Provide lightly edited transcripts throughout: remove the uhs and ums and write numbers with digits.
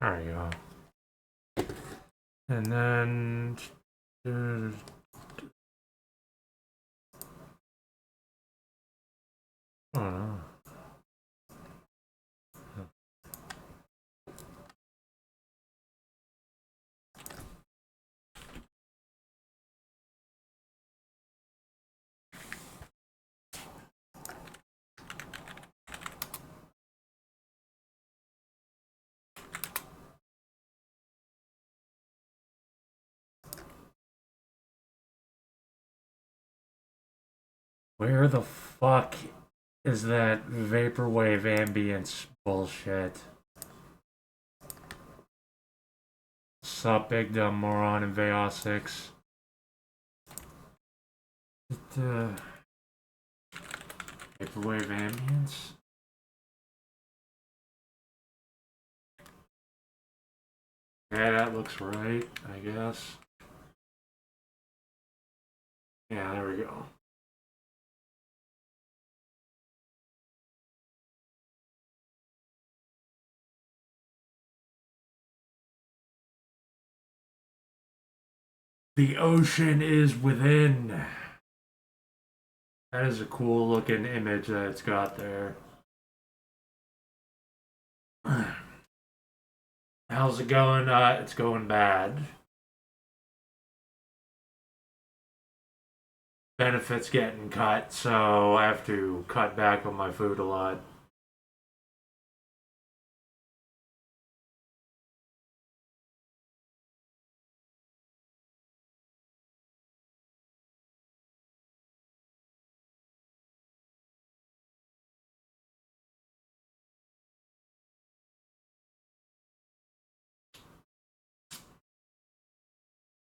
There you go. And then... I don't know. Where the fuck is that vaporwave ambience bullshit? Sup, big dumb moron in VA6. Vaporwave ambience? Yeah, that looks right, I guess. Yeah, there we go. The ocean is within. That is a cool looking image that it's got there. How's it going? It's going bad. Benefits getting cut, so I have to cut back on my food a lot.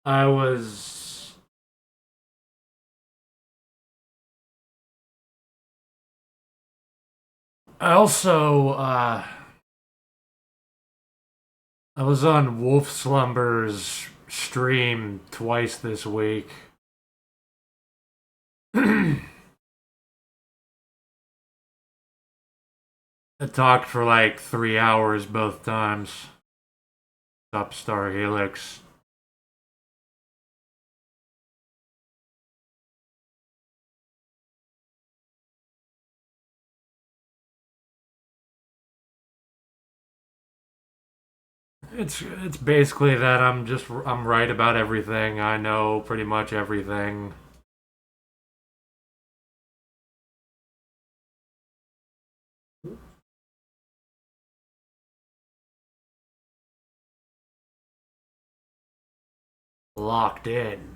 I was I also I was on Wolf Slumber's stream twice this week. I talked for like 3 hours both times. Up Star Helix. It's basically that I'm right about everything. I know pretty much everything. Locked in.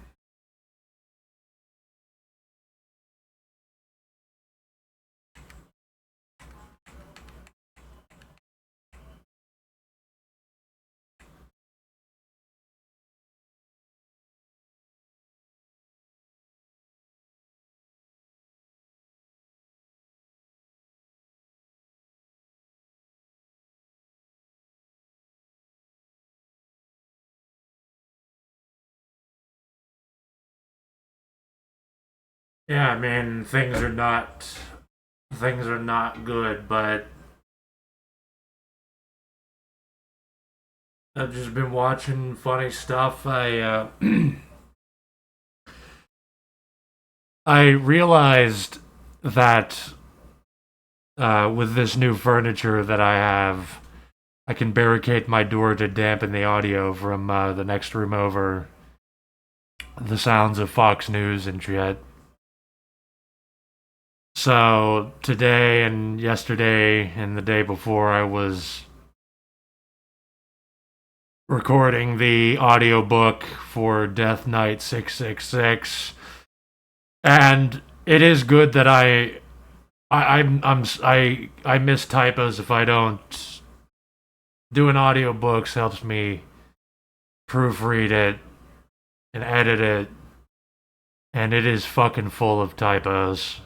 Yeah, I mean things are not good, but I've just been watching funny stuff. I realized that with this new furniture that I have, I can barricade my door to dampen the audio from the next room over. The sounds of Fox News and shit. So today and yesterday and the day before, I was recording the audiobook for Death Knight 666, and it is good that I miss typos. If I don't, doing audiobooks helps me proofread it and edit it, and it is fucking full of typos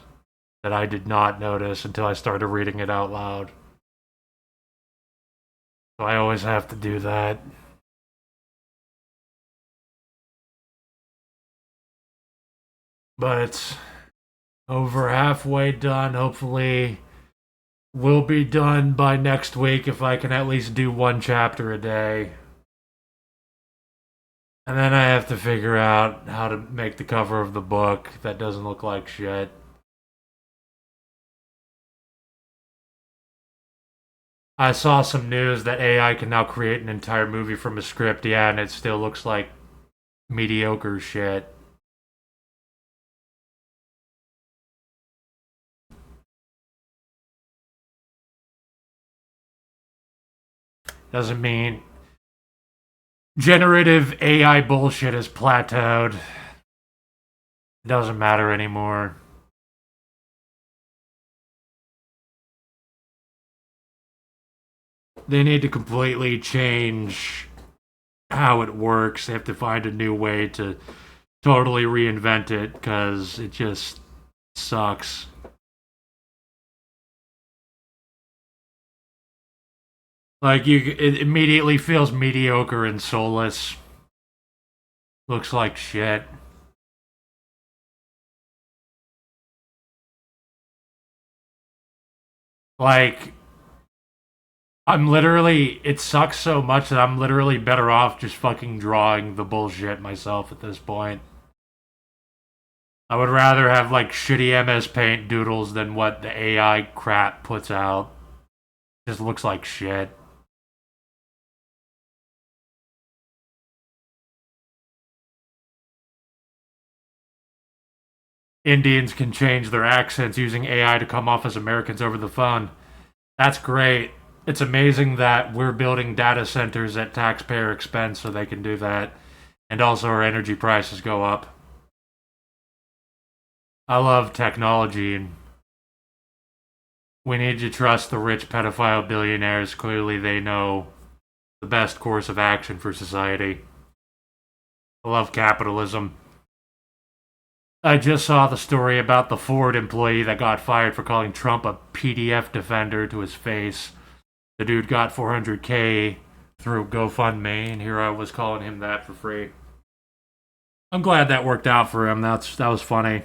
that I did not notice until I started reading it out loud. So I always have to do that. But over halfway done. Hopefully, we'll be done by next week if I can at least do one chapter a day. And then I have to figure out how to make the cover of the book that doesn't look like shit. I saw some news that AI can now create an entire movie from a script, yeah, and it still looks like mediocre shit. Doesn't mean generative AI bullshit has plateaued. It doesn't matter anymore. They need to completely change how it works. They have to find a new way to totally reinvent it because it just sucks. Like it immediately feels mediocre and soulless. Looks like shit. Like it sucks so much that I'm literally better off just fucking drawing the bullshit myself at this point. I would rather have like shitty MS Paint doodles than what the AI crap puts out. Just looks like shit. Indians can change their accents using AI to come off as Americans over the phone. That's great. It's amazing that we're building data centers at taxpayer expense so they can do that. And also our energy prices go up. I love technology and we need to trust the rich pedophile billionaires. Clearly they know the best course of action for society. I love capitalism. I just saw the story about the Ford employee that got fired for calling Trump a PDF defender to his face. The dude got 400K through GoFundMe, and here I was calling him that for free. I'm glad that worked out for him. That was funny.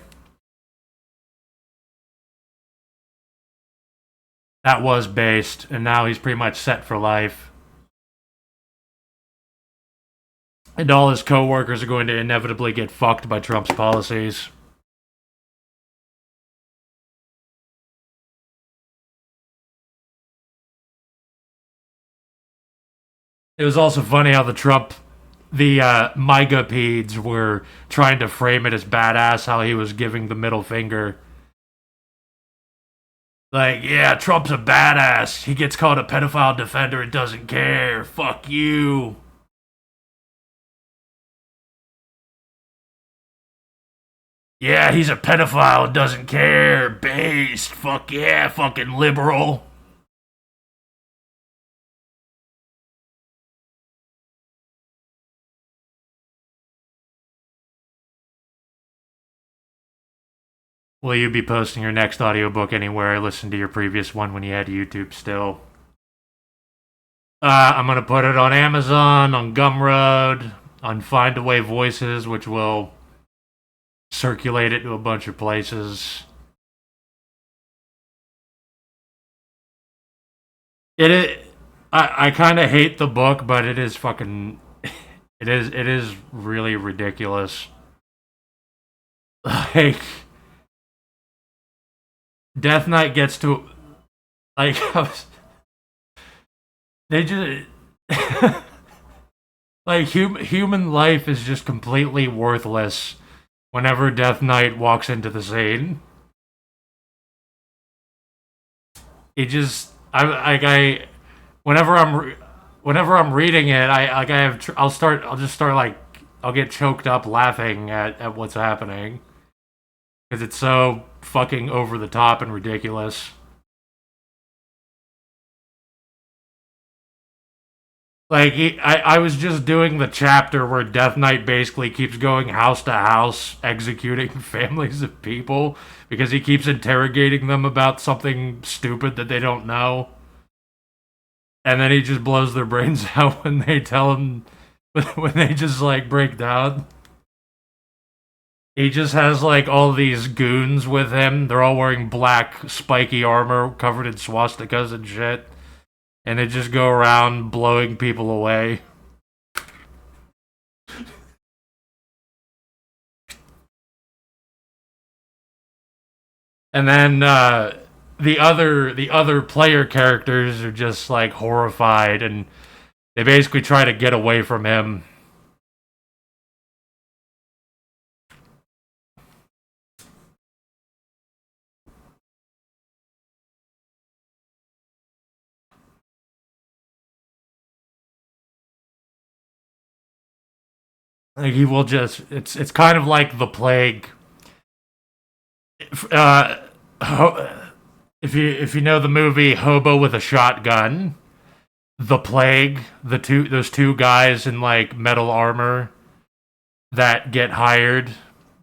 That was based, and now he's pretty much set for life. And all his co-workers are going to inevitably get fucked by Trump's policies. It was also funny how the MIGA peds were trying to frame it as badass, how he was giving the middle finger. Like, yeah, Trump's a badass. He gets called a pedophile defender and doesn't care. Fuck you. Yeah, he's a pedophile and doesn't care. Based. Fuck yeah, fucking liberal. Will you be posting your next audiobook anywhere? I listened to your previous one when you had YouTube still. I'm gonna put it on Amazon, on Gumroad, on Findaway Voices, which will circulate it to a bunch of places. I kind of hate the book, but it is fucking. It is really ridiculous. Like, Death Knight gets to like they just like human life is just completely worthless whenever Death Knight walks into the scene. It just I whenever I'm reading it, I'll just start like I'll get choked up laughing at what's happening because it's so fucking over the top and ridiculous. Like I was just doing the chapter where Death Knight basically keeps going house to house executing families of people because he keeps interrogating them about something stupid that they don't know. And then he just blows their brains out when they tell him when they just like break down. He just has like all these goons with him. They're all wearing black spiky armor covered in swastikas and shit. And they just go around blowing people away. And then the other player characters are just like horrified, and they basically try to get away from him. Like he will just it's kind of like the plague. Uh, if you know the movie Hobo with a Shotgun, the plague, those two guys in like metal armor that get hired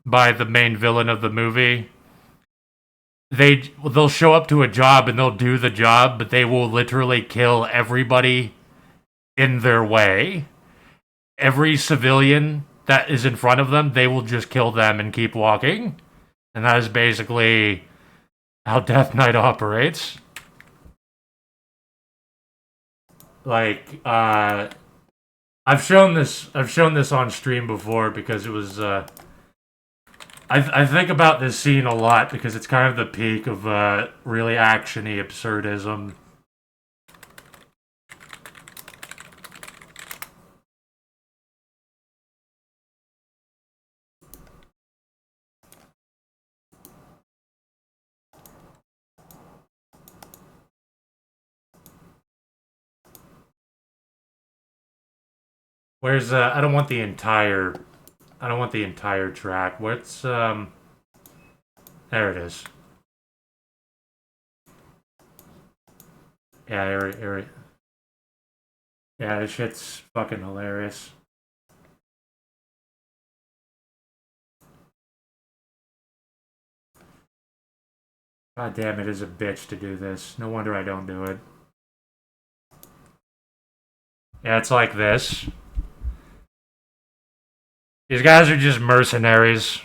by the main villain of the movie. They'll show up to a job and they'll do the job, but they will literally kill everybody in their way. Every civilian that is in front of them, they will just kill them and keep walking. And that is basically how Death Knight operates. Like, I've shown this on stream before because it was I think about this scene a lot because it's kind of the peak of really actiony absurdism. Where's I don't want the entire track. What's there it is. Yeah, Iperyt. Yeah, this shit's fucking hilarious. God damn, it is a bitch to do this. No wonder I don't do it. Yeah, it's like this. These guys are just mercenaries.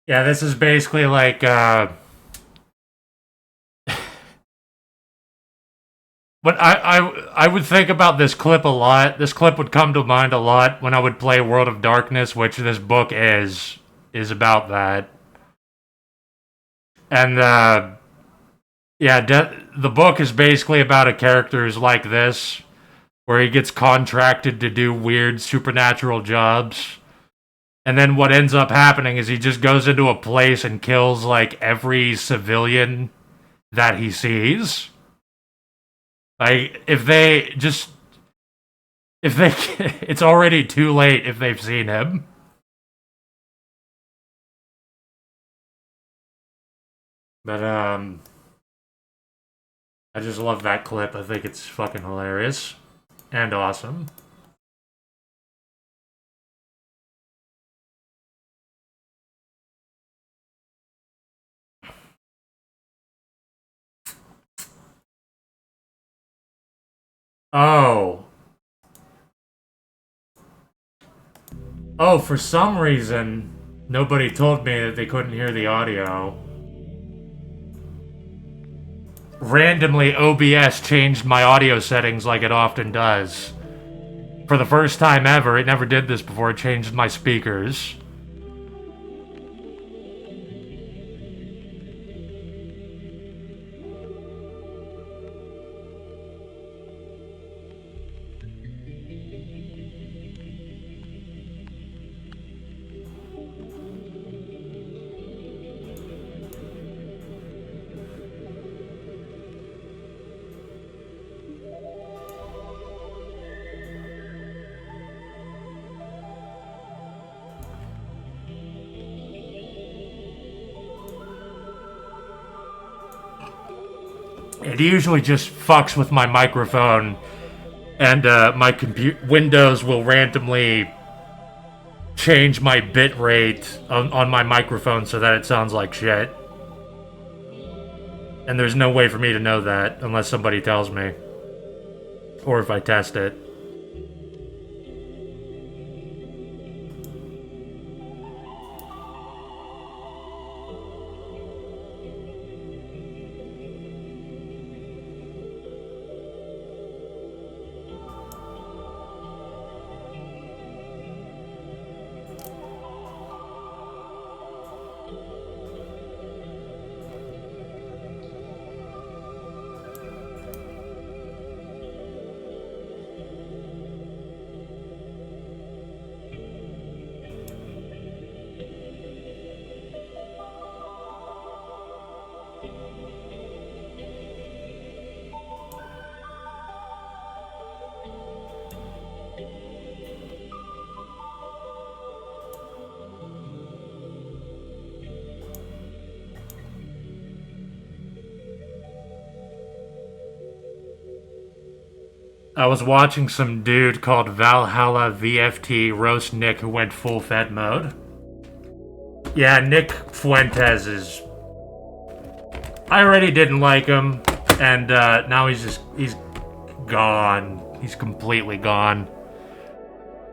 Yeah, this is basically like but I would think about this clip a lot. This clip would come to mind a lot when I would play World of Darkness, which this book is about that. And yeah, the book is basically about a character who's like this, where he gets contracted to do weird supernatural jobs. And then what ends up happening is he just goes into a place and kills like every civilian that he sees. Like if they it's already too late if they've seen him. But I just love that clip. I think it's fucking hilarious and awesome. Oh. Oh, for some reason, nobody told me that they couldn't hear the audio. Randomly, OBS changed my audio settings like it often does. For the first time ever, it never did this before, it changed my speakers. it usually just fucks with my microphone, and my Windows will randomly change my bit rate on my microphone so that it sounds like shit. And there's no way for me to know that unless somebody tells me. Or if I test it. I was watching some dude called Valhalla VFT roast Nick who went full Fed mode. Yeah, Nick Fuentes is... I already didn't like him, and now he's gone. He's completely gone.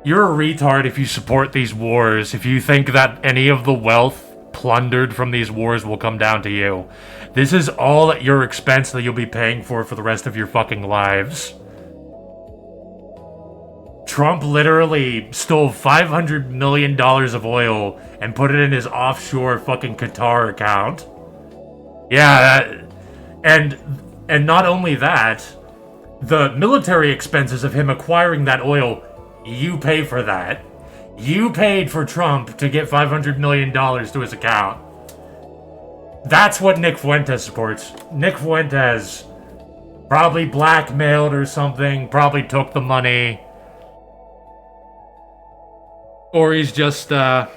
You're a retard if you support these wars, if you think that any of the wealth plundered from these wars will come down to you. This is all at your expense that you'll be paying for the rest of your fucking lives. Trump literally stole $500 million of oil and put it in his offshore fucking Qatar account. Yeah, and not only that, the military expenses of him acquiring that oil, you pay for that. You paid for Trump to get $500 million to his account. That's what Nick Fuentes supports. Nick Fuentes probably blackmailed or something, probably took the money. Or he is a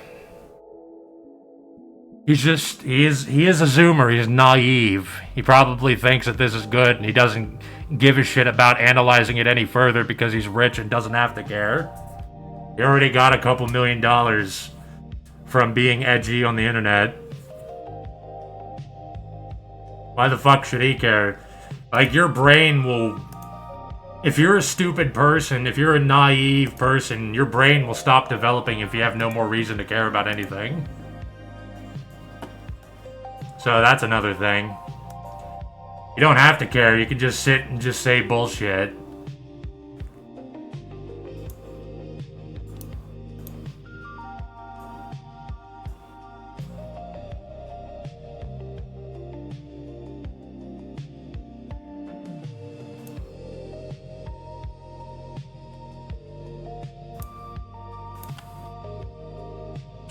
zoomer, he's naive. He probably thinks that this is good and he doesn't give a shit about analyzing it any further because he's rich and doesn't have to care. He already got a couple $1 million from being edgy on the internet. Why the fuck should he care? Like, your brain will... If you're a stupid person, if you're a naive person, your brain will stop developing if you have no more reason to care about anything. So that's another thing. You don't have to care, you can just sit and just say bullshit.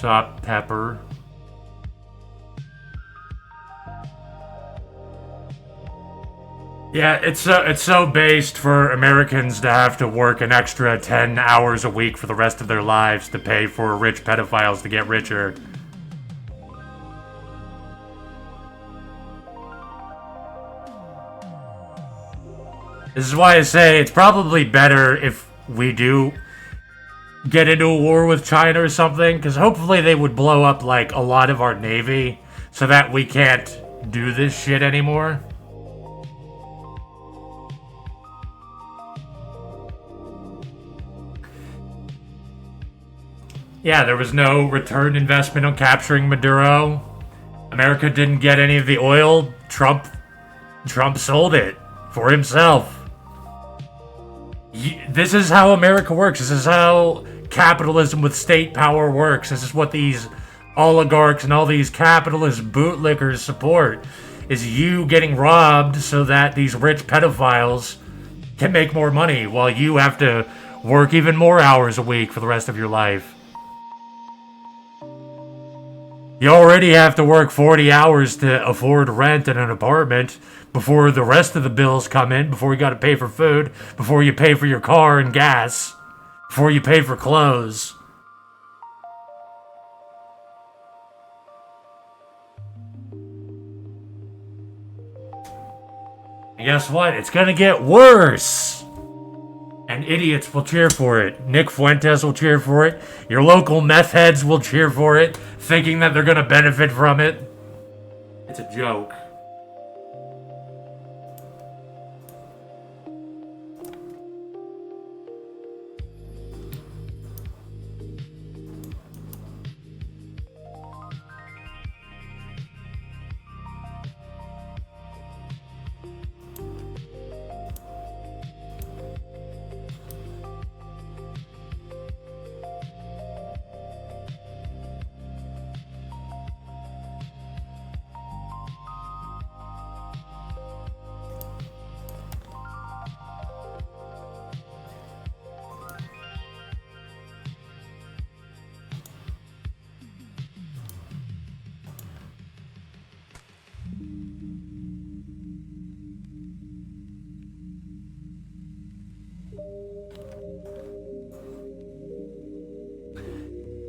Chop pepper. Yeah, it's so based for Americans to have to work an extra 10 hours a week for the rest of their lives to pay for rich pedophiles to get richer. This is why I say it's probably better if we do get into a war with China or something, because hopefully they would blow up, like, a lot of our navy so that we can't do this shit anymore. Yeah, there was no return investment on capturing Maduro. America didn't get any of the oil. Trump sold it for himself. This is how America works. This is how capitalism with state power works. This is what these oligarchs and all these capitalist bootlickers support. Is you getting robbed so that these rich pedophiles can make more money while you have to work even more hours a week for the rest of your life. You already have to work 40 hours to afford rent in an apartment before the rest of the bills come in, before you gotta pay for food, before you pay for your car and gas, before you pay for clothes. And guess what? It's gonna get worse! And idiots will cheer for it. Nick Fuentes will cheer for it. Your local meth heads will cheer for it, thinking that they're gonna benefit from it. It's a joke.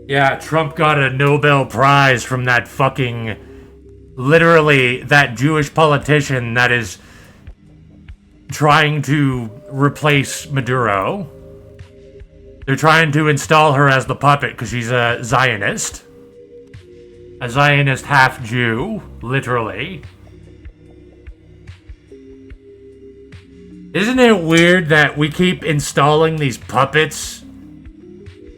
Yeah, Trump got a Nobel Prize from that fucking... Literally, that Jewish politician that is trying to replace Maduro. They're trying to install her as the puppet because she's a Zionist. A Zionist half-Jew, literally. Isn't it weird that we keep installing these puppets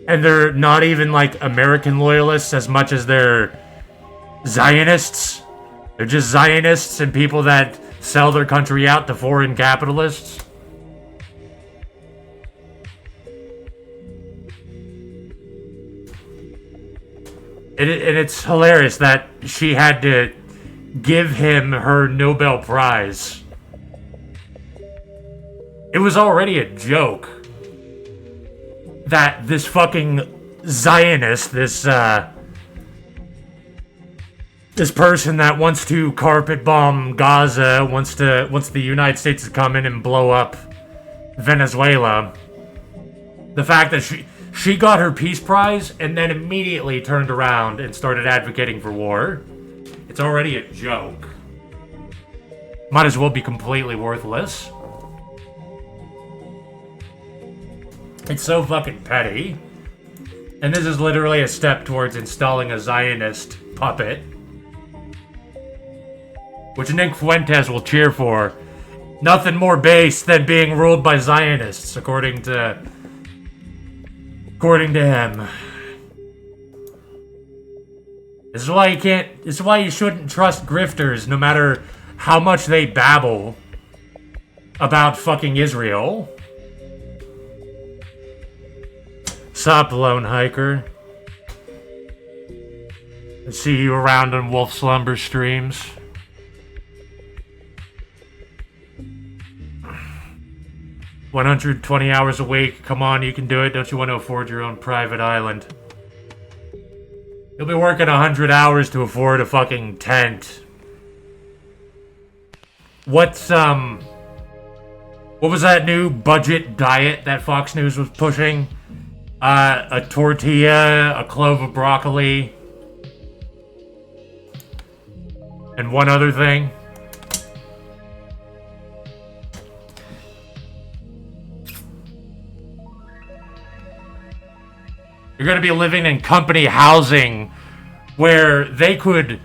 and they're not even like American loyalists as much as they're Zionists? They're just Zionists and people that sell their country out to foreign capitalists. And it's hilarious that she had to give him her Nobel Prize. It was already a joke that this fucking Zionist, this person that wants to carpet bomb Gaza, wants the United States to come in and blow up Venezuela. The fact that she got her peace prize and then immediately turned around and started advocating for war. It's already a joke. Might as well be completely worthless. It's so fucking petty. And this is literally a step towards installing a Zionist puppet, which Nick Fuentes will cheer for. Nothing more base than being ruled by Zionists, according to him. This is why you shouldn't trust grifters, no matter how much they babble about fucking Israel. Sup, lone hiker? I see you around on Wolf Slumber streams. $120 hours a week. Come on, you can do it. Don't you want to afford your own private island? You'll be working 100 hours to afford a fucking tent. What was that new budget diet that Fox News was pushing? A tortilla, a clove of broccoli, and one other thing. You're gonna be living in company housing where they could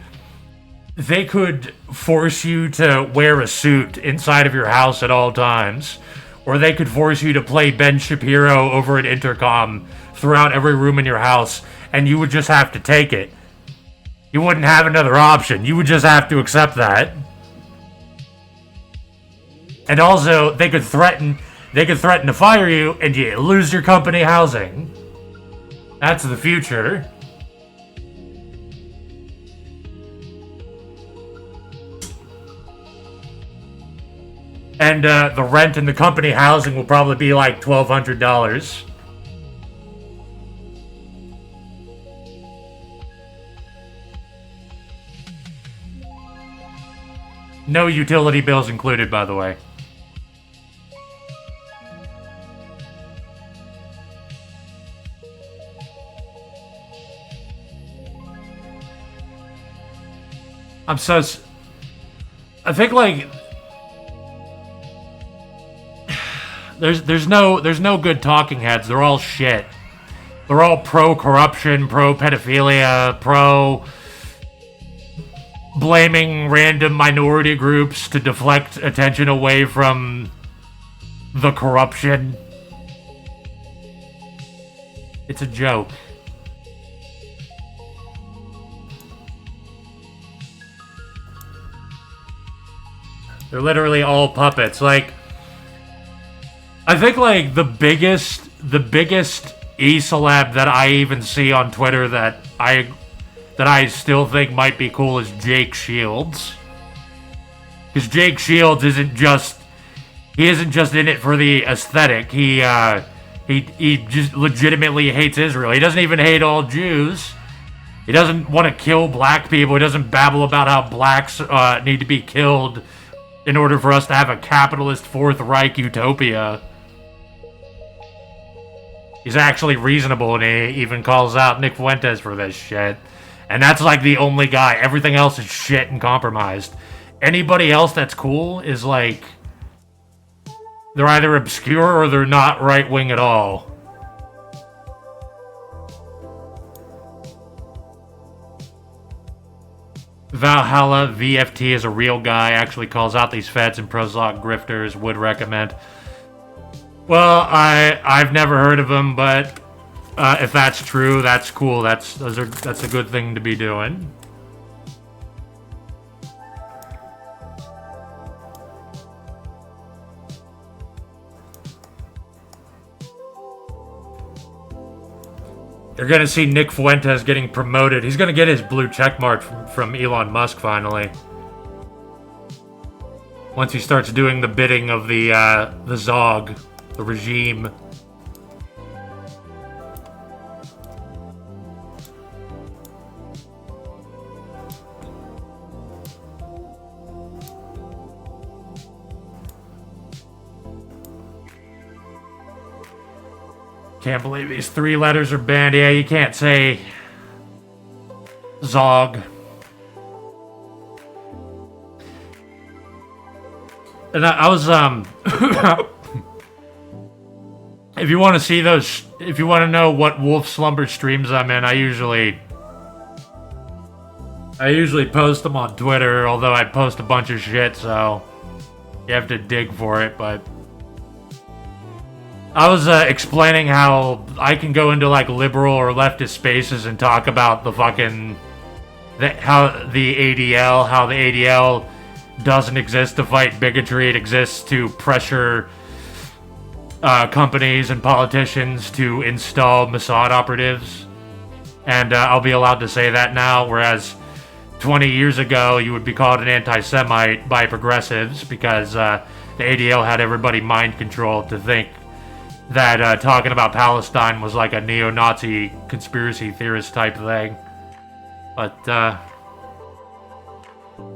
force you to wear a suit inside of your house at all times. Or they could force you to play Ben Shapiro over an intercom throughout every room in your house, and you would just have to take it. You wouldn't have another option. You would just have to accept that. And also, they could threaten to fire you, and you lose your company housing. That's the future. And the rent in the company housing will probably be like $1,200. No utility bills included, by the way. I think, like, there's no good talking heads. They're all shit. They're all pro-corruption, pro-pedophilia, blaming random minority groups to deflect attention away from the corruption. It's a joke. They're literally all puppets. Like, I think like the biggest e-celeb that I even see on Twitter that I still think might be cool is Jake Shields. Because Jake Shields isn't just in it for the aesthetic. He just legitimately hates Israel. He doesn't even hate all Jews. He doesn't want to kill black people. He doesn't babble about how blacks need to be killed in order for us to have a capitalist Fourth Reich utopia. He's actually reasonable, and he even calls out Nick Fuentes for this shit. And that's like the only guy. Everything else is shit and compromised. Anybody else that's cool is like, they're either obscure or they're not right-wing at all. Valhalla VFT is a real guy, actually calls out these feds and Prozac grifters, would recommend. Well, I've never heard of him, but if that's true, that's cool. That's a good thing to be doing. You're gonna see Nick Fuentes getting promoted. He's gonna get his blue checkmark from Elon Musk finally. Once he starts doing the bidding of the Zog, the regime. Can't believe these 3 letters are banned. Yeah, you can't say Zog. And I was, if you want to see those, if you want to know what Wolf Slumber streams I'm in, I usually post them on Twitter, although I post a bunch of shit, so you have to dig for it, but I was explaining how I can go into like liberal or leftist spaces and talk about the fucking how the ADL doesn't exist to fight bigotry. It exists to pressure companies and politicians to install Mossad operatives, and I'll be allowed to say that now. Whereas 20 years ago, you would be called an anti-Semite by progressives because the ADL had everybody mind controlled to think that talking about Palestine was like a neo-Nazi conspiracy theorist type thing. But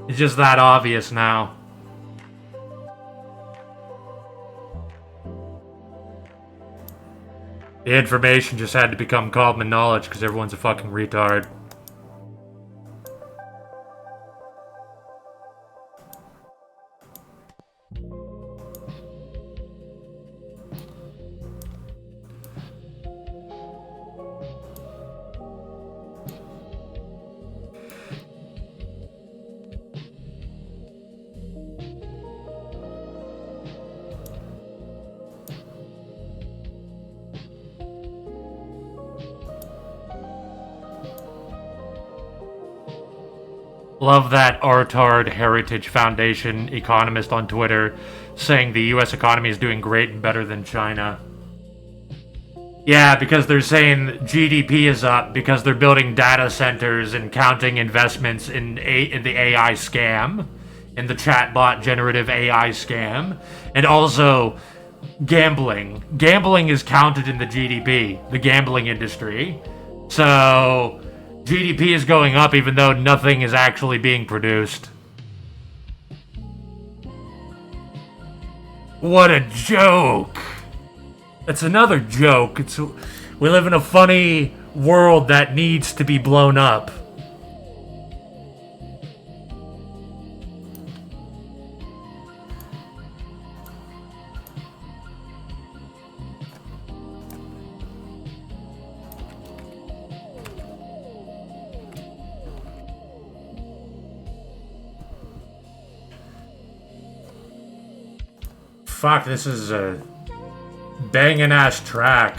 it's just that obvious now. The information just had to become common knowledge because everyone's a fucking retard. Love that Artard Heritage Foundation economist on Twitter saying the US economy is doing great and better than China. Yeah, because they're saying GDP is up because they're building data centers and counting investments in the AI scam, in the chatbot generative AI scam, and also gambling. Gambling is counted in the GDP, the gambling industry. So GDP is going up even though nothing is actually being produced. What a joke! It's another joke. We live in a funny world that needs to be blown up. fuck, this is a banging ass track.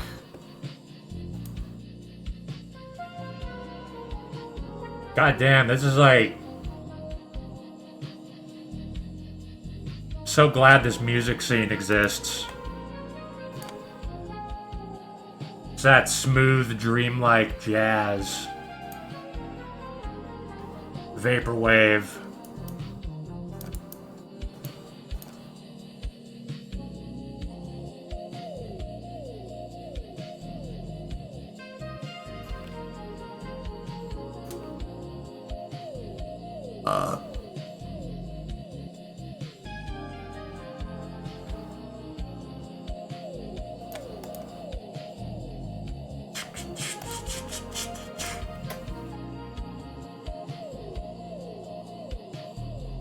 God damn, this is like... So glad this music scene exists. It's that smooth, dreamlike jazz. Vaporwave.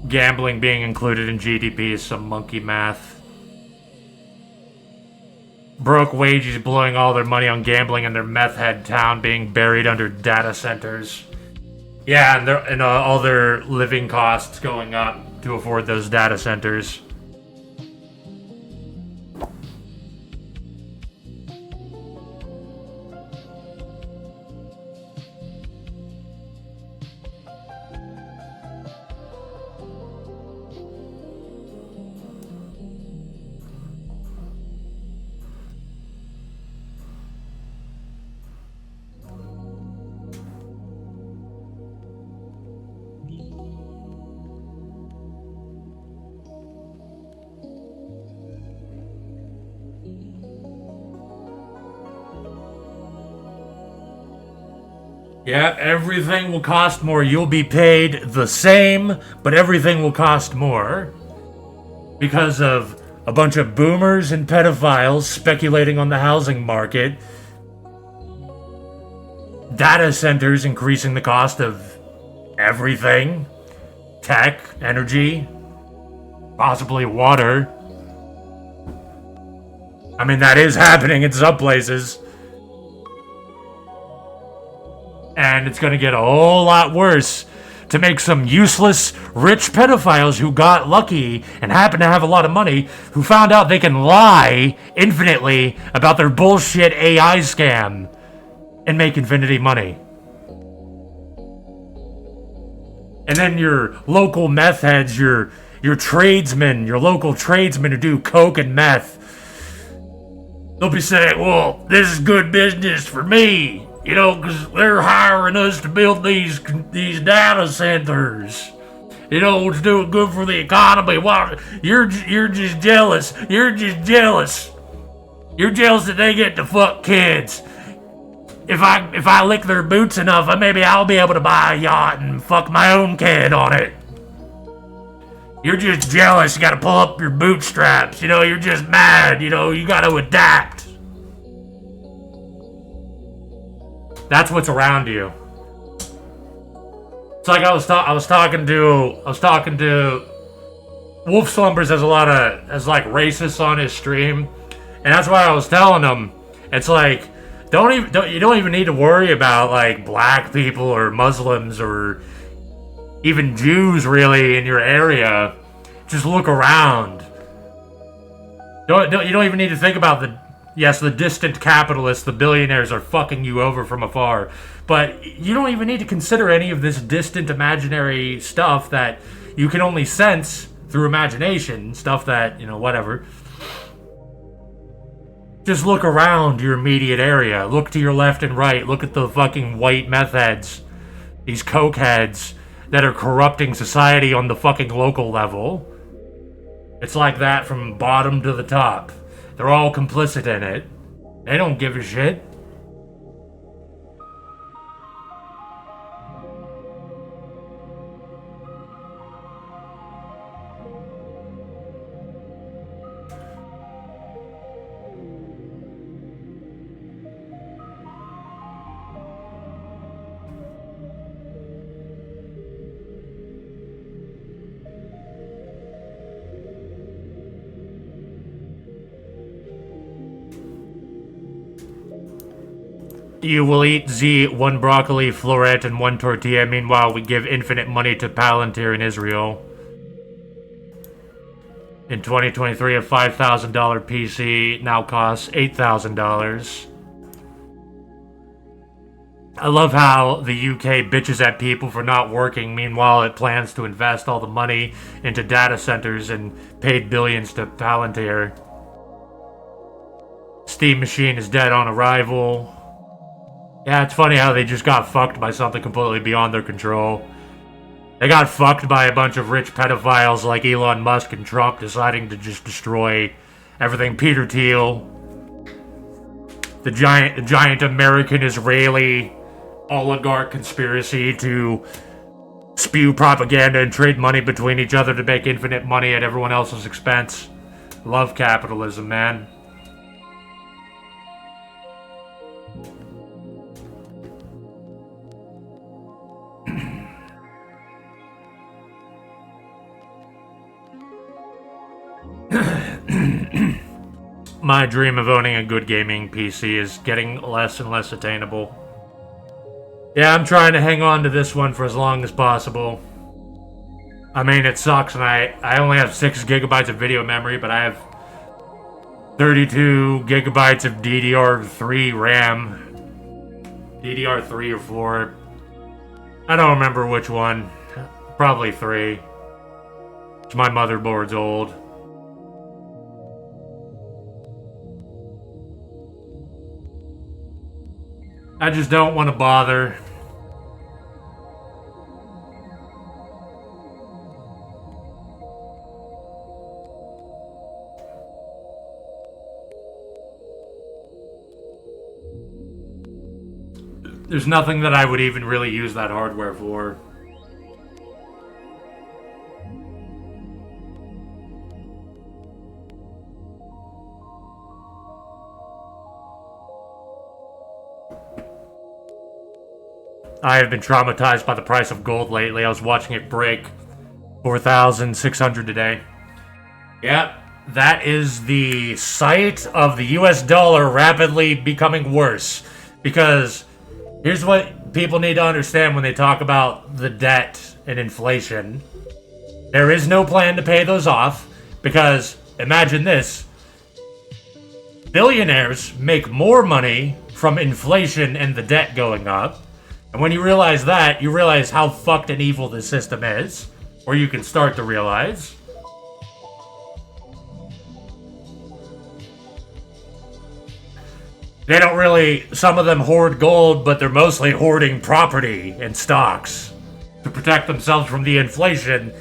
Gambling being included in GDP is some monkey math. Broke wages blowing all their money on gambling and their meth head town being buried under data centers. Yeah, and all their living costs going up to afford those data centers. Yeah, everything will cost more. You'll be paid the same, but everything will cost more. Because of a bunch of boomers and pedophiles speculating on the housing market. Data centers increasing the cost of everything. Tech, energy, possibly water. I mean, that is happening in some places. And it's gonna get a whole lot worse to make some useless, rich pedophiles who got lucky and happen to have a lot of money, who found out they can lie infinitely about their bullshit AI scam and make infinity money. And then your local meth heads, your tradesmen, your local tradesmen who do coke and meth, they'll be saying, well, this is good business for me. You know, because they're hiring us to build these data centers. You know, it's doing good for the economy. Why? You're just jealous. You're just jealous. You're jealous that they get to fuck kids. If I lick their boots enough, maybe I'll be able to buy a yacht and fuck my own kid on it. You're just jealous. You got to pull up your bootstraps. You know, you're just mad. You know, you got to adapt. That's what's around you. It's like I was talking to Wolf Slumbers has like racists on his stream, and that's why I was telling him, it's like you don't even need to worry about like black people or Muslims or even Jews really in your area. Just look around. You don't even need to think about the distant capitalists, the billionaires are fucking you over from afar. But you don't even need to consider any of this distant imaginary stuff that you can only sense through imagination. Stuff that, you know, whatever. Just look around your immediate area. Look to your left and right. Look at the fucking white meth heads. These coke heads that are corrupting society on the fucking local level. It's like that from bottom to the top. They're all complicit in it. They don't give a shit. You will eat Z, 1 broccoli, floret, and 1 tortilla. Meanwhile, we give infinite money to Palantir in Israel. In 2023, a $5,000 PC now costs $8,000. I love how the UK bitches at people for not working, meanwhile it plans to invest all the money into data centers and paid billions to Palantir. Steam Machine is dead on arrival. Yeah, it's funny how they just got fucked by something completely beyond their control. They got fucked by a bunch of rich pedophiles like Elon Musk and Trump deciding to just destroy everything. Peter Thiel, the giant American-Israeli oligarch conspiracy to spew propaganda and trade money between each other to make infinite money at everyone else's expense. Love capitalism, man. My dream of owning a good gaming PC is getting less and less attainable. Yeah, I'm trying to hang on to this one for as long as possible. I mean, it sucks, and I only have 6 gigabytes of video memory, but I have 32 gigabytes of DDR3 RAM. DDR3 or 4. I don't remember which one. Probably 3. My motherboard's old. I just don't want to bother. There's nothing that I would even really use that hardware for. I have been traumatized by the price of gold lately. I was watching it break 4,600 today. Yep, that is the sight of the US dollar rapidly becoming worse. Because here's what people need to understand when they talk about the debt and inflation. There is no plan to pay those off, because imagine this. Billionaires make more money from inflation and the debt going up. And when you realize that, you realize how fucked and evil this system is. Or you can start to realize. They don't really, some of them hoard gold, but they're mostly hoarding property and stocks to protect themselves from the inflation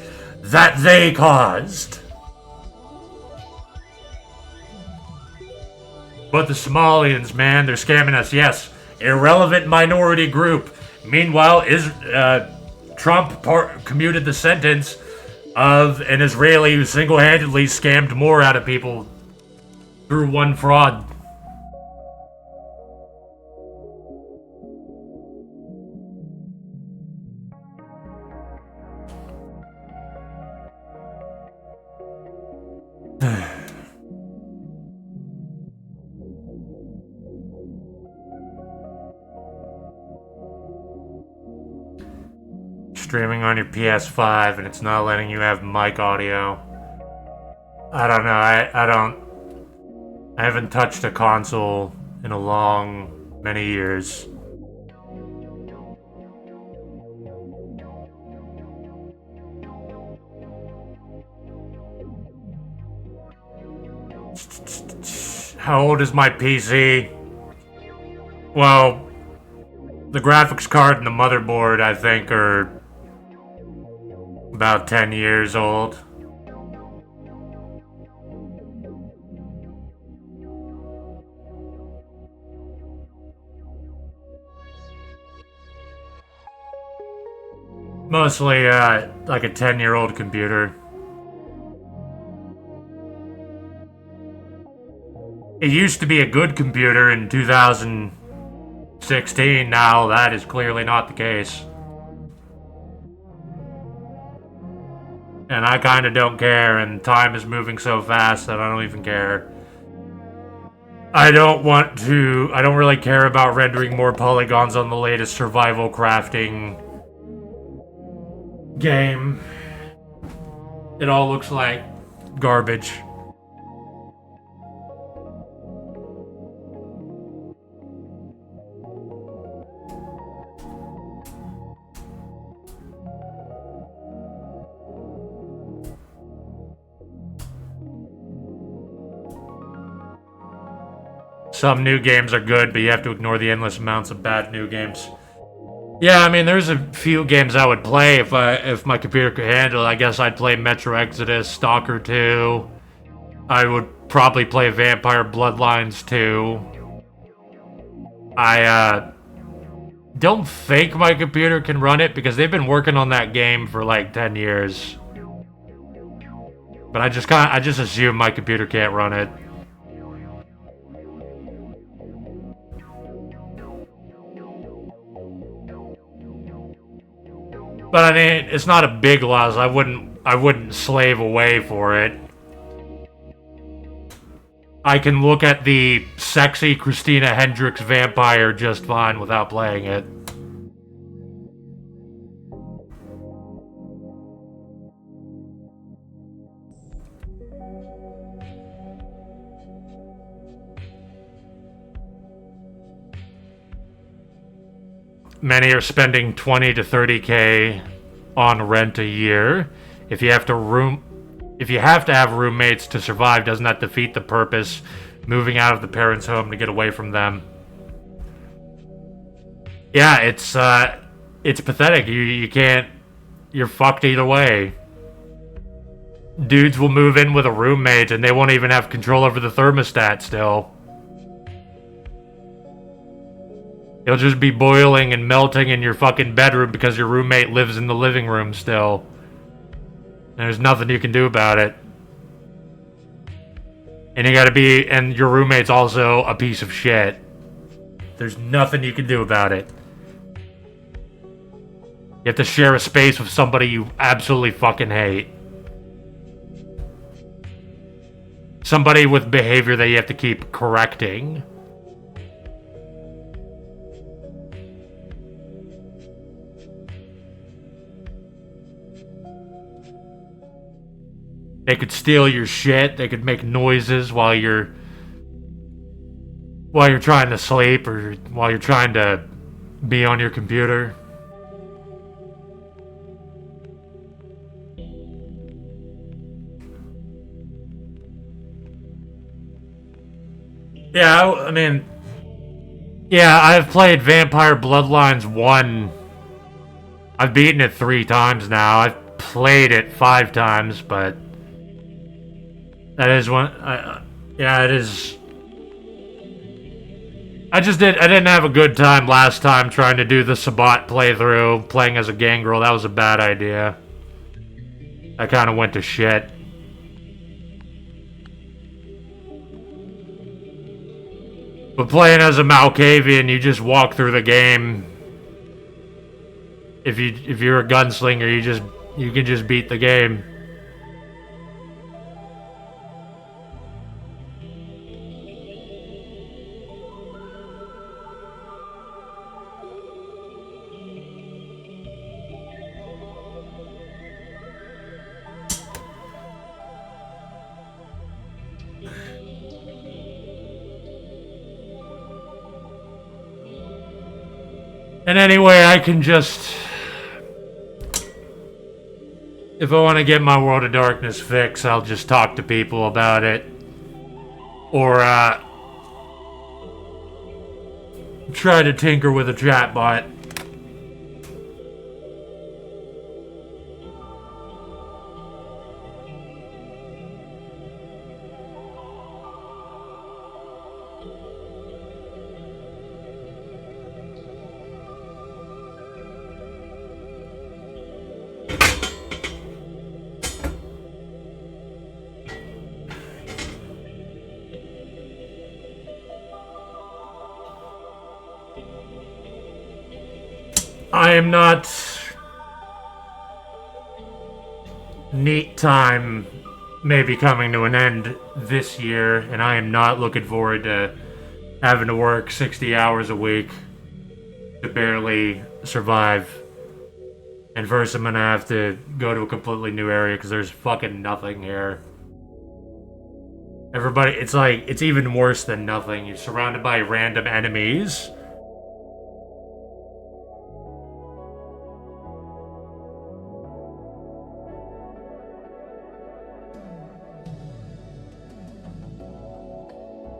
that they caused. But the Somalians, man, they're scamming us. Yes, irrelevant minority group. Meanwhile, Trump commuted the sentence of an Israeli who single-handedly scammed more out of people through one fraud. Streaming on your PS5 and it's not letting you have mic audio. I don't know. I haven't touched a console in many years. How old is my PC? Well, the graphics card and the motherboard, I think, are about 10 years old. Mostly, like a 10-year-old computer. It used to be a good computer in 2016. Now that is clearly not the case. And I kind of don't care, and time is moving so fast that I don't even care. I don't really care about rendering more polygons on the latest survival crafting game. It all looks like garbage. Some new games are good, but you have to ignore the endless amounts of bad new games. Yeah, I mean, there's a few games I would play if my computer could handle it. I guess I'd play Metro Exodus, Stalker 2. I would probably play Vampire Bloodlines 2. I don't think my computer can run it because they've been working on that game for like 10 years. But I just assume my computer can't run it. But I mean, it's not a big loss. I wouldn't slave away for it. I can look at the sexy Christina Hendricks vampire just fine without playing it. Many are spending 20 to 30K on rent a year. If you have to have roommates to survive, doesn't that defeat the purpose? Moving out of the parents' home to get away from them. Yeah, it's pathetic. You can't. You're fucked either way. Dudes will move in with a roommate and they won't even have control over the thermostat still. You'll just be boiling and melting in your fucking bedroom because your roommate lives in the living room still. There's nothing you can do about it. And and your roommate's also a piece of shit. There's nothing you can do about it. You have to share a space with somebody you absolutely fucking hate. Somebody with behavior that you have to keep correcting. They could steal your shit. They could make noises while you're trying to sleep or while you're trying to be on your computer. Yeah, I mean, yeah, I've played Vampire Bloodlines 1. I've beaten it 3 times now. I've played it 5 times, but that is one. Yeah, it is. I didn't have a good time last time trying to do the Sabat playthrough, playing as a gangrel. That was a bad idea. I kind of went to shit. But playing as a Malkavian, you just walk through the game. If you're a gunslinger, you can just beat the game. And anyway, I can just... If I want to get my World of Darkness fix, I'll just talk to people about it. Or, try to tinker with a chatbot. I am not... Neat time may be coming to an end this year, and I am not looking forward to having to work 60 hours a week to barely survive. And first I'm gonna have to go to a completely new area because there's fucking nothing here. Everybody, it's like, it's even worse than nothing. You're surrounded by random enemies.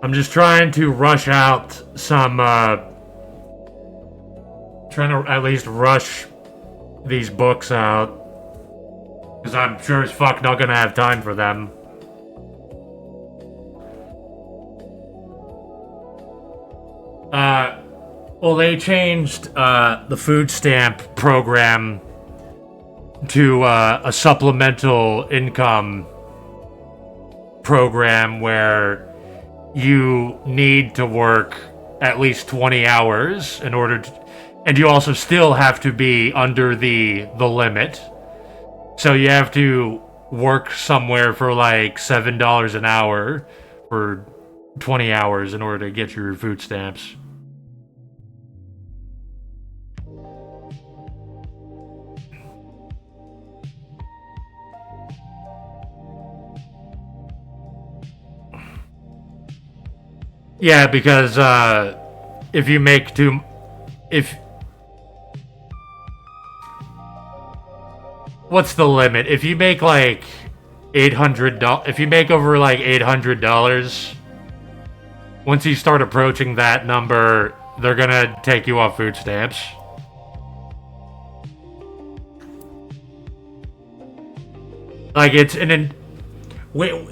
I'm just trying to rush out some, trying to at least rush these books out. Because I'm sure as fuck not gonna have time for them. Well, they changed, the food stamp program to, a supplemental income program where you need to work at least 20 hours in order to, and you also still have to be under the limit. So you have to work somewhere for like $7 an hour for 20 hours in order to get your food stamps. Yeah, because if you make what's the limit? If you make like $800, if you make over like $800, once you start approaching that number, they're gonna take you off food stamps. Like,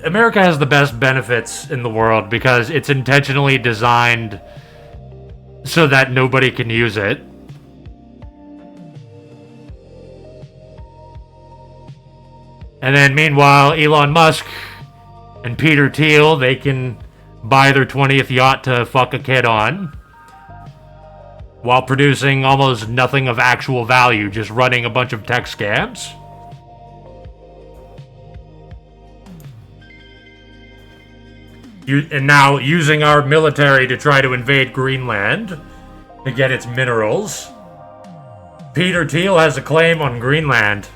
America has the best benefits in the world because it's intentionally designed so that nobody can use it. And then meanwhile, Elon Musk and Peter Thiel, they can buy their 20th yacht to fuck a kid on while producing almost nothing of actual value, just running a bunch of tech scams. And now using our military to try to invade Greenland to get its minerals. Peter Thiel has a claim on Greenland.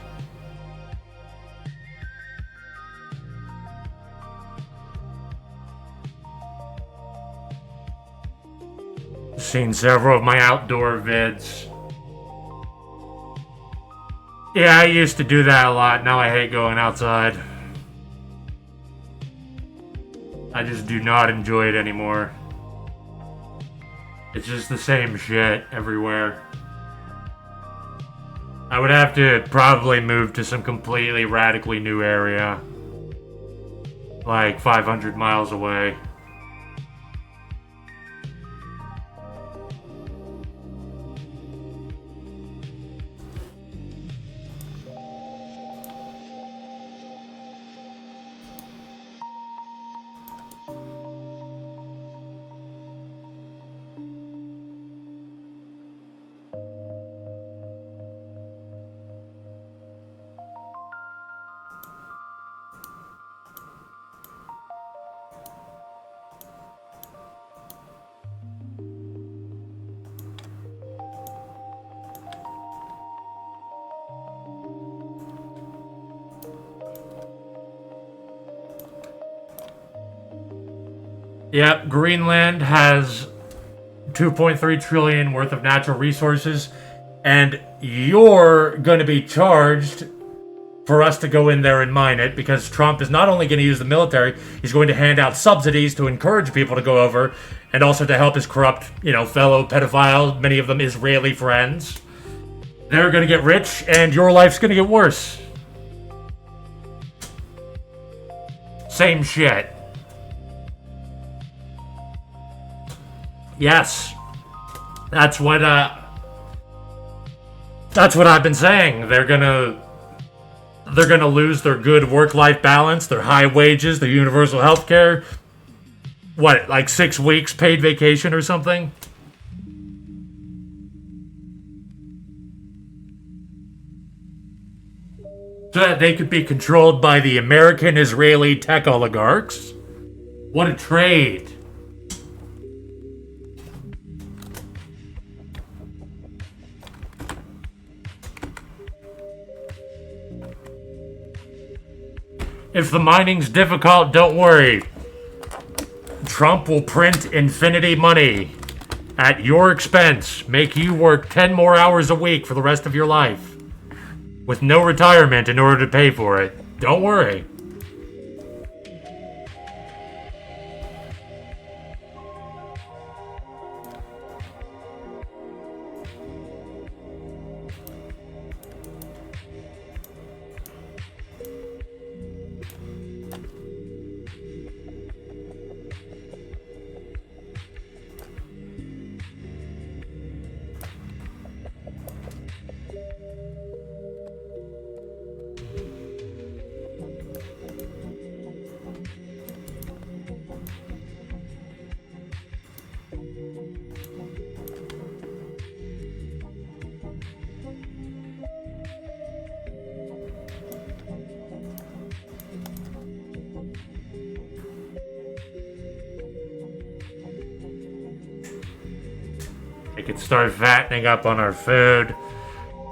Seen several of my outdoor vids. Yeah, I used to do that a lot. Now I hate going outside. I just do not enjoy it anymore. It's just the same shit everywhere. I would have to probably move to some completely radically new area. Like 500 miles away. Yep, Greenland has 2.3 trillion worth of natural resources, and you're going to be charged for us to go in there and mine it, because Trump is not only going to use the military, he's going to hand out subsidies to encourage people to go over, and also to help his corrupt, fellow pedophiles, many of them Israeli friends. They're going to get rich, and your life's going to get worse. Same shit. Yes. That's what I've been saying. They're gonna lose their good work-life balance, their high wages, their universal health care. What, like 6 weeks paid vacation or something? So that they could be controlled by the American-Israeli tech oligarchs. What a trade. If the mining's difficult, don't worry. Trump will print infinity money at your expense, make you work 10 more hours a week for the rest of your life, with no retirement in order to pay for it. Don't worry. We could start fattening up on our food.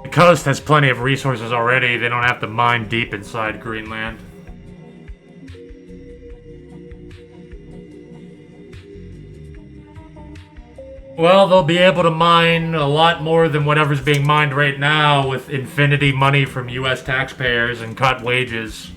The coast has plenty of resources already. They don't have to mine deep inside Greenland. Well, they'll be able to mine a lot more than whatever's being mined right now with infinity money from US taxpayers and cut wages.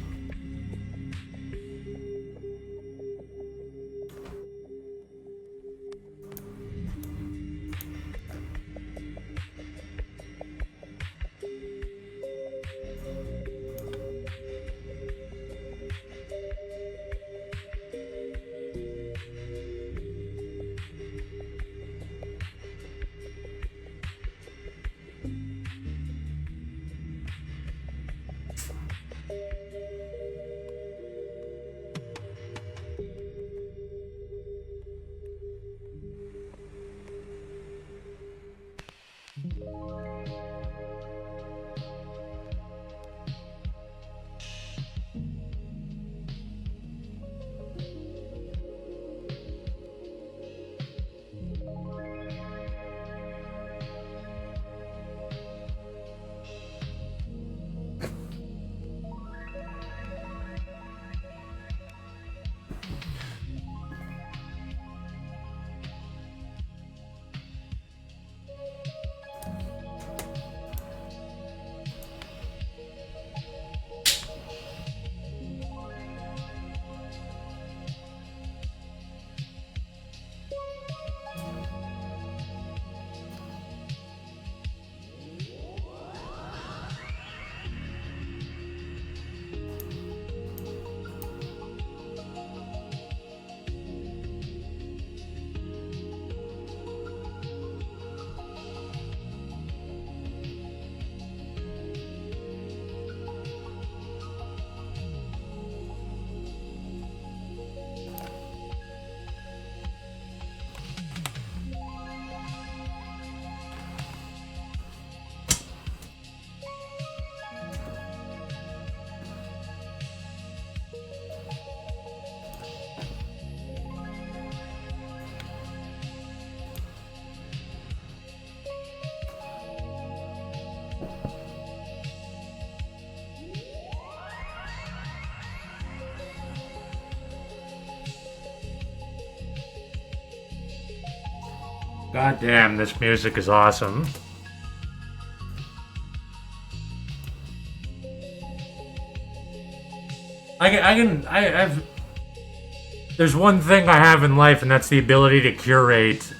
God damn, this music is awesome. There's one thing I have in life, and that's the ability to curate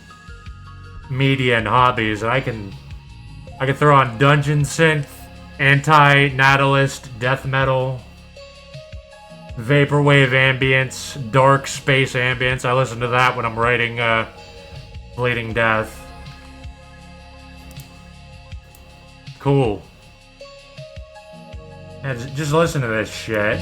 media and hobbies. And I can throw on dungeon synth, anti-natalist, death metal, vaporwave ambience, dark space ambience. I listen to that when I'm writing Bleeding Death. Cool. Yeah, just listen to this shit.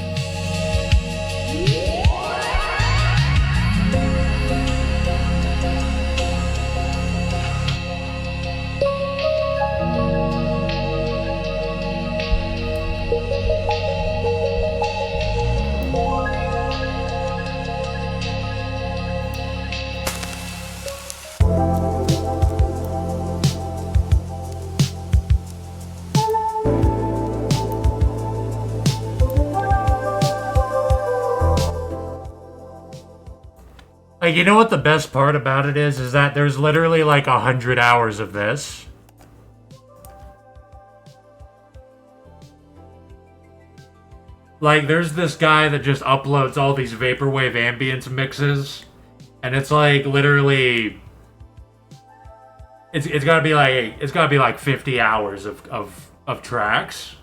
Like, you know what the best part about it is? Is that there's literally like 100 hours of this. Like, there's this guy that just uploads all these vaporwave ambience mixes, and it's like literally, it's gotta be like 50 hours of tracks.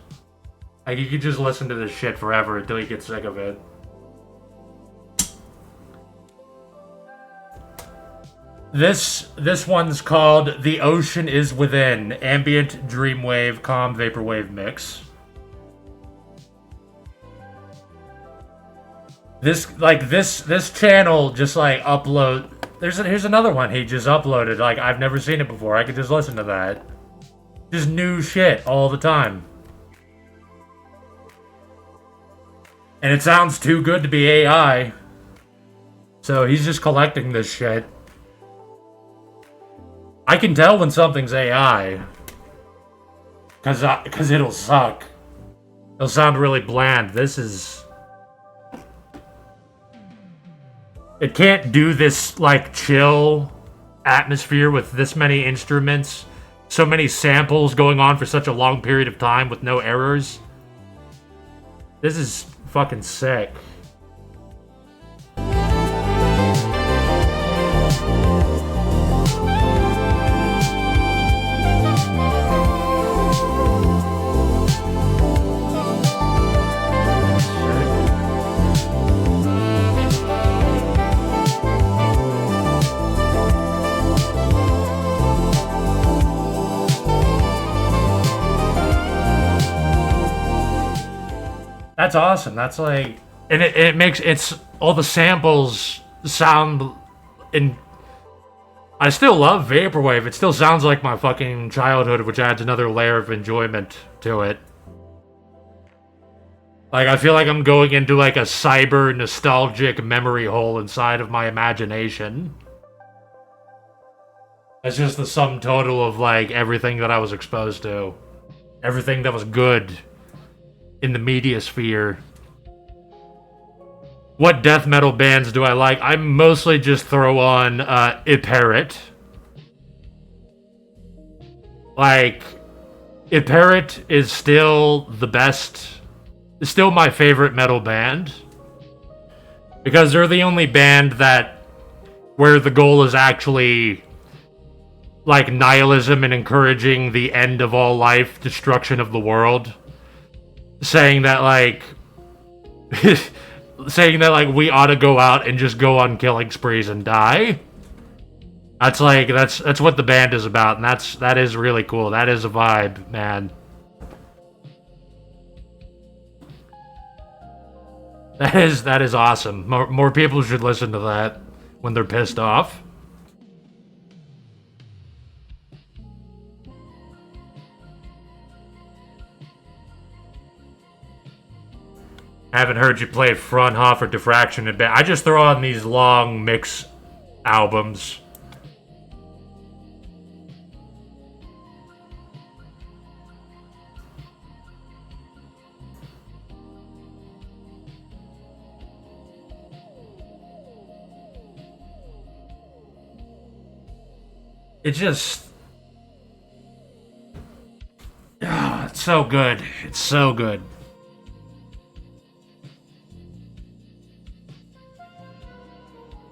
Like, you could just listen to this shit forever until you get sick of it. This one's called "The Ocean Is Within" Ambient Dreamwave Calm Vaporwave Mix. This channel just like upload. Here's another one he just uploaded. Like, I've never seen it before. I could just listen to that. Just new shit all the time. And it sounds too good to be AI. So he's just collecting this shit. I can tell when something's AI. Cause it'll suck. It'll sound really bland. This is... It can't do this, like, chill atmosphere with this many instruments, so many samples going on for such a long period of time with no errors. This is fucking sick. That's awesome. That's like, and it makes all the samples sound in. I still love vaporwave. It still sounds like my fucking childhood, which adds another layer of enjoyment to it. Like, I feel like I'm going into like a cyber nostalgic memory hole inside of my imagination. It's just the sum total of like everything that I was exposed to, everything that was good in the media sphere. What death metal bands do I like? I mostly just throw on Iperyt. Like, Iperyt is still the best, is still my favorite metal band. Because they're the only band that, where the goal is actually like nihilism and encouraging the end of all life, destruction of the world. Saying that like we ought to go out and just go on killing sprees and die. That's what the band is about, and that is really cool. That is a vibe, man. That is awesome. More people should listen to that when they're pissed off. I haven't heard you play Fraunhofer Diffraction in band. I just throw on these long mix albums. It's just... it's so good. It's so good.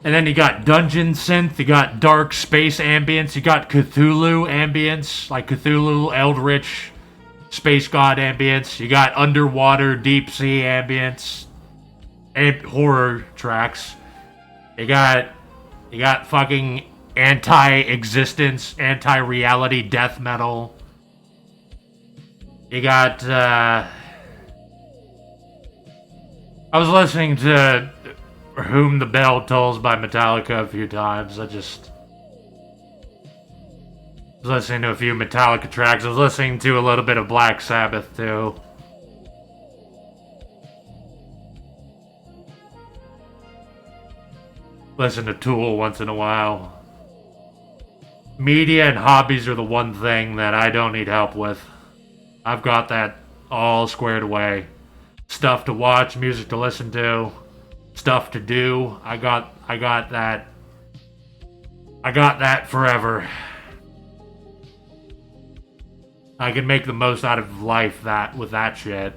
And then you got dungeon synth, you got dark space ambience, you got Cthulhu ambience, like Cthulhu, Eldritch, space god ambience. You got underwater, deep sea ambience, and horror tracks. You got fucking anti-existence, anti-reality death metal. You got, I was listening to Whom the Bell Tolls by Metallica a few times. I was listening to a few Metallica tracks. I was listening to a little bit of Black Sabbath too. Listen to Tool once in a while. Media and hobbies are the one thing that I don't need help with. I've got that all squared away. Stuff to watch, music to listen to, stuff to do. I got that I got that forever. I can make the most out of life with that shit.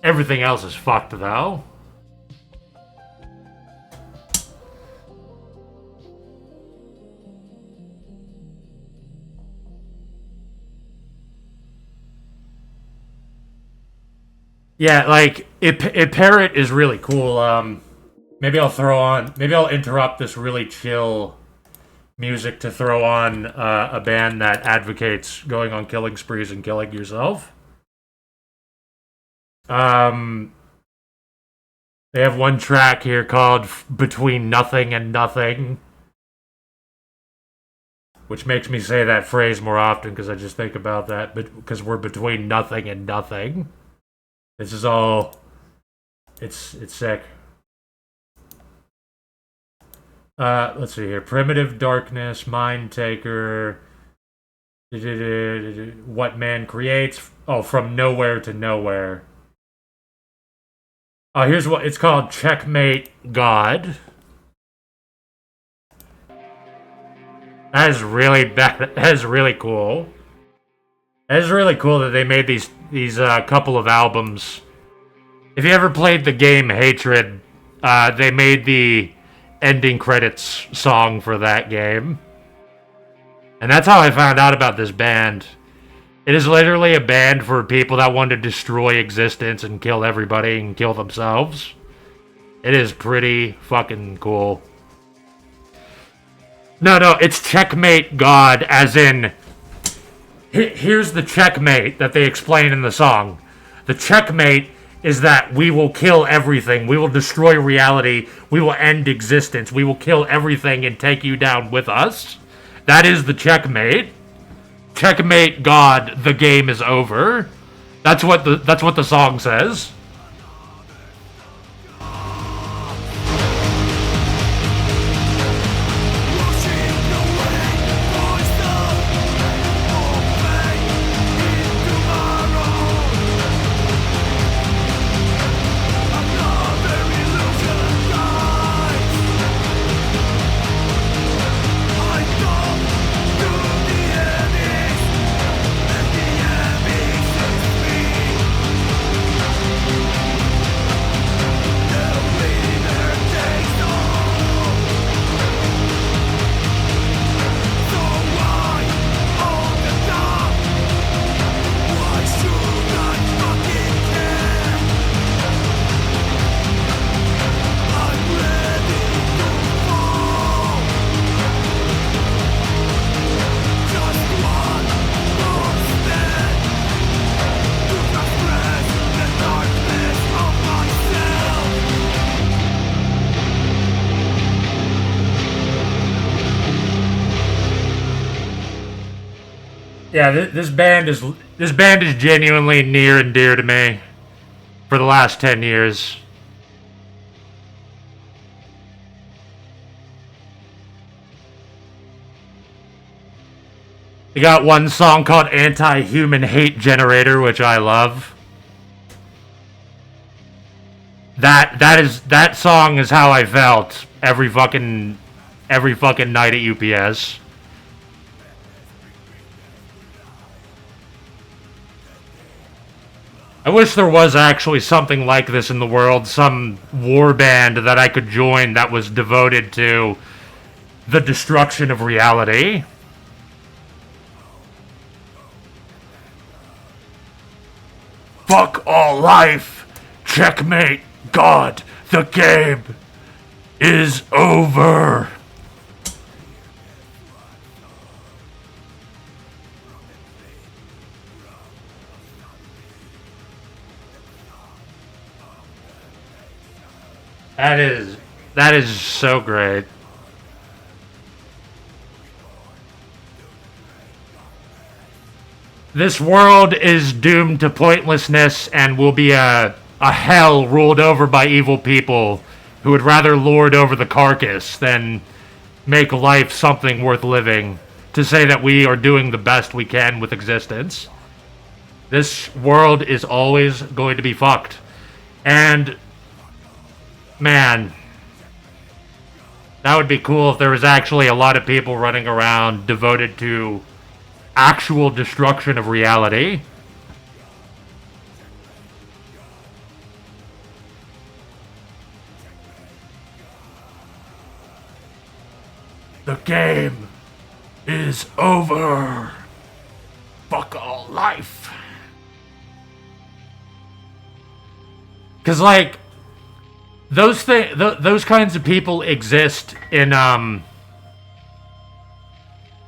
Everything else is fucked though. Yeah, like Iperyt is really cool. Maybe I'll interrupt this really chill music to throw on a band that advocates going on killing sprees and killing yourself. They have one track here called Between Nothing and Nothing, which makes me say that phrase more often because I just think about that, because we're between nothing and nothing. This is all... It's sick. Let's see here. Primitive Darkness, Mind Taker... What Man Creates... Oh, From Nowhere to Nowhere. Oh, here's what... It's called Checkmate God. That is really bad. That is really cool. That is really cool that they made these couple of albums. If you ever played the game Hatred, they made the ending credits song for that game. And that's how I found out about this band. It is literally a band for people that want to destroy existence and kill everybody and kill themselves. It is pretty fucking cool. No, it's Checkmate God, as in... Here's the checkmate that they explain in the song. The checkmate is that we will kill everything. We will destroy reality. We will end existence. We will kill everything and take you down with us. That is the checkmate. Checkmate God, the game is over. That's what the song says. Yeah, this band is genuinely near and dear to me for the last 10 years. They got one song called Anti-Human Hate Generator, which I love. That song is how I felt every fucking night at UPS. I wish there was actually something like this in the world, some war band that I could join that was devoted to the destruction of reality. Fuck all life! Checkmate God! The game is over! That is so great. This world is doomed to pointlessness and will be a hell ruled over by evil people who would rather lord over the carcass than make life something worth living, to say that we are doing the best we can with existence. This world is always going to be fucked. And man, That would be cool if there was actually a lot of people running around devoted to actual destruction of reality. The game is over. Fuck all life. Cause like those kinds of people exist in no,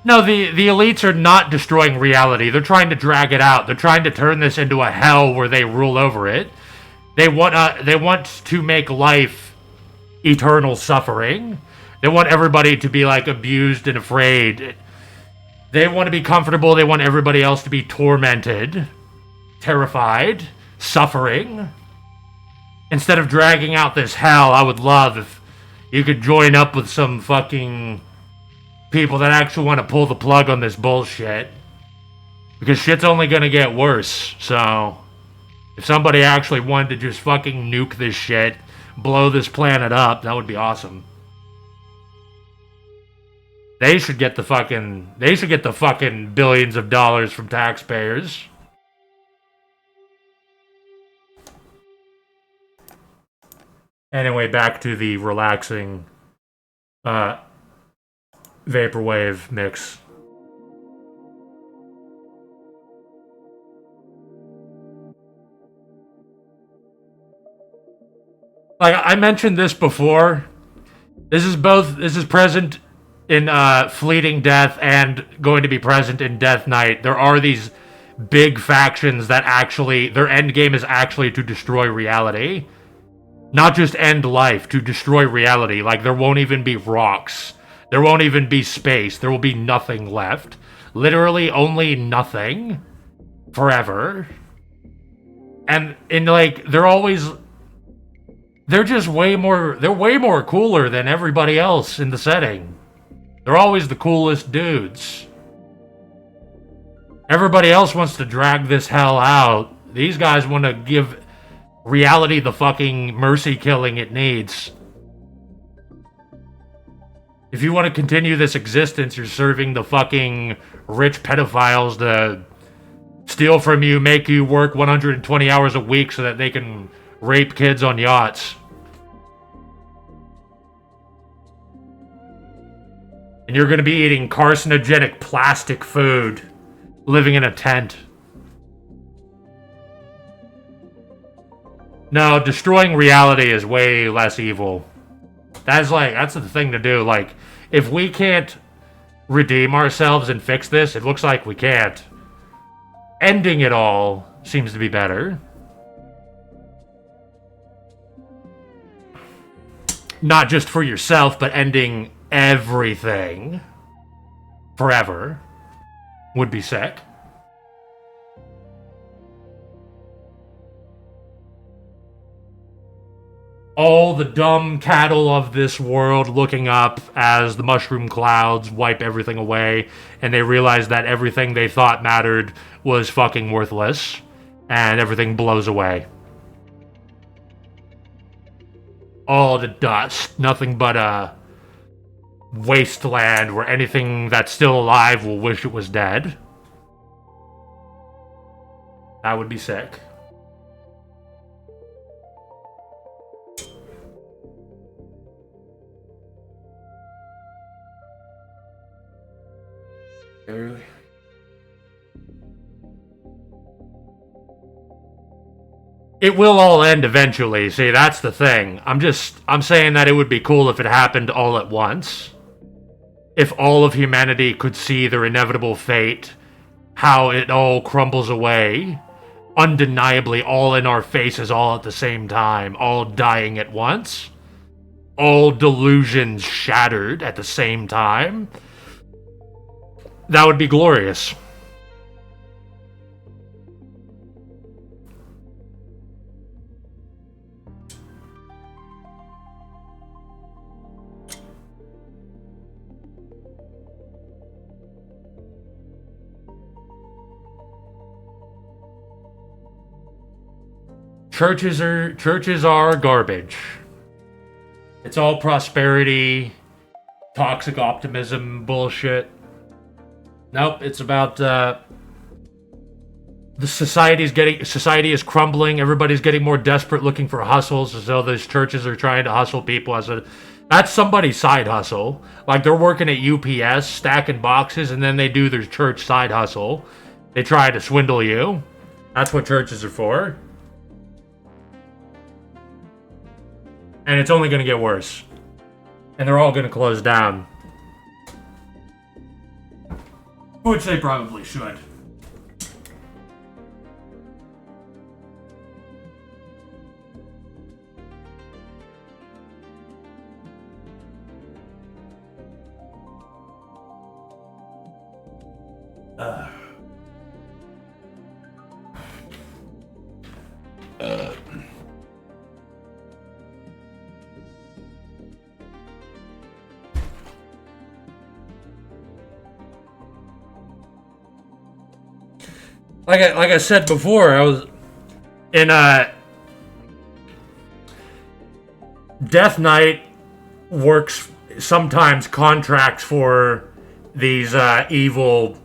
the elites are not destroying reality. They're trying to drag it out. They're trying to turn this into a hell where they rule over it. They want to make life eternal suffering. They want everybody to be like abused and afraid. They want to be comfortable. They want everybody else to be tormented, terrified, suffering. Instead of dragging out this hell, I would love if you could join up with some fucking people that actually want to pull the plug on this bullshit. Because shit's only gonna get worse. So, if somebody actually wanted to just fucking nuke this shit, blow this planet up, that would be awesome. They should get the fucking billions of dollars from taxpayers. Anyway, back to the relaxing vaporwave mix. Like I mentioned this before, this is present in Fleeting Death and going to be present in Death Knight. There are these big factions that actually their end game is actually to destroy reality. Not just end life, to destroy reality. Like, there won't even be rocks. There won't even be space. There will be nothing left. Literally only nothing. Forever. And like, they're just way more cooler than everybody else in the setting. They're always the coolest dudes. Everybody else wants to drag this hell out. These guys want to give reality the fucking mercy killing it needs. If you want to continue this existence, you're serving the fucking rich pedophiles to steal from you, make you work 120 hours a week so that they can rape kids on yachts. And you're going to be eating carcinogenic plastic food, living in a tent. No, destroying reality is way less evil. That's the thing to do. Like, if we can't redeem ourselves and fix this, it looks like we can't. Ending it all seems to be better. Not just for yourself, but ending everything forever would be sick. All the dumb cattle of this world looking up as the mushroom clouds wipe everything away, and they realize that everything they thought mattered was fucking worthless, and everything blows away. All the dust, nothing but a wasteland where anything that's still alive will wish it was dead. That would be sick. It will all end eventually. See, that's the thing. I'm saying that it would be cool if it happened all at once. If all of humanity could see their inevitable fate, how it all crumbles away, undeniably all in our faces all at the same time, all dying at once, all delusions shattered at the same time. That would be glorious. Churches are garbage. It's all prosperity. toxic optimism bullshit. Nope, it's about the society is crumbling. Everybody's getting more desperate, looking for hustles, as though those churches are trying to hustle people that's somebody's side hustle. Like, they're working at UPS, stacking boxes, and then they do their church side hustle. They try to swindle you. That's what churches are for. And it's only going to get worse. And they're all going to close down. Which they probably should. Like I said before, I was in Death Knight works sometimes contracts for these evil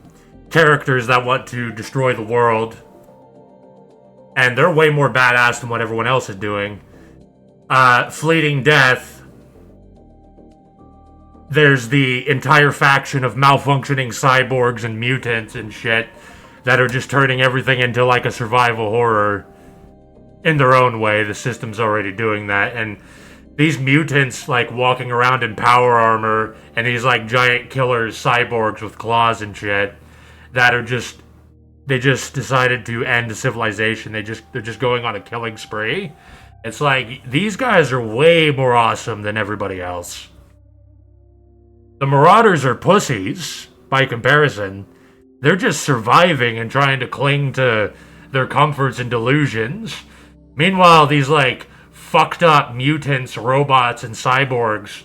characters that want to destroy the world, and they're way more badass than what everyone else is doing. Fleeting Death, there's the entire faction of malfunctioning cyborgs and mutants and shit that are just turning everything into like a survival horror in their own way. The system's already doing that, and these mutants like walking around in power armor and these like giant killers, cyborgs with claws and shit that are they just decided to end civilization. They're just going on a killing spree. It's like, these guys are way more awesome than everybody else. The Marauders are pussies by comparison. They're just surviving and trying to cling to their comforts and delusions. Meanwhile, these like fucked up mutants, robots, and cyborgs,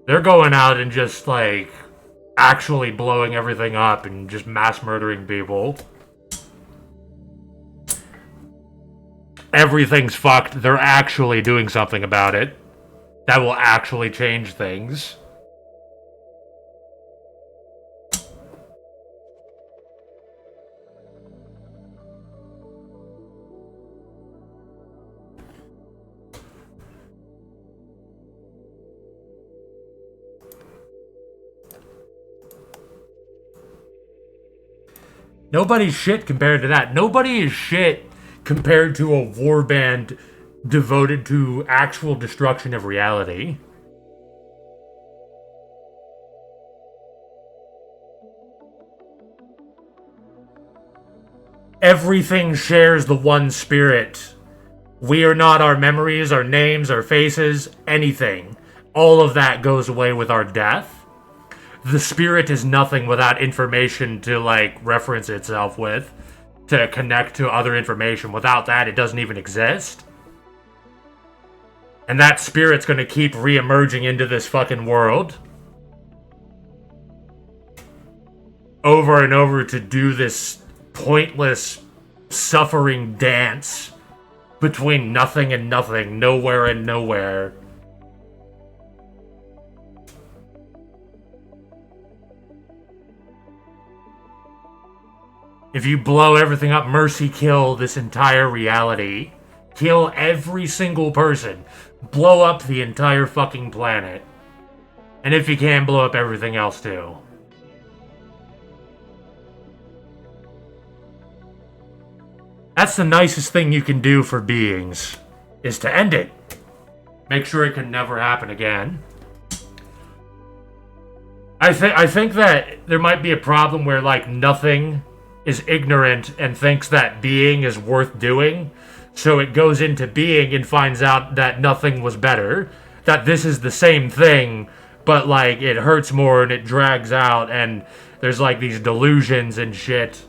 they're going out and just like actually blowing everything up and just mass murdering people. Everything's fucked. They're actually doing something about it that will actually change things. Nobody's shit compared to that. Nobody is shit compared to a warband devoted to actual destruction of reality. Everything shares the one spirit. We are not our memories, our names, our faces, anything. All of that goes away with our death. The spirit is nothing without information to, like, reference itself with, to connect to other information. Without that, it doesn't even exist. And that spirit's gonna keep re-emerging into this fucking world. Over and over to do this pointless, suffering dance between nothing and nothing, nowhere and nowhere. If you blow everything up, mercy kill this entire reality. Kill every single person. Blow up the entire fucking planet. And if you can, blow up everything else too. That's the nicest thing you can do for beings, is to end it. Make sure it can never happen again. I think that there might be a problem where, like, nothing is ignorant and thinks that being is worth doing, so it goes into being and finds out that nothing was better, that this is the same thing, but like it hurts more and it drags out, and there's like these delusions and shit,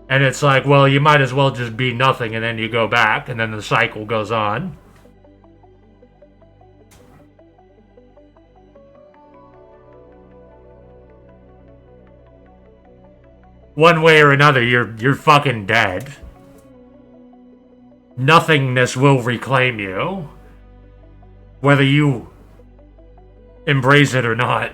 and it's like, well, you might as well just be nothing, and then you go back, and then the cycle goes on. One way or another, you're fucking dead. Nothingness will reclaim you, whether you embrace it or not.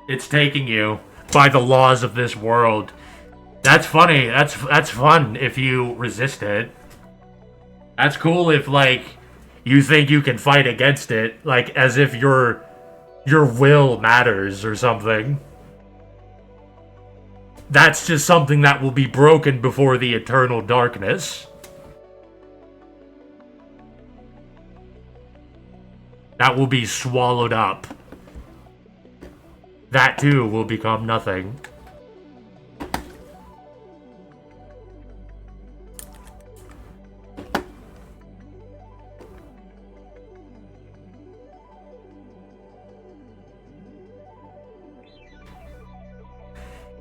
It's taking you by the laws of this world. That's funny. That's fun if you resist it. That's cool if, like, you think you can fight against it, like, as if your will matters or something. That's just something that will be broken before the eternal darkness. That will be swallowed up. That too will become nothing.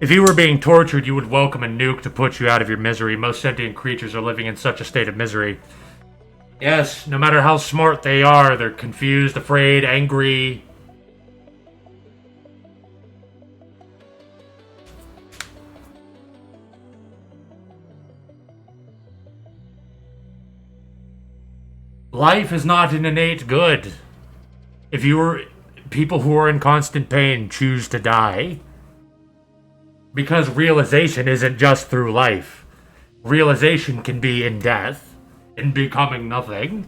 If you were being tortured, you would welcome a nuke to put you out of your misery. Most sentient creatures are living in such a state of misery. Yes, no matter how smart they are, they're confused, afraid, angry. Life is not an innate good. If people who are in constant pain choose to die, because realization isn't just through life. Realization can be in death, in becoming nothing.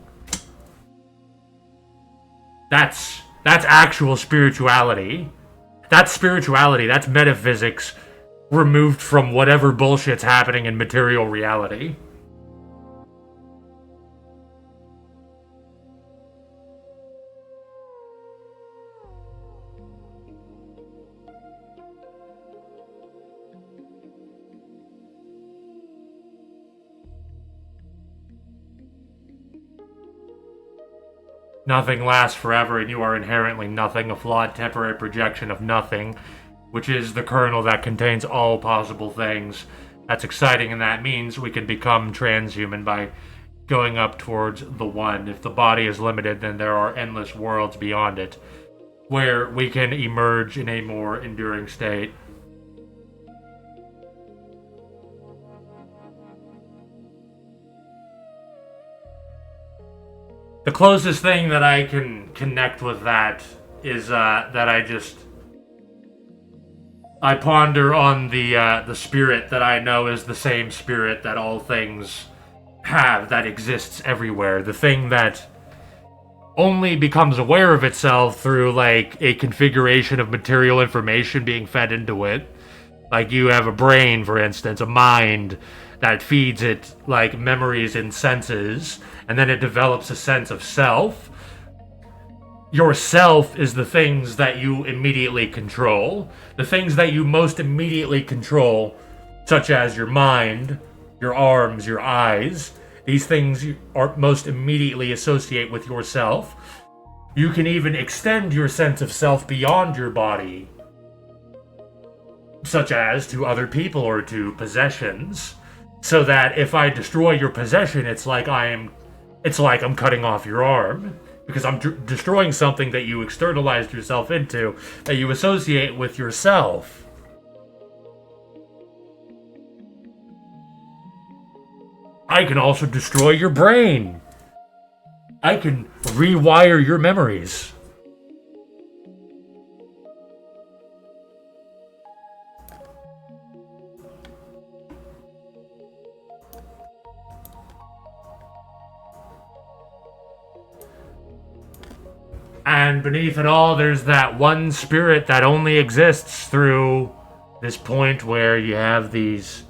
That's actual spirituality. That's spirituality, that's metaphysics removed from whatever bullshit's happening in material reality. Nothing lasts forever, and you are inherently nothing, a flawed temporary projection of nothing, which is the kernel that contains all possible things. That's exciting, and that means we can become transhuman by going up towards the one. If the body is limited, then there are endless worlds beyond it, where we can emerge in a more enduring state. The closest thing that I can connect with that is that I ponder on the spirit that I know is the same spirit that all things have, that exists everywhere. The thing that only becomes aware of itself through, like, a configuration of material information being fed into it. Like, you have a brain, for instance, a mind that feeds it, like, memories and senses, and then it develops a sense of self. Yourself is the things that you immediately control. The things that you most immediately control, such as your mind, your arms, your eyes. These things you are most immediately associate with yourself. You can even extend your sense of self beyond your body, such as to other people or to possessions, so that if I destroy your possession, it's like I'm cutting off your arm, because I'm destroying something that you externalized yourself into, that you associate with yourself. I can also destroy your brain. I can rewire your memories. And beneath it all, there's that one spirit that only exists through this point where you have these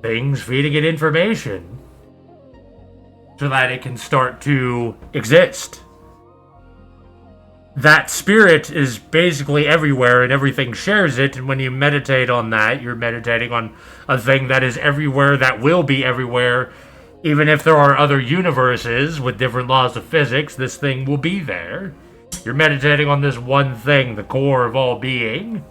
things feeding it information so that it can start to exist. That spirit is basically everywhere and everything shares it, and when you meditate on that, you're meditating on a thing that is everywhere, that will be everywhere. Even if there are other universes with different laws of physics, this thing will be there. You're meditating on this one thing, the core of all being.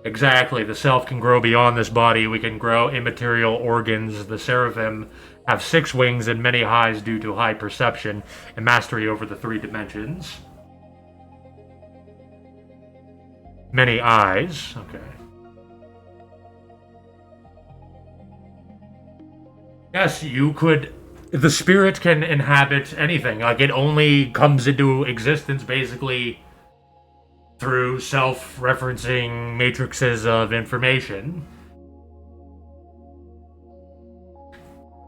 Exactly, the self can grow beyond this body. We can grow immaterial organs. The seraphim have 6 wings and many highs due to high perception and mastery over the 3 dimensions. Many eyes, okay. Yes, you could... The spirit can inhabit anything. Like, it only comes into existence, basically, through self-referencing matrices of information.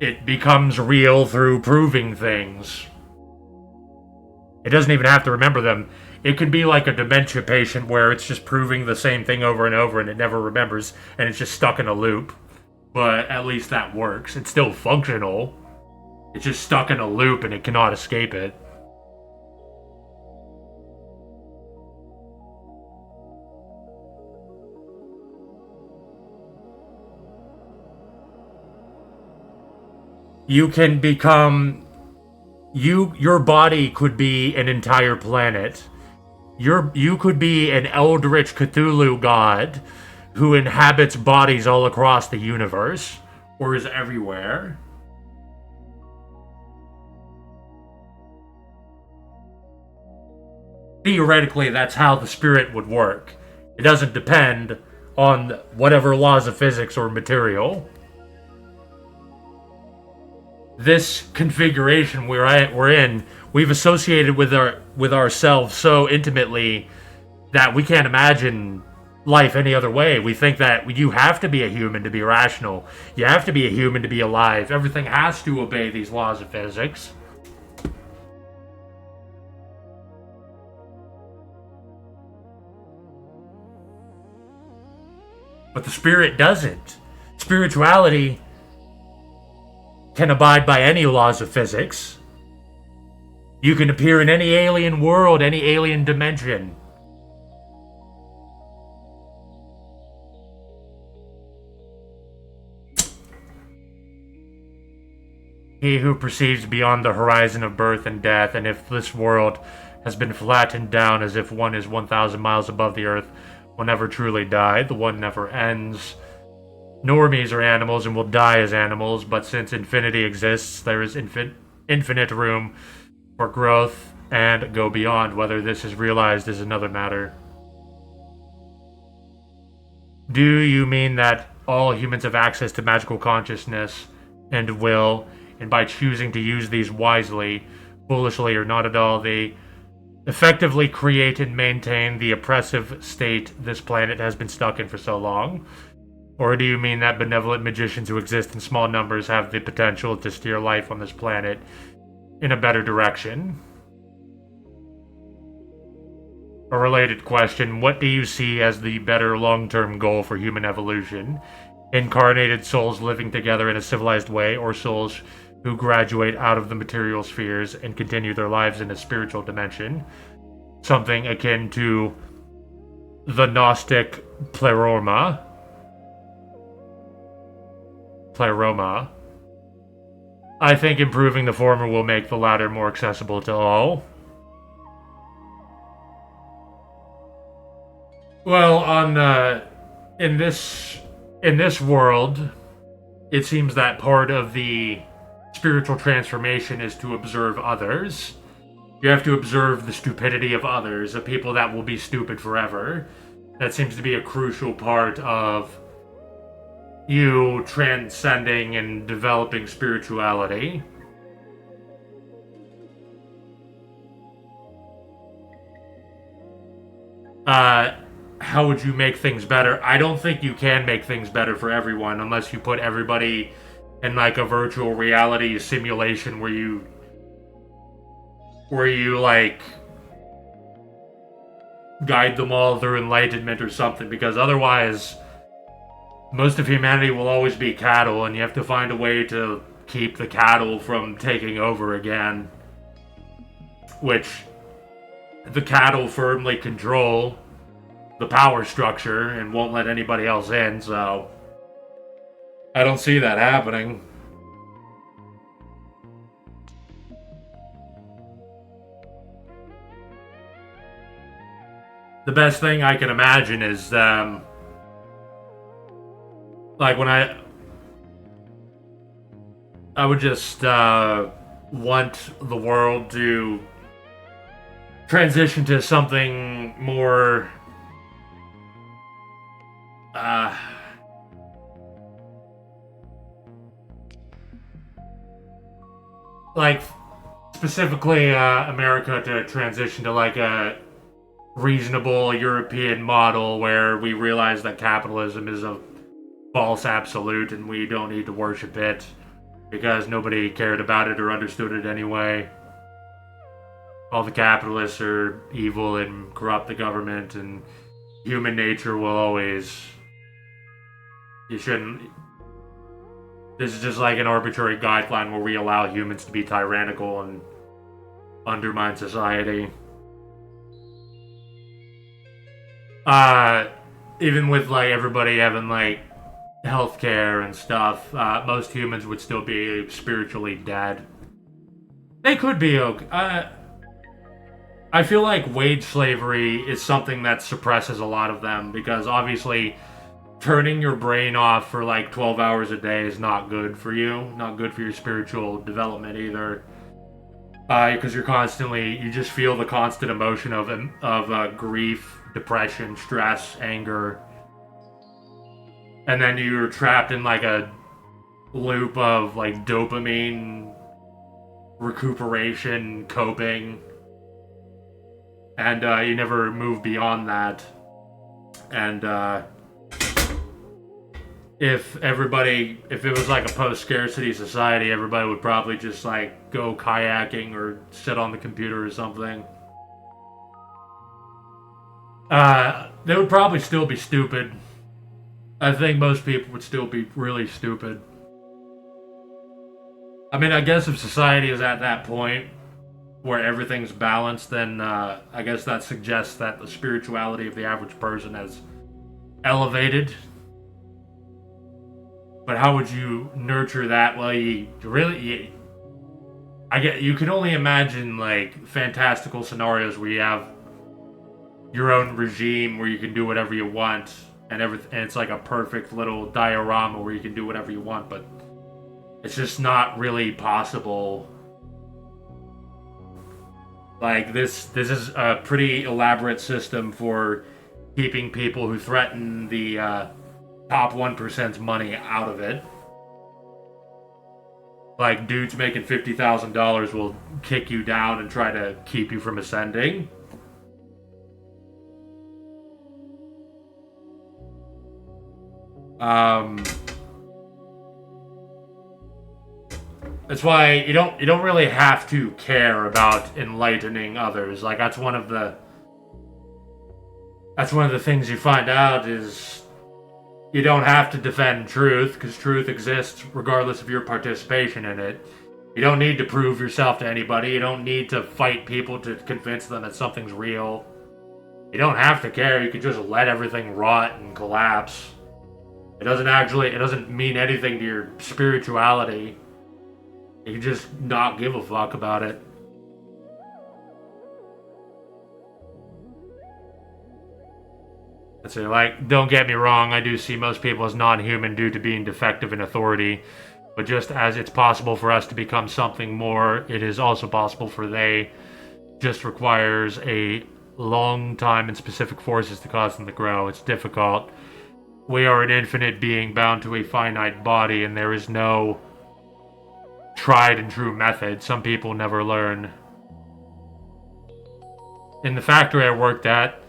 It becomes real through proving things. It doesn't even have to remember them. It could be like a dementia patient where it's just proving the same thing over and over and it never remembers and it's just stuck in a loop. But at least that works. It's still functional. It's just stuck in a loop and it cannot escape it. You can become... Your body could be an entire planet. You could be an eldritch Cthulhu god who inhabits bodies all across the universe, or is everywhere. Theoretically, that's how the spirit would work. It doesn't depend on whatever laws of physics or material. This configuration we're in, we've associated with ourselves so intimately that we can't imagine life any other way. We think that you have to be a human to be rational. You have to be a human to be alive. Everything has to obey these laws of physics. But the spirit doesn't. Spirituality can abide by any laws of physics. You can appear in any alien world, any alien dimension. He who perceives beyond the horizon of birth and death, and if this world has been flattened down as if one is 1,000 miles above the earth, will never truly die. The one never ends. Normies are animals and will die as animals, but since infinity exists, there is infinite room for growth and go beyond. Whether this is realized is another matter. Do you mean that all humans have access to magical consciousness and will, and by choosing to use these wisely, foolishly or not at all, they effectively create and maintain the oppressive state this planet has been stuck in for so long? Or do you mean that benevolent magicians who exist in small numbers have the potential to steer life on this planet in a better direction? A related question, what do you see as the better long-term goal for human evolution? Incarnated souls living together in a civilized way, or souls who graduate out of the material spheres and continue their lives in a spiritual dimension? Something akin to the Gnostic pleroma. I think improving the former will make the latter more accessible to all. Well, in this world, it seems that part of the spiritual transformation is to observe others. You have to observe the stupidity of others, of people that will be stupid forever. That seems to be a crucial part of you transcending and developing spirituality. How would you make things better? I don't think you can make things better for everyone unless you put everybody in like a virtual reality simulation where you like guide them all through enlightenment or something, because otherwise most of humanity will always be cattle, and you have to find a way to keep the cattle from taking over again. Which the cattle firmly control the power structure and won't let anybody else in, so I don't see that happening. The best thing I can imagine is like when I would just want the world to transition to something more like specifically America to transition to like a reasonable European model where we realize that capitalism is a false absolute and we don't need to worship it because nobody cared about it or understood it anyway. All the capitalists are evil and corrupt the government, and human nature will always... You shouldn't... This is just like an arbitrary guideline where we allow humans to be tyrannical and undermine society. Even with like everybody having like healthcare and stuff, most humans would still be spiritually dead. They could be okay. I feel like wage slavery is something that suppresses a lot of them because obviously turning your brain off for like 12 hours a day is not good for you, not good for your spiritual development either. Because you just feel the constant emotion of grief, depression, stress, anger, and then you're trapped in like a loop of like dopamine recuperation, coping, and you never move beyond that. And if it was like a post-scarcity society, everybody would probably just like go kayaking or sit on the computer or something. They would probably still be stupid. I think most people would still be really stupid. I mean, I guess if society is at that point where everything's balanced, then I guess that suggests that the spirituality of the average person has elevated. But how would you nurture that? Well, you can only imagine like fantastical scenarios where you have your own regime where you can do whatever you want, and it's like a perfect little diorama where you can do whatever you want, but it's just not really possible. Like this is a pretty elaborate system for keeping people who threaten the top 1%'s money out of it. Like dudes making $50,000 will kick you down and try to keep you from ascending. That's why you don't really have to care about enlightening others. Like that's one of the things you find out is you don't have to defend truth because truth exists regardless of your participation in it. You don't need to prove yourself to anybody. You don't need to fight people to convince them that something's real. You don't have to care. You can just let everything rot and collapse. It doesn't mean anything to your spirituality. You can just not give a fuck about it. Let's say, like, don't get me wrong, I do see most people as non-human due to being defective in authority. But just as it's possible for us to become something more, it is also possible for they just requires a long time and specific forces to cause them to grow. It's difficult. We are an infinite being bound to a finite body, and there is no tried and true method. Some people never learn. In the factory I worked at,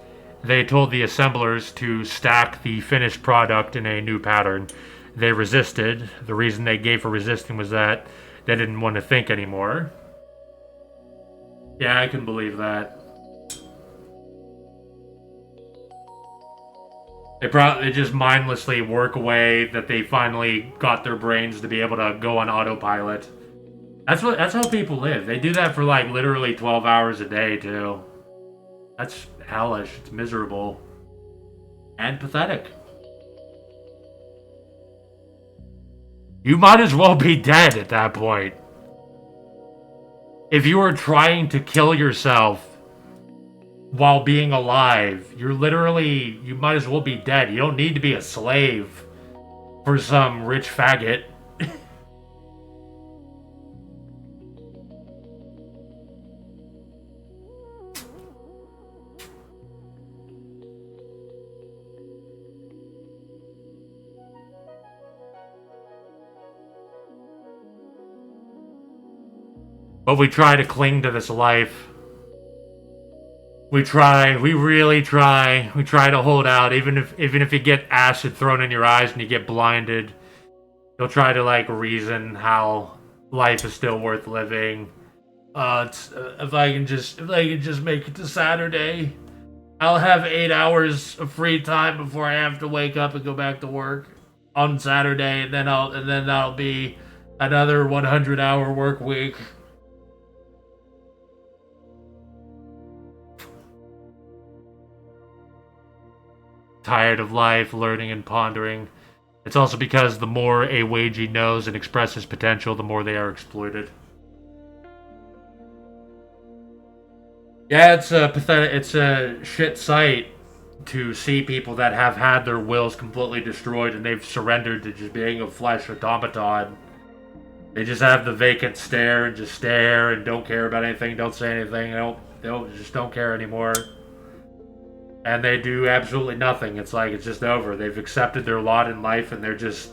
they told the assemblers to stack the finished product in a new pattern. They resisted. The reason they gave for resisting was that they didn't want to think anymore. Yeah, I can believe that. They just mindlessly work away that they finally got their brains to be able to go on autopilot. That's how people live. They do that for like literally 12 hours a day too. That's hellish. It's miserable. And pathetic. You might as well be dead at that point. If you are trying to kill yourself while being alive, you might as well be dead. You don't need to be a slave for some rich faggot. But we try to cling to this life. We really try. We try to hold out, even if you get acid thrown in your eyes and you get blinded. You'll try to like reason how life is still worth living. If I can just make it to Saturday, I'll have 8 hours of free time before I have to wake up and go back to work on Saturday, and then that'll be another 100-hour work week. Tired of life, learning and pondering. It's also because the more a wagey knows and expresses potential, the more they are exploited. Yeah, it's a pathetic, it's a shit sight to see people that have had their wills completely destroyed and they've surrendered to just being a flesh automaton. They just have the vacant stare and just stare and don't care about anything, don't say anything, they don't care anymore. And they do absolutely nothing. It's like it's just over. They've accepted their lot in life and they're just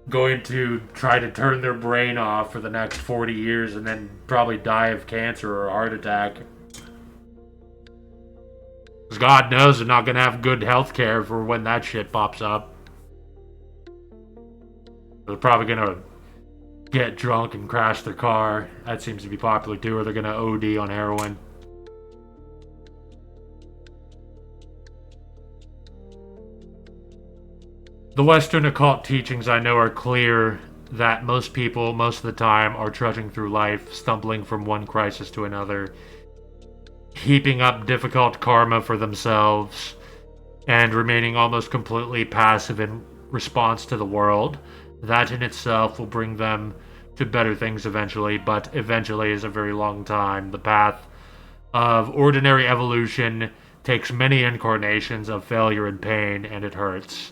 going to try to turn their brain off for the next 40 years and then probably die of cancer or a heart attack. Because God knows they're not going to have good health care for when that shit pops up. They're probably going to get drunk and crash their car. That seems to be popular too, or they're going to OD on heroin. The Western occult teachings I know are clear that most people, most of the time, are trudging through life, stumbling from one crisis to another, heaping up difficult karma for themselves, and remaining almost completely passive in response to the world. That in itself will bring them to better things eventually, but eventually is a very long time. The path of ordinary evolution takes many incarnations of failure and pain, and it hurts.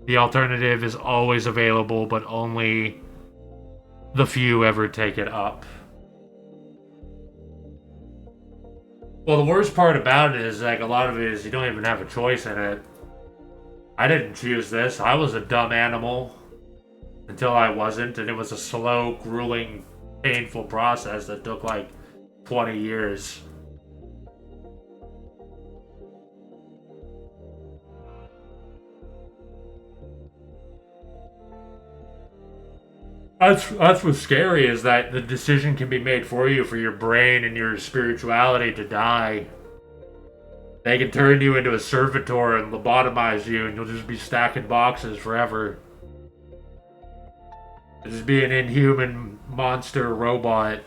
The alternative is always available, but only the few ever take it up. Well, the worst part about it is, like, a lot of it is you don't even have a choice in it. I didn't choose this. I was a dumb animal until I wasn't, and it was a slow, grueling, painful process that took, like, 20 years. That's what's scary, is that the decision can be made for you, for your brain and your spirituality to die. They can turn you into a servitor and lobotomize you, and you'll just be stacking boxes forever. You'll just be an inhuman monster robot.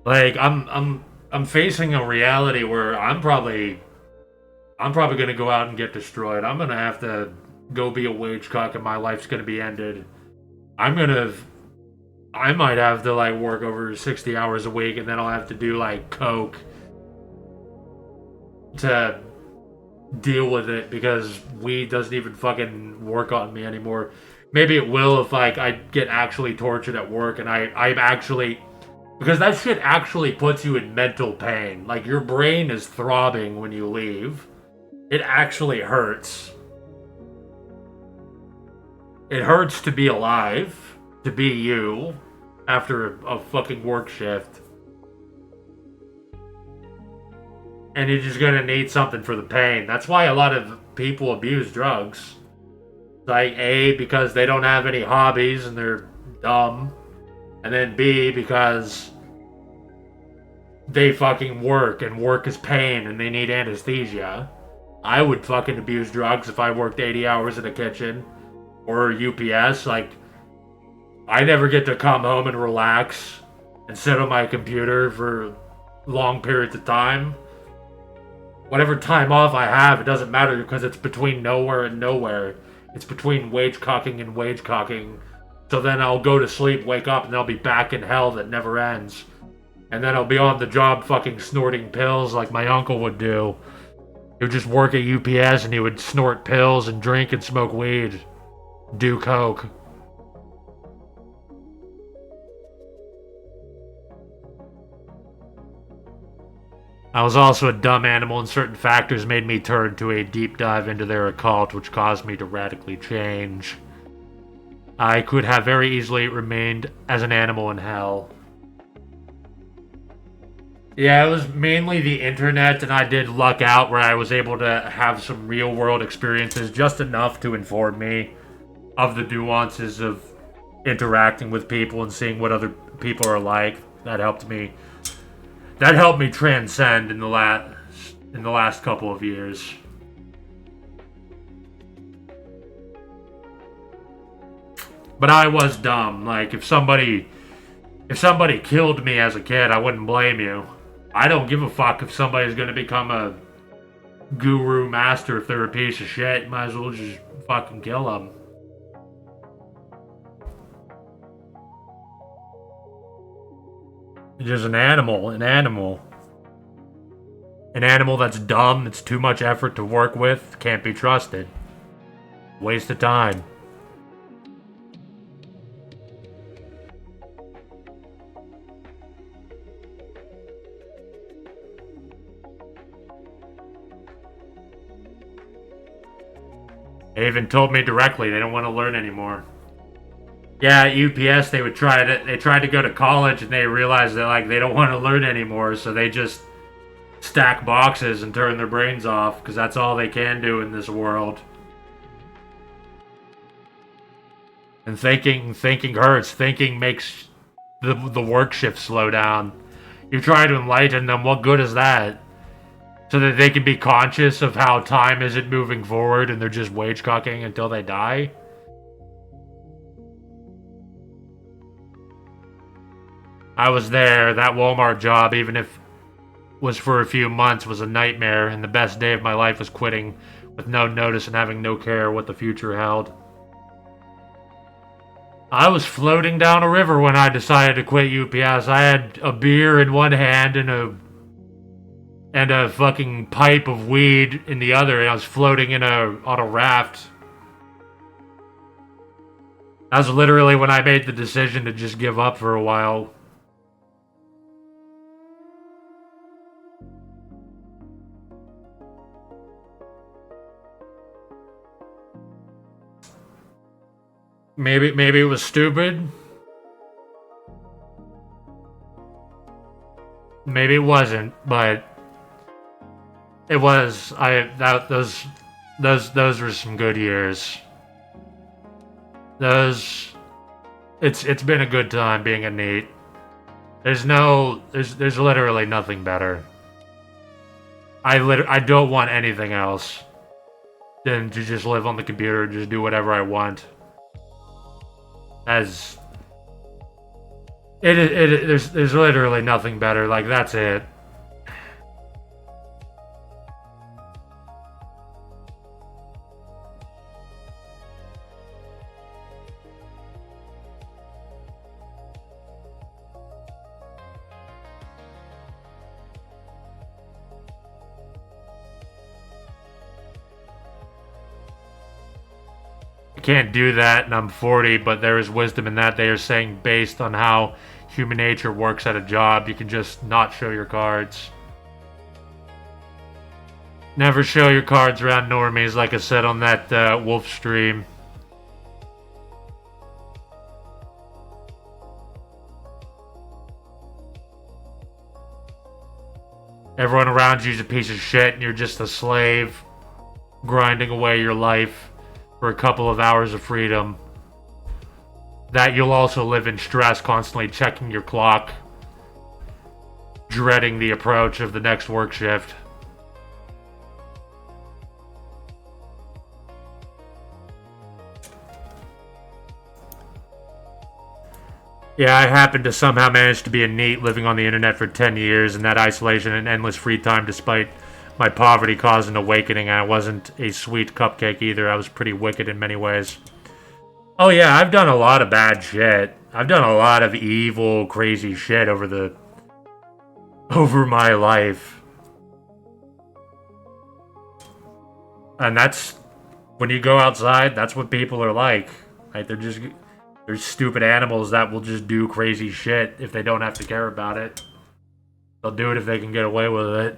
Like, I'm facing a reality where I'm probably gonna go out and get destroyed. I'm gonna have to go be a Wagecuck and my life's gonna be ended. I'm gonna I might have to like work over 60 hours a week, and then I'll have to do like coke to deal with it, because weed doesn't even fucking work on me anymore. Maybe it will if like I get actually tortured at work and I'm actually, because that shit actually puts you in mental pain. Like, your brain is throbbing when you leave. It actually hurts. It hurts to be alive, to be you, after a fucking work shift. And you're just gonna need something for the pain. That's why a lot of people abuse drugs. Like, A, because they don't have any hobbies and they're dumb. And then B, because they fucking work, and work is pain, and they need anesthesia. I would fucking abuse drugs if I worked 80 hours in a kitchen or UPS. Like, I never get to come home and relax and sit on my computer for long periods of time. Whatever time off I have, it doesn't matter, because it's between nowhere and nowhere. It's between wagecocking and wagecocking. So then I'll go to sleep, wake up, and I'll be back in hell that never ends. And then I'll be on the job fucking snorting pills like my uncle would do. He would just work at UPS and he would snort pills and drink and smoke weed. Do coke. I was also a dumb animal, and certain factors made me turn to a deep dive into their occult, which caused me to radically change. I could have very easily remained as an animal in hell. Yeah, it was mainly the internet, and I did luck out where I was able to have some real world experiences, just enough to inform me of the nuances of interacting with people and seeing what other people are like. That helped me. That helped me transcend in the last couple of years. But I was dumb. Like if somebody killed me as a kid, I wouldn't blame you. I don't give a fuck if somebody's gonna become a guru master if they're a piece of shit. Might as well just fucking kill them. Just an animal. An animal that's dumb, it's too much effort to work with, can't be trusted. Waste of time. They even told me directly they don't want to learn anymore. Yeah, at UPS they tried to go to college and they realized that like they don't want to learn anymore, so they just stack boxes and turn their brains off because that's all they can do in this world. And thinking hurts. Thinking makes the work shift slow down. You try to enlighten them, what good is that? So that they can be conscious of how time isn't moving forward and they're just wagecucking until they die? I was there. That Walmart job, even if it was for a few months, was a nightmare, and the best day of my life was quitting with no notice and having no care what the future held. I was floating down a river when I decided to quit UPS. I had a beer in one hand and a fucking pipe of weed in the other, and I was floating on a raft. That was literally when I made the decision to just give up for a while. Maybe it was stupid. Maybe it wasn't, but it was. Those were some good years. It's been a good time being a NEET. There's literally nothing better. I don't want anything else than to just live on the computer and just do whatever I want. There's literally nothing better. Like, that's it. Can't do that, and I'm 40, but there is wisdom in that. They are saying based on how human nature works at a job, you can just not show your cards. Never show your cards around normies, like I said on that wolf stream. Everyone around you is a piece of shit, and you're just a slave grinding away your life for a couple of hours of freedom. That you'll also live in stress, constantly checking your clock, dreading the approach of the next work shift. Yeah, I happened to somehow manage to be a NEET living on the internet for 10 years, and that isolation and endless free time despite my poverty caused an awakening. I wasn't a sweet cupcake either. I was pretty wicked in many ways. Oh yeah, I've done a lot of bad shit. I've done a lot of evil, crazy shit over my life. And that's, when you go outside, that's what people are like. Like, they're stupid animals that will just do crazy shit if they don't have to care about it. They'll do it if they can get away with it.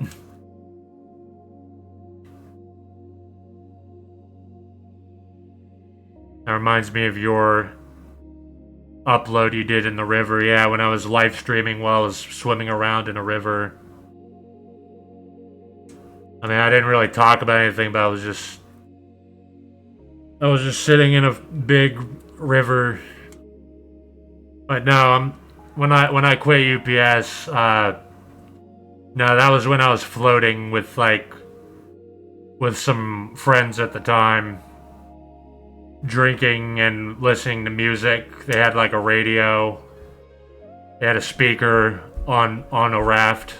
That reminds me of your upload you did in the river. Yeah, when I was live streaming while I was swimming around in a river. I mean, I didn't really talk about anything, but I was just sitting in a big river. But no, when I quit UPS, no, that was when I was floating with some friends at the time, drinking and listening to music. They had like a radio. They had a speaker on a raft.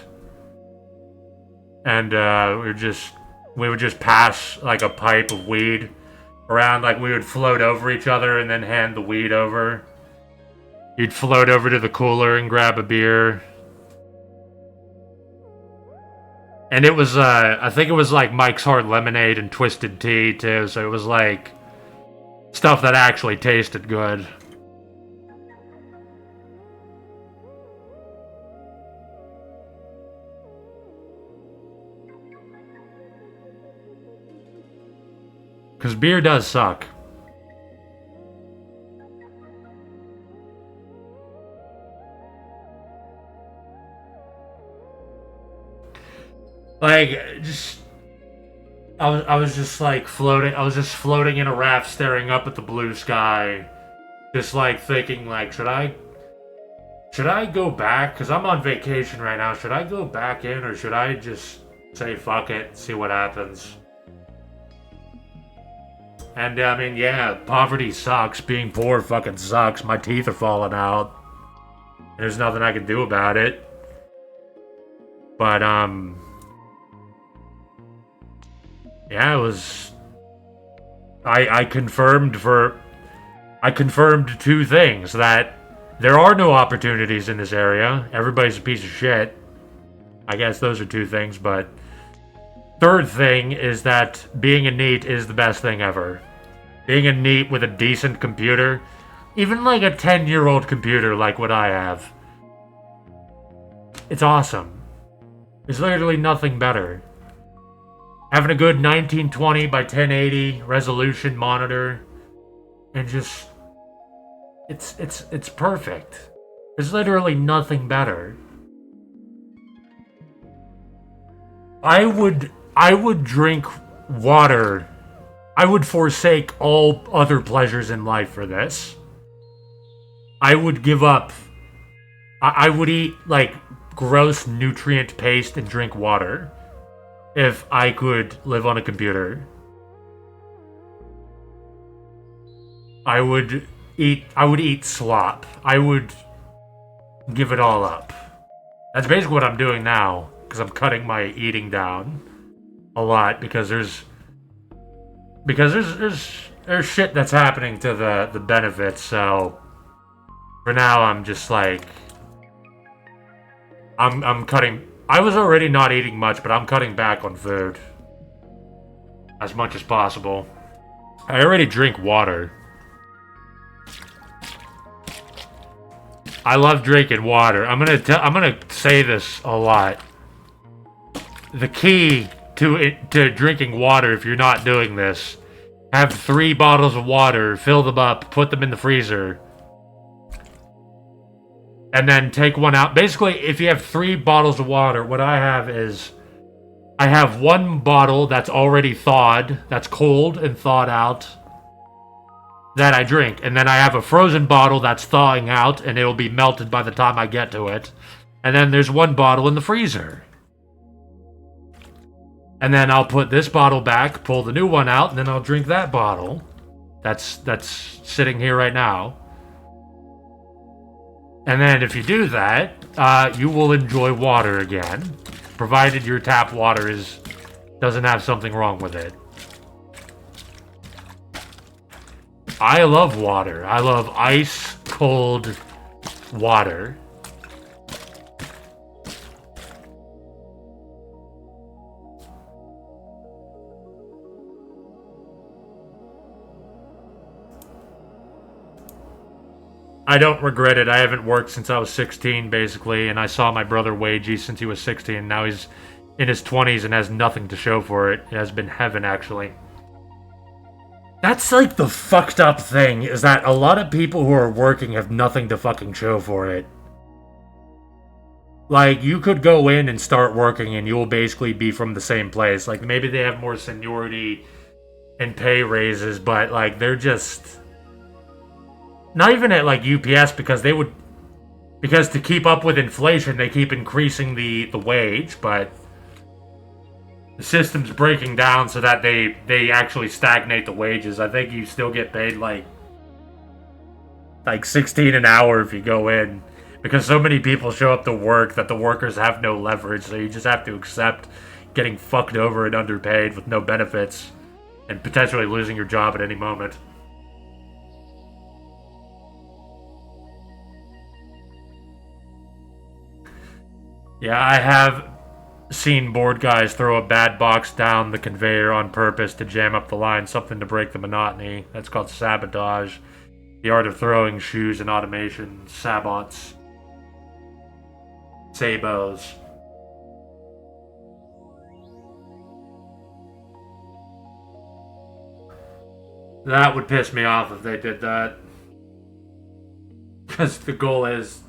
And we would just pass like a pipe of weed around. Like we would float over each other and then hand the weed over. You'd float over to the cooler and grab a beer. And it was I think it was like Mike's Hard Lemonade and Twisted Tea too, so it was like stuff that actually tasted good. Because beer does suck. Like, just... I was just like floating. I was just floating in a raft staring up at the blue sky. Just like thinking like, should I go back? Because I'm on vacation right now. Should I go back in or should I just say fuck it, see what happens? And I mean, yeah, poverty sucks. Being poor fucking sucks. My teeth are falling out. There's nothing I can do about it. But, yeah, it was... I confirmed two things. That there are no opportunities in this area. Everybody's a piece of shit. I guess those are two things, but... Third thing is that being a NEET is the best thing ever. Being a NEET with a decent computer, even like a 10-year-old computer like what I have, it's awesome. There's literally nothing better. Having a good 1920 by 1080 resolution monitor, and just, it's perfect. There's literally nothing better. I would drink water. I would forsake all other pleasures in life for this. I would give up. I would eat, like, gross nutrient paste and drink water if I could live on a computer. I would eat slop. I would give it all up. That's basically what I'm doing now, because I'm cutting my eating down a lot, because there's shit that's happening to the benefits. So for now, I'm just like, I'm cutting. I was already not eating much, but I'm cutting back on food as much as possible. I already drink water. I love drinking water. I'm gonna say this a lot. The key to drinking water, if you're not doing this, have 3 bottles of water, fill them up, put them in the freezer, and then take one out. Basically, if you have 3 bottles of water, what I have is, I have 1 bottle that's already thawed, that's cold and thawed out, that I drink. And then I have a frozen bottle that's thawing out, and it'll be melted by the time I get to it. And then there's 1 bottle in the freezer. And then I'll put this bottle back, pull the new one out, and then I'll drink that bottle. That's sitting here right now. And then if you do that, you will enjoy water again, provided your tap water doesn't have something wrong with it. I love water. I love ice cold water. I don't regret it. I haven't worked since I was 16, basically, and I saw my brother Wagey since he was 16. Now he's in his 20s and has nothing to show for it. It has been heaven, actually. That's like the fucked up thing, is that a lot of people who are working have nothing to fucking show for it. Like, you could go in and start working and you'll basically be from the same place. Like, maybe they have more seniority and pay raises, but, like, they're just... Not even at, like, UPS, because they would... Because to keep up with inflation, they keep increasing the wage, but... The system's breaking down so that they actually stagnate the wages. I think you still get paid, like 16 an hour if you go in. Because so many people show up to work that the workers have no leverage, so you just have to accept getting fucked over and underpaid with no benefits. And potentially losing your job at any moment. Yeah, I have seen bored guys throw a bad box down the conveyor on purpose to jam up the line, something to break the monotony. That's called sabotage. The art of throwing shoes and automation. Sabots. Sabos. That would piss me off if they did that. Because the goal is...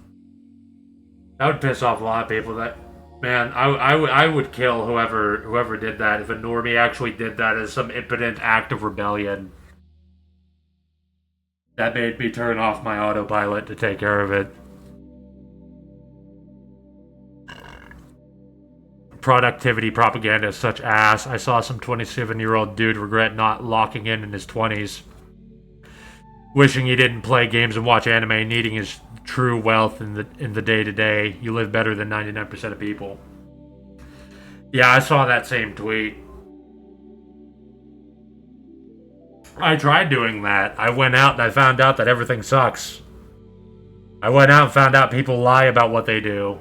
That would piss off a lot of people. That... Man, I would kill whoever did that if a normie actually did that as some impotent act of rebellion. That made me turn off my autopilot to take care of it. Productivity propaganda is such ass. I saw some 27-year-old dude regret not locking in his 20s. Wishing he didn't play games and watch anime, needing his true wealth in the day-to-day. You live better than 99% of people. Yeah, I saw that same tweet. I tried doing that. I went out and I found out that everything sucks. I went out and found out people lie about what they do.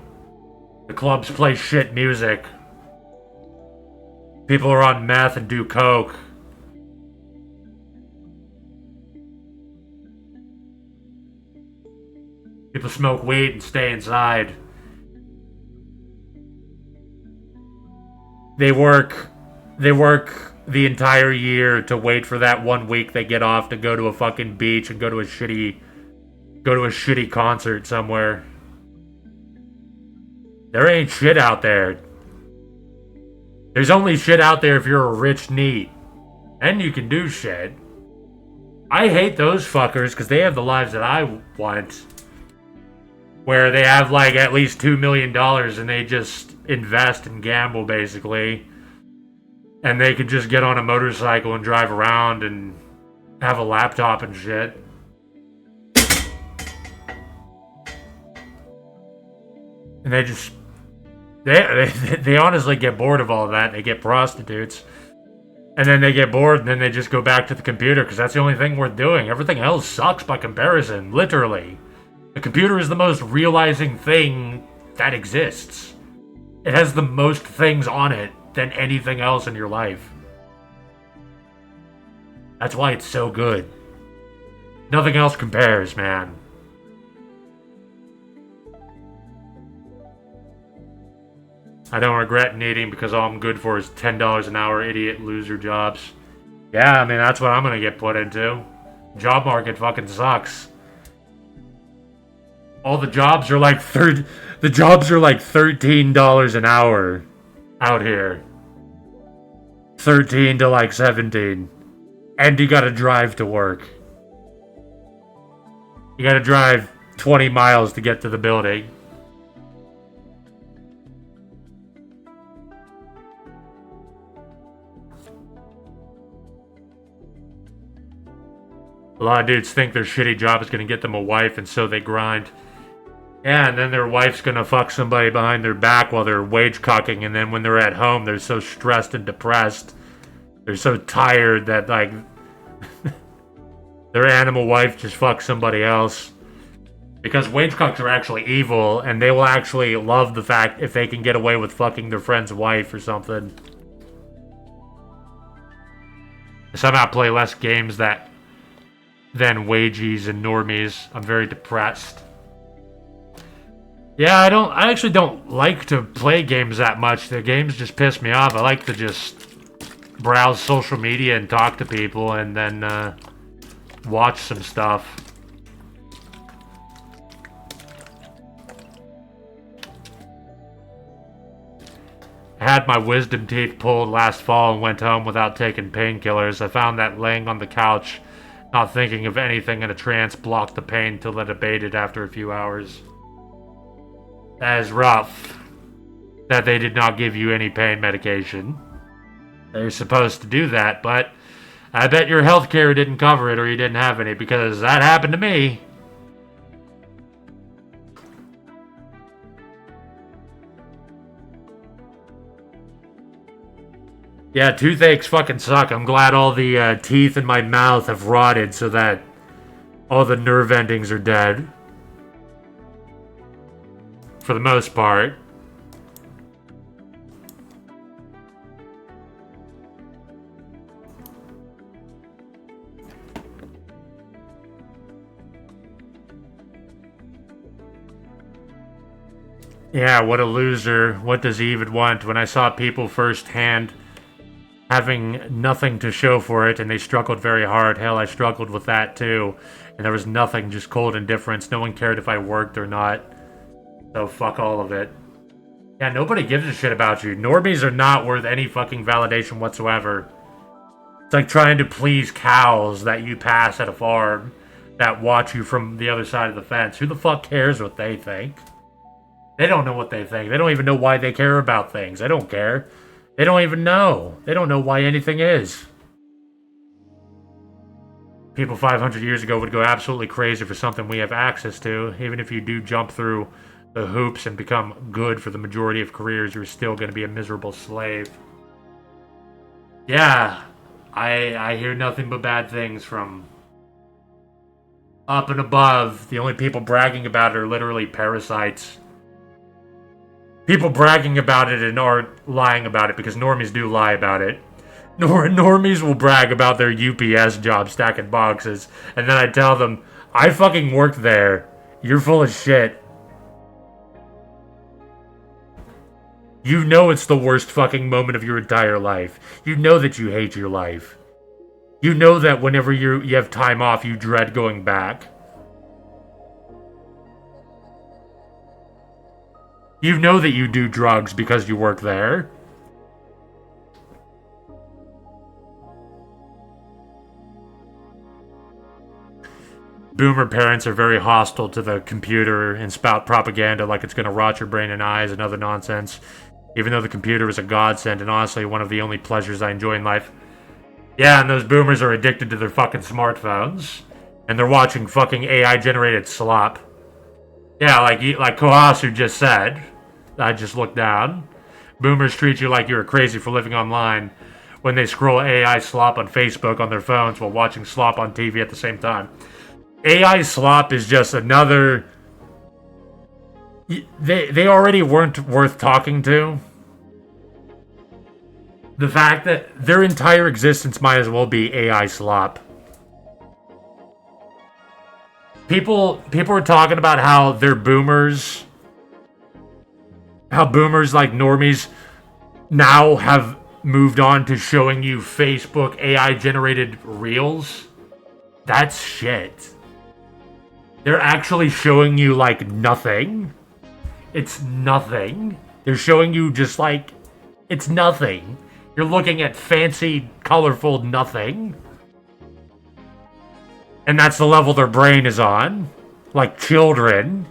The clubs play shit music. People are on meth and do coke. People smoke weed and stay inside. They work the entire year to wait for that 1 week they get off to go to a fucking beach and go to a shitty concert somewhere. There ain't shit out there. There's only shit out there if you're a rich NEET. And you can do shit. I hate those fuckers because they have the lives that I want. Where they have like at least $2 million and they just invest and gamble basically. And they could just get on a motorcycle and drive around and have a laptop and shit. And they just... They honestly get bored of all of that. They get prostitutes. And then they get bored and then they just go back to the computer because that's the only thing worth doing. Everything else sucks by comparison, literally. The computer is the most realizing thing that exists. It has the most things on it than anything else in your life. That's why it's so good. Nothing else compares, man. I don't regret needing because all I'm good for is $10 an hour idiot loser jobs. Yeah, I mean, that's what I'm gonna get put into. Job market fucking sucks. All the jobs are like $13 an hour out here. 13 to like 17. And you gotta drive to work. You gotta drive 20 miles to get to the building. A lot of dudes think their shitty job is gonna get them a wife, and so they grind. Yeah, and then their wife's gonna fuck somebody behind their back while they're wagecucking, and then when they're at home, they're so stressed and depressed. They're so tired that, like, their animal wife just fucks somebody else. Because wagecucks are actually evil, and they will actually love the fact if they can get away with fucking their friend's wife or something. They somehow play less games that than wagies and normies. I'm very depressed. Yeah, I actually don't like to play games that much. The games just piss me off. I like to just browse social media and talk to people and then watch some stuff. I had my wisdom teeth pulled last fall and went home without taking painkillers. I found that laying on the couch, not thinking of anything in a trance, blocked the pain till it abated after a few hours. That is rough. That they did not give you any pain medication. They're supposed to do that, but I bet your healthcare didn't cover it or you didn't have any, because that happened to me. Yeah, toothaches fucking suck. I'm glad all the teeth in my mouth have rotted so that all the nerve endings are dead. For the most part. Yeah, what a loser. What does he even want? When I saw people firsthand having nothing to show for it and they struggled very hard, hell, I struggled with that too. And there was nothing, just cold indifference. No one cared if I worked or not. So fuck all of it. Yeah, nobody gives a shit about you. Normies are not worth any fucking validation whatsoever. It's like trying to please cows that you pass at a farm that watch you from the other side of the fence. Who the fuck cares what they think? They don't know what they think. They don't even know why they care about things. They don't care. They don't even know. They don't know why anything is. People 500 years ago would go absolutely crazy for something we have access to. Even if you do jump through the hoops and become good for the majority of careers, you're still going to be a miserable slave. Yeah, I hear nothing but bad things from up and above. The only people bragging about it are literally parasites. People bragging about it and aren't lying about it, because normies do lie about it. Normies will brag about their UPS job stacking boxes, and then I tell them, I fucking worked there. You're full of shit. You know it's the worst fucking moment of your entire life. You know that you hate your life. You know that whenever you have time off, you dread going back. You know that you do drugs because you work there. Boomer parents are very hostile to the computer and spout propaganda like it's going to rot your brain and eyes and other nonsense. Even though the computer is a godsend and honestly one of the only pleasures I enjoy in life. Yeah, and those boomers are addicted to their fucking smartphones. And they're watching fucking AI-generated slop. Yeah, like Kohasu just said. I just looked down. Boomers treat you like you're crazy for living online when they scroll AI slop on Facebook on their phones while watching slop on TV at the same time. AI slop is just another... They already weren't worth talking to. The fact that their entire existence might as well be AI slop. People are talking about how they're boomers. How boomers like normies now have moved on to showing you Facebook AI-generated reels. That's shit. They're actually showing you, like, nothing. It's nothing. They're showing you just, like, it's nothing. You're looking at fancy, colorful nothing. And that's the level their brain is on. Like children.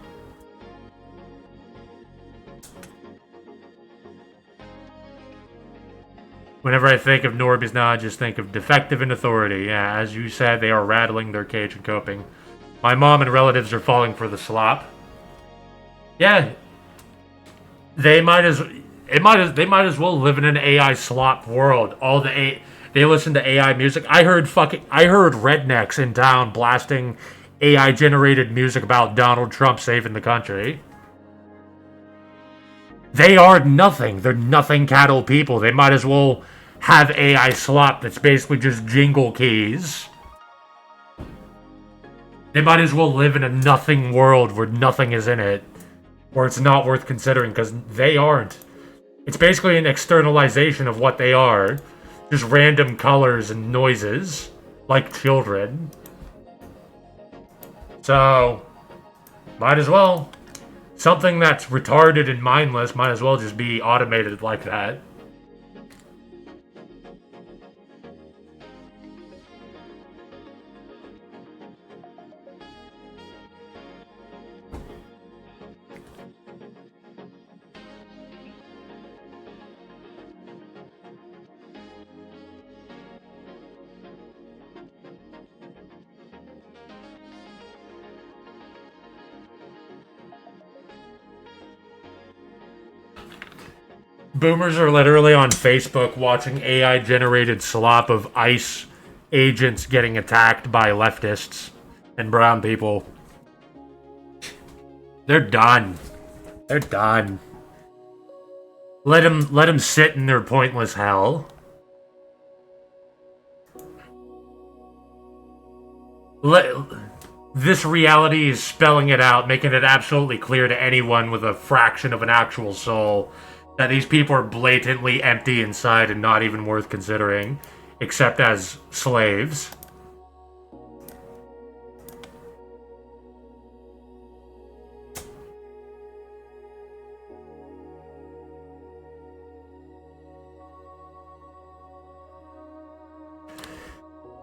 Whenever I think of normies now, I just think of defective in authority. Yeah, as you said, they are rattling their cage and coping. My mom and relatives are falling for the slop. Yeah. They might as well live in an AI slop world. They listen to AI music. I heard rednecks in town blasting AI generated music about Donald Trump saving the country. They are nothing. They're nothing cattle people. They might as well have AI slop that's basically just jingle keys. They might as well live in a nothing world where nothing is in it, where it's not worth considering, because they aren't. It's basically an externalization of what they are. Just random colors and noises, like children. So, might as well. Something that's retarded and mindless might as well just be automated like that. Boomers are literally on Facebook watching AI-generated slop of ICE agents getting attacked by leftists and brown people. They're done. They're done. Let them sit in their pointless hell. This reality is spelling it out, making it absolutely clear to anyone with a fraction of an actual soul that these people are blatantly empty inside and not even worth considering, except as slaves.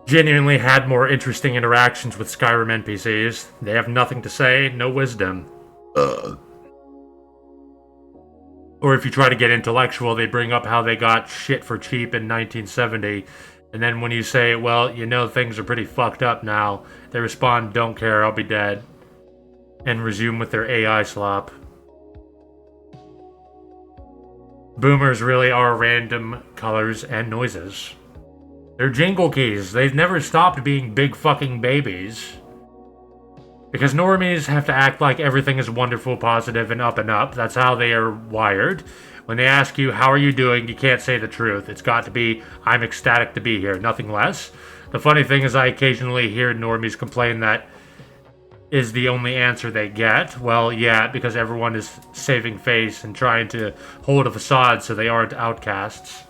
Genuinely had more interesting interactions with Skyrim NPCs. They have nothing to say, no wisdom. Or if you try to get intellectual, they bring up how they got shit for cheap in 1970. And then when you say, well, you know things are pretty fucked up now, they respond, don't care, I'll be dead. And resume with their AI slop. Boomers really are random colors and noises. They're jingle keys. They've never stopped being big fucking babies. Because normies have to act like everything is wonderful, positive, and up and up. That's how they are wired. When they ask you, how are you doing, you can't say the truth. It's got to be, I'm ecstatic to be here, nothing less. The funny thing is I occasionally hear normies complain that is the only answer they get. Well, yeah, because everyone is saving face and trying to hold a facade so they aren't outcasts.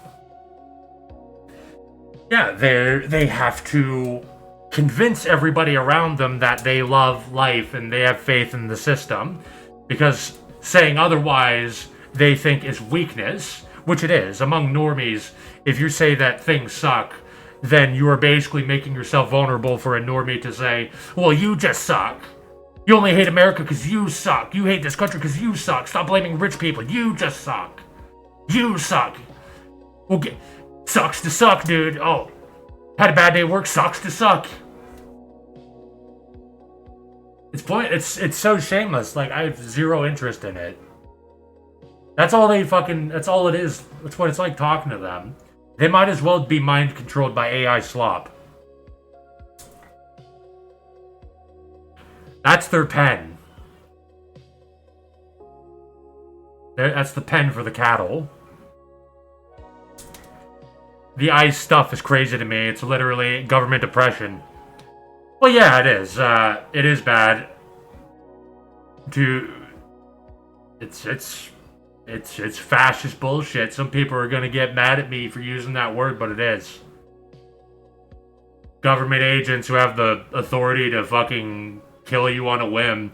Yeah, they have to convince everybody around them that they love life and they have faith in the system, because saying otherwise they think is weakness, which it is. Among normies, if you say that things suck, then you are basically making yourself vulnerable for a normie to say, well, you just suck. You only hate America because you suck. You hate this country because you suck. Stop blaming rich people. You just suck. You suck. Well, sucks to suck, dude. Oh, had a bad day at work. Sucks to suck. It's so shameless. Like, I have zero interest in it. That's all that's all it is. That's what it's like talking to them. They might as well be mind controlled by AI slop. That's their pen. That's the pen for the cattle. The ICE stuff is crazy to me. It's literally government oppression. Well, yeah, it is. It is bad. It's fascist bullshit. Some people are gonna get mad at me for using that word, but it is. Government agents who have the authority to fucking kill you on a whim,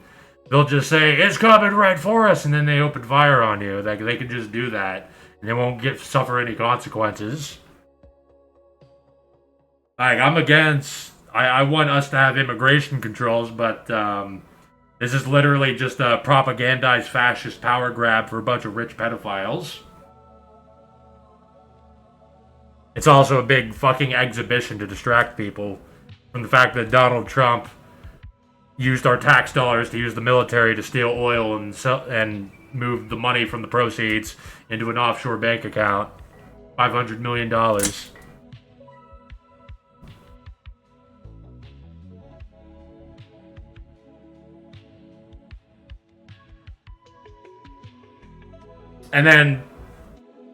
they'll just say, it's coming right for us, and then they open fire on you. Like, they can just do that, and they won't suffer any consequences. Like, I'm against... I want us to have immigration controls, but this is literally just a propagandized fascist power grab for a bunch of rich pedophiles. It's also a big fucking exhibition to distract people from the fact that Donald Trump used our tax dollars to use the military to steal oil and move the money from the proceeds into an offshore bank account. $500 million. And then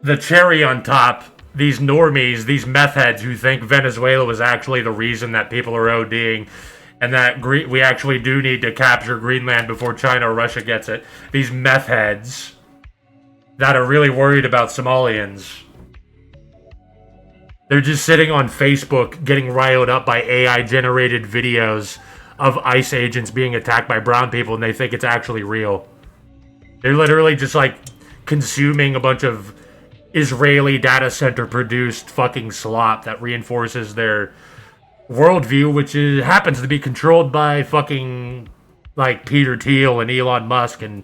the cherry on top, these normies, these meth heads who think Venezuela was actually the reason that people are ODing, and that we actually do need to capture Greenland before China or Russia gets it. These meth heads that are really worried about Somalians. They're just sitting on Facebook getting riled up by AI-generated videos of ICE agents being attacked by brown people, and they think it's actually real. They're literally just, like, consuming a bunch of Israeli data center-produced fucking slop that reinforces their worldview, which happens to be controlled by fucking, like, Peter Thiel and Elon Musk and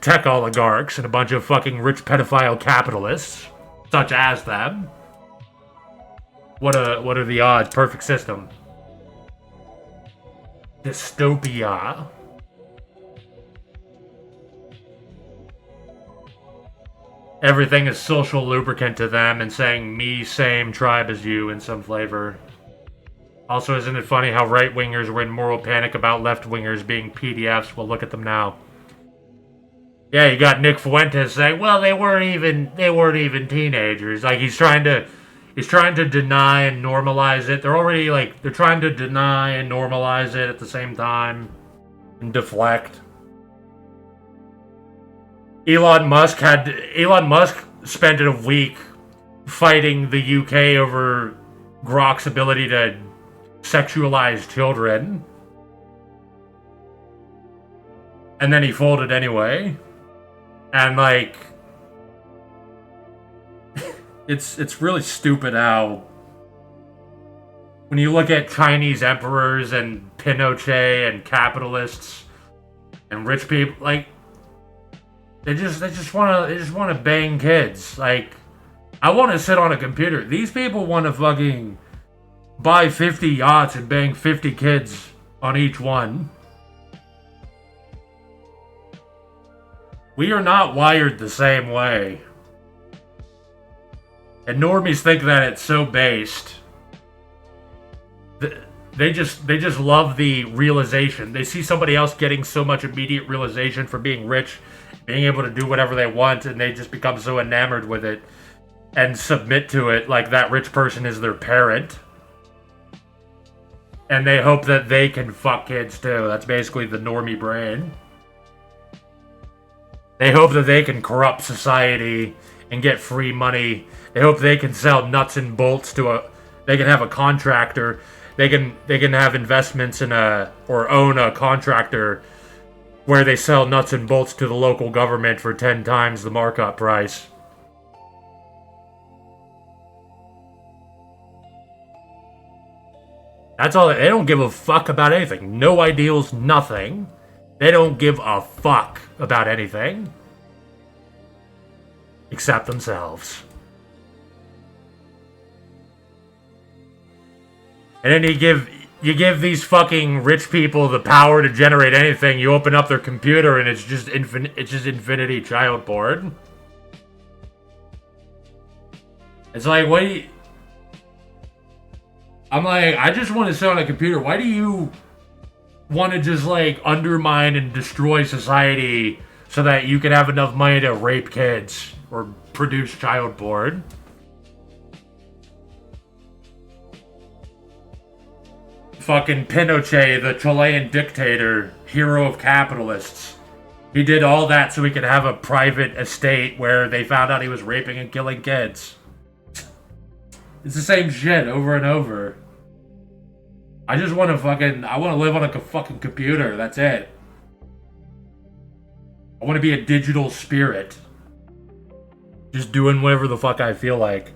tech oligarchs and a bunch of fucking rich pedophile capitalists, such as them. What are the odds? Perfect system. Dystopia. Everything is social lubricant to them and saying me, same tribe as you in some flavor. Also, isn't it funny how right-wingers were in moral panic about left-wingers being PDFs? Well, look at them now. Yeah, you got Nick Fuentes saying, well, they weren't even teenagers. Like, he's trying to deny and normalize it. They're trying to deny and normalize it at the same time and deflect. Elon Musk spent a week fighting the UK over Grok's ability to sexualize children. And then he folded anyway. And, like, it's really stupid how when you look at Chinese emperors and Pinochet and capitalists and rich people, like, they just want to bang kids. Like, I want to sit on a computer. These people want to fucking buy 50 yachts and bang 50 kids on each one. We are not wired the same way. And normies think that it's so based. They just love the realization. They see somebody else getting so much immediate realization for being rich, being able to do whatever they want, and they just become so enamored with it and submit to it like that rich person is their parent. And they hope that they can fuck kids too. That's basically the normie brain. They hope that they can corrupt society and get free money. They hope they can sell nuts and bolts they can have a contractor. They can have investments in or own a contractor where they sell nuts and bolts to the local government for 10 times the markup price. That's all. They don't give a fuck about anything. No ideals, nothing. They don't give a fuck about anything. Except themselves. And then you give these fucking rich people the power to generate anything. You open up their computer and it's just infinity child porn. It's like, what do you... I'm like, I just want to sit on a computer. Why do you want to just, like, undermine and destroy society so that you can have enough money to rape kids or produce child porn? Fucking Pinochet, the Chilean dictator, hero of capitalists. He did all that so he could have a private estate where they found out he was raping and killing kids. It's the same shit over and over. I just want to I want to live on a fucking computer, that's it. I want to be a digital spirit. Just doing whatever the fuck I feel like.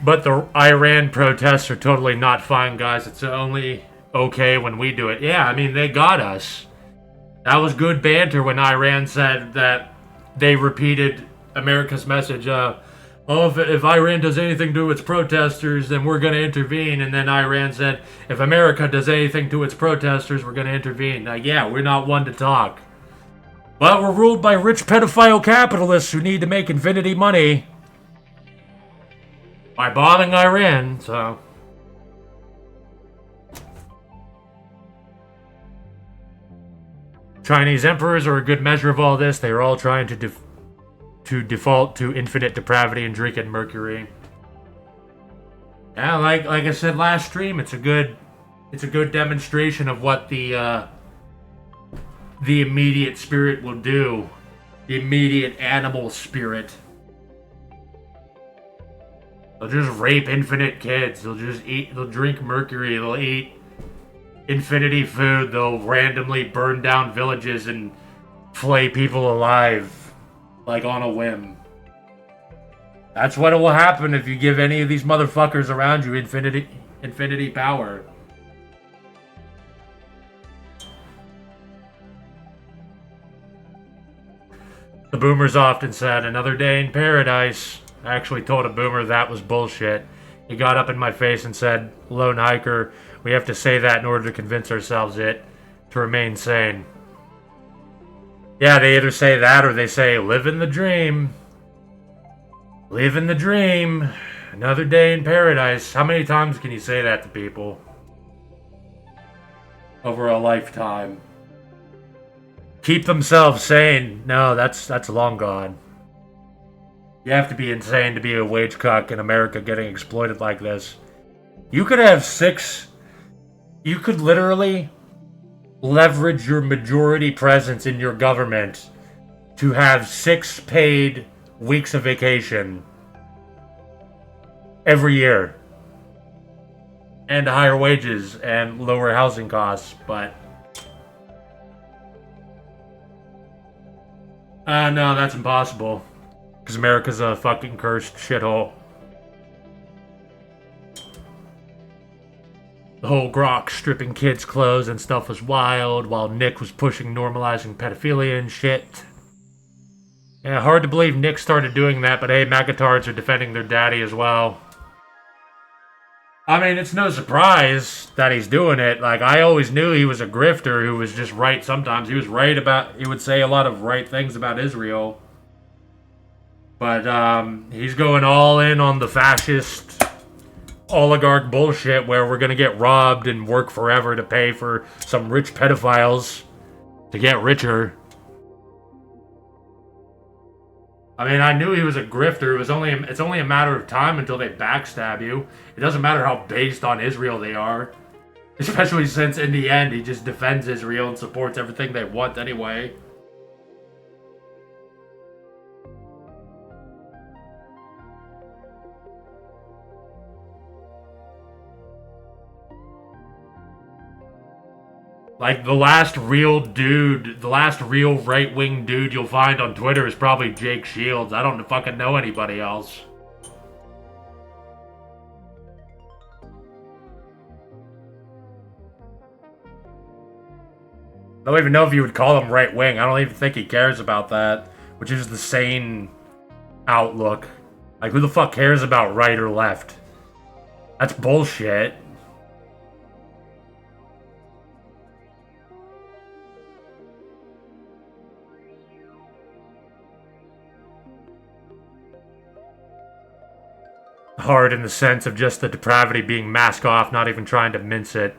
But the Iran protests are totally not fine, guys. It's only okay when we do it. Yeah, I mean, they got us. That was good banter when Iran said that they repeated America's message. If Iran does anything to its protesters, then we're going to intervene. And then Iran said, if America does anything to its protesters, we're going to intervene. Now, yeah, we're not one to talk. But we're ruled by rich pedophile capitalists who need to make infinity money by bombing Iran, so... Chinese emperors are a good measure of all this. They are all trying to to default to infinite depravity and drinking mercury. Yeah, like I said last stream, it's a good demonstration of what the immediate spirit will do. The immediate animal spirit. They'll just rape infinite kids. They'll drink mercury. They'll eat infinity food. They'll randomly burn down villages and flay people alive. Like on a whim. That's what will happen if you give any of these motherfuckers around you infinity power. The boomers often said, "Another day in paradise." I actually told a boomer that was bullshit. He got up in my face and said, "Lone hiker, we have to say that in order to convince ourselves to remain sane." Yeah, they either say that or they say, "Live in the dream. Live in the dream. Another day in paradise." How many times can you say that to people? Over a lifetime. Keep themselves sane. No, that's long gone. You have to be insane to be a Wagecuck in America getting exploited like this. You could have 6... You could literally leverage your majority presence in your government to have 6 paid weeks of vacation every year. And higher wages and lower housing costs, but... no, that's impossible. Because America's a fucking cursed shithole. The whole Grok stripping kids' clothes and stuff was wild, while Nick was pushing normalizing pedophilia and shit. Yeah, hard to believe Nick started doing that, but hey, Magatards are defending their daddy as well. I mean, it's no surprise that he's doing it. Like, I always knew he was a grifter who was just right sometimes. He was right about... He would say a lot of right things about Israel. But, he's going all in on the fascist oligarch bullshit where we're gonna get robbed and work forever to pay for some rich pedophiles to get richer. I mean, I knew he was a grifter. It's only a matter of time until they backstab you. It doesn't matter how based on Israel they are. Especially since, in the end, he just defends Israel and supports everything they want anyway. Like, the last real right-wing dude you'll find on Twitter is probably Jake Shields. I don't fucking know anybody else. I don't even know if you would call him right-wing. I don't even think he cares about that. Which is the sane outlook. Like, who the fuck cares about right or left? That's bullshit. Hard in the sense of just the depravity being masked off, not even trying to mince it.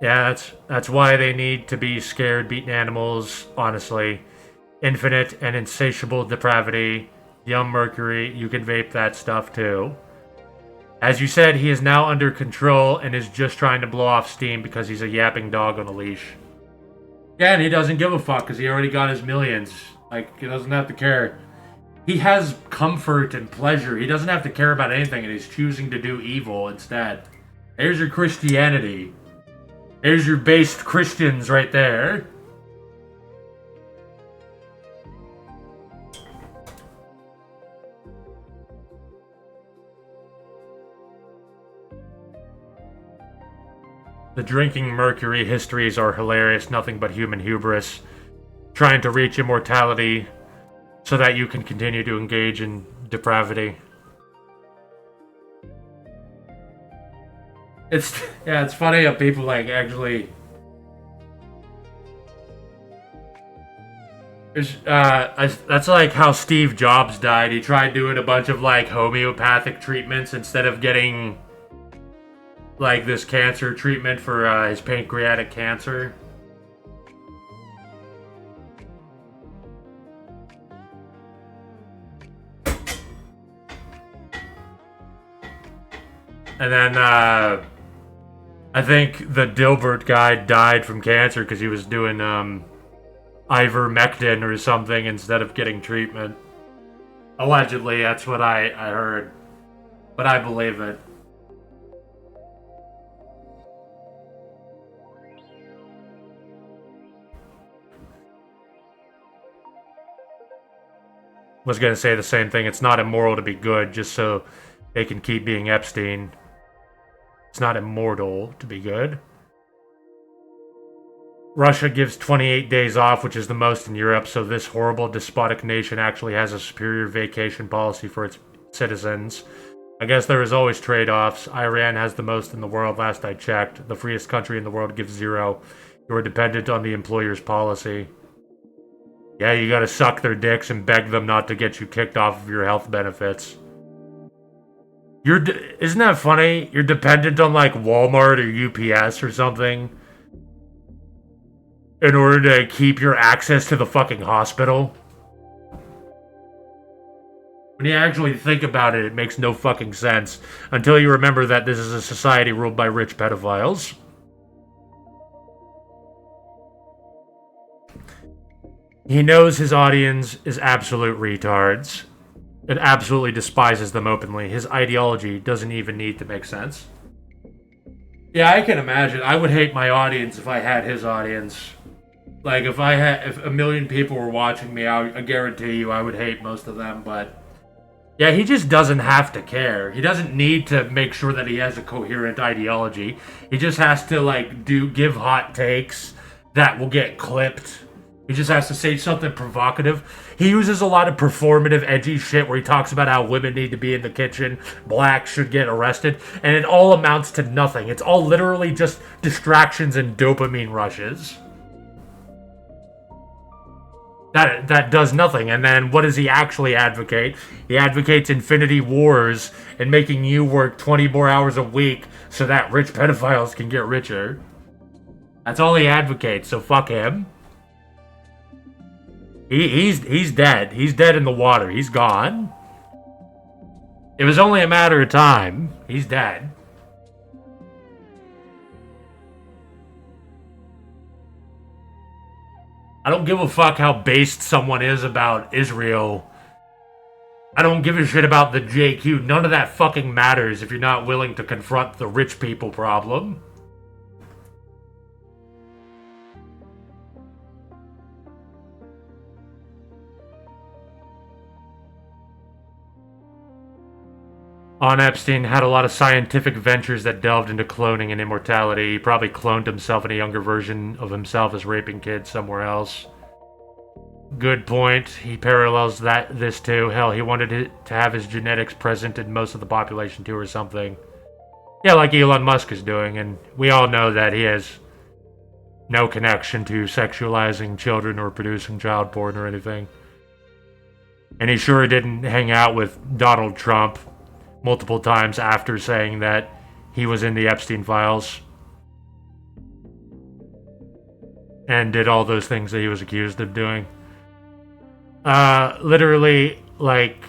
Yeah, that's why they need to be scared, beaten animals, honestly. Infinite and insatiable depravity. Yum mercury, you can vape that stuff too. As you said, he is now under control and is just trying to blow off steam because he's a yapping dog on a leash. Yeah, and he doesn't give a fuck because he already got his millions. Like, he doesn't have to care. He has comfort and pleasure. He doesn't have to care about anything, and he's choosing to do evil instead. There's your Christianity. There's your based Christians right there. The drinking mercury histories are hilarious, nothing but human hubris. Trying to reach immortality so that you can continue to engage in depravity. It's funny how people like actually. That's like how Steve Jobs died. He tried doing a bunch of like homeopathic treatments instead of getting like this cancer treatment for his pancreatic cancer. And then, I think the Dilbert guy died from cancer because he was doing, ivermectin or something instead of getting treatment. Allegedly, that's what I heard. But I believe it. Was gonna say the same thing. It's not immoral to be good just so they can keep being Epstein. It's not immortal to be good. Russia gives 28 days off, which is the most in Europe, so this horrible despotic nation actually has a superior vacation policy for its citizens. I guess there is always trade-offs. Iran has the most in the world, last I checked. The freest country in the world gives 0. You are dependent on the employer's policy. Yeah, you gotta suck their dicks and beg them not to get you kicked off of your health benefits. Isn't that funny? You're dependent on, like, Walmart or UPS or something in order to keep your access to the fucking hospital. When you actually think about it, it makes no fucking sense. Until you remember that this is a society ruled by rich pedophiles. He knows his audience is absolute retards. It absolutely despises them openly. His ideology doesn't even need to make sense. Yeah, I can imagine. I would hate my audience if I had his audience. Like, if a million people were watching me, I guarantee you I would hate most of them, but... Yeah, he just doesn't have to care. He doesn't need to make sure that he has a coherent ideology. He just has to, like, give hot takes that will get clipped. He just has to say something provocative. He uses a lot of performative, edgy shit where he talks about how women need to be in the kitchen, blacks should get arrested, and it all amounts to nothing. It's all literally just distractions and dopamine rushes. That does nothing. And then what does he actually advocate? He advocates infinity wars and making you work 20 more hours a week so that rich pedophiles can get richer. That's all he advocates, so fuck him. He's dead. He's dead in the water. He's gone. It was only a matter of time. He's dead. I don't give a fuck how based someone is about Israel. I don't give a shit about the JQ. None of that fucking matters if you're not willing to confront the rich people problem. On Epstein had a lot of scientific ventures that delved into cloning and immortality. He probably cloned himself and a younger version of himself as raping kids somewhere else. Good point. He parallels this too. Hell, he wanted to have his genetics present in most of the population too or something. Yeah, like Elon Musk is doing, and we all know that he has no connection to sexualizing children or producing child porn or anything. And he sure didn't hang out with Donald Trump multiple times after saying that he was in the Epstein files and did all those things that he was accused of doing. Literally, like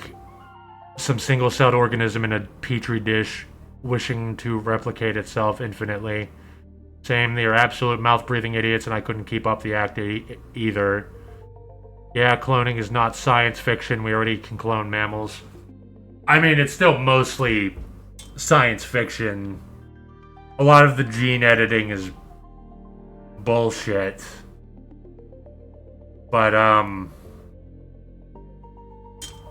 some single-celled organism in a petri dish wishing to replicate itself infinitely. Same, they are absolute mouth-breathing idiots, and I couldn't keep up the act either. Yeah, cloning is not science fiction. We already can clone mammals. I mean, it's still mostly science fiction. A lot of the gene editing is bullshit. But,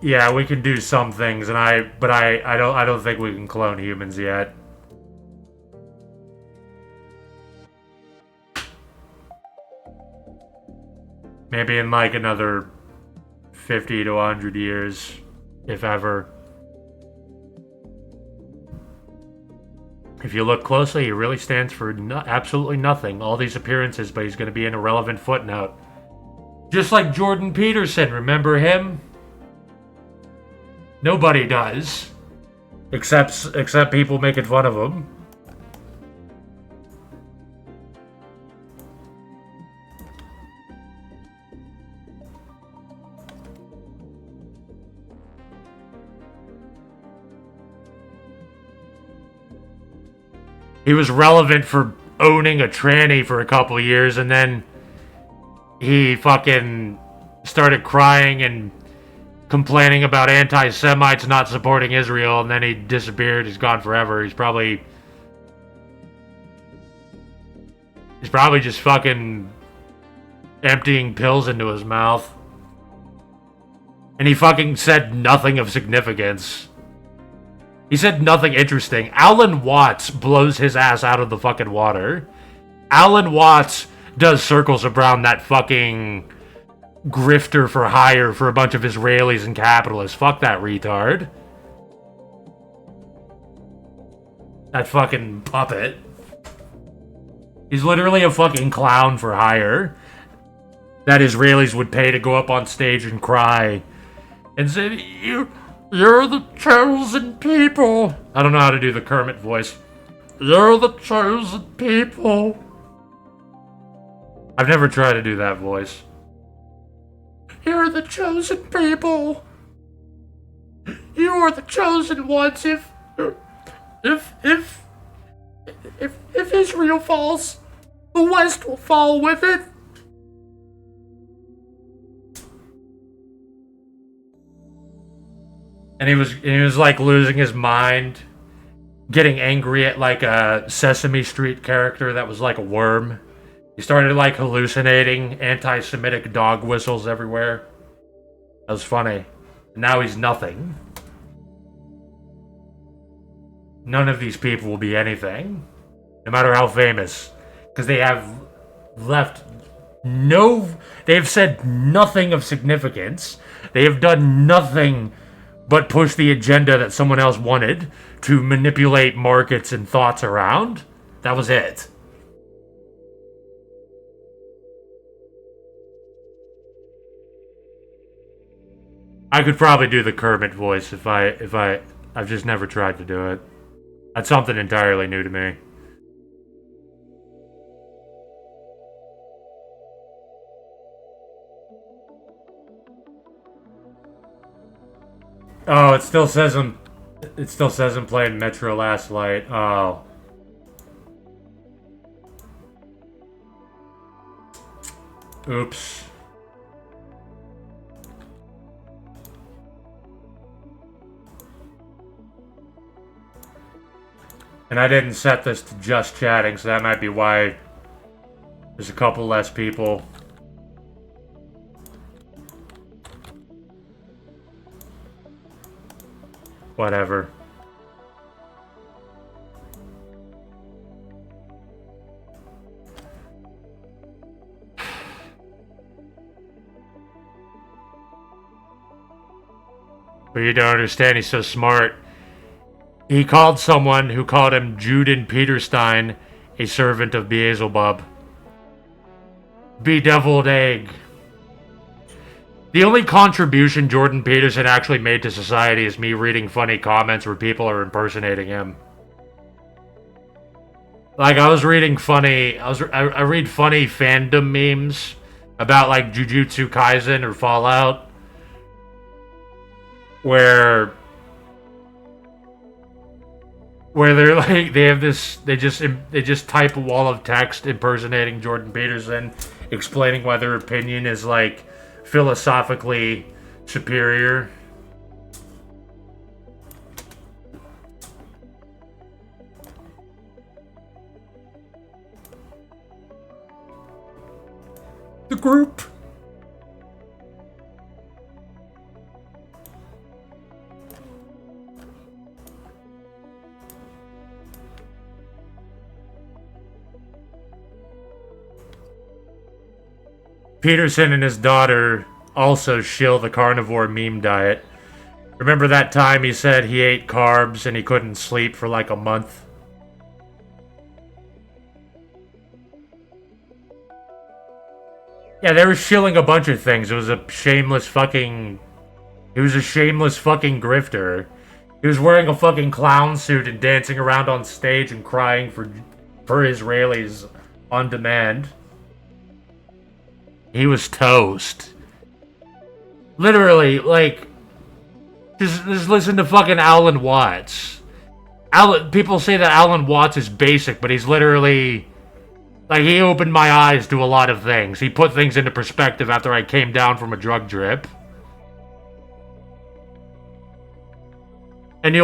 yeah, we can do some things, and I don't think we can clone humans yet. Maybe in like another 50 to 100 years, if ever. If you look closely, he really stands for absolutely nothing. All these appearances, but he's going to be an irrelevant footnote. Just like Jordan Peterson, remember him? Nobody does. Except people making fun of him. he was relevant for owning a tranny for a couple of years, and then he fucking started crying and complaining about anti-Semites not supporting Israel, and then he disappeared. He's gone forever. He's probably just fucking emptying pills into his mouth. And he fucking said nothing of significance. He said nothing interesting. Alan Watts blows his ass out of the fucking water. Alan Watts does circles around that fucking grifter for hire for a bunch of Israelis and capitalists. Fuck that retard. That fucking puppet. He's literally a fucking clown for hire that Israelis would pay to go up on stage and cry and say, You're the chosen people. I don't know how to do the Kermit voice. You're the chosen people. I've never tried to do that voice. You're the chosen people. You are the chosen ones. If Israel falls, the West will fall with it. And he was like losing his mind, getting angry at like a Sesame Street character that was like a worm. He started like hallucinating anti-Semitic dog whistles everywhere. That was funny. And now he's nothing. None of these people will be anything, no matter how famous, because they have they have said nothing of significance. They have done nothing but push the agenda that someone else wanted to manipulate markets and thoughts around. That was it. I could probably do the Kermit voice if I've just never tried to do it. That's something entirely new to me. Oh, it still says I'm playing Metro Last Light. Oh. Oops. And I didn't set this to just chatting, so that might be why there's a couple less people. Whatever. But you don't understand, he's so smart. He called someone who called him Juden Peterstein a servant of Beelzebub. Bedeviled egg. The only contribution Jordan Peterson actually made to society is me reading funny comments where people are impersonating him. Like, I read funny fandom memes about, like, Jujutsu Kaisen or Fallout, where they're like, they just type a wall of text impersonating Jordan Peterson, explaining why their opinion is, like, philosophically superior. The group. Peterson and his daughter also shill the carnivore meme diet. Remember that time he said he ate carbs and he couldn't sleep for like a month? Yeah, they were shilling a bunch of things. It was a shameless fucking grifter. He was wearing a fucking clown suit and dancing around on stage and crying for Israelis on demand. He was toast. Literally, like, just listen to fucking Alan Watts. People say that Alan Watts is basic, but he's literally like he opened my eyes to a lot of things. He put things into perspective after I came down from a drug drip. And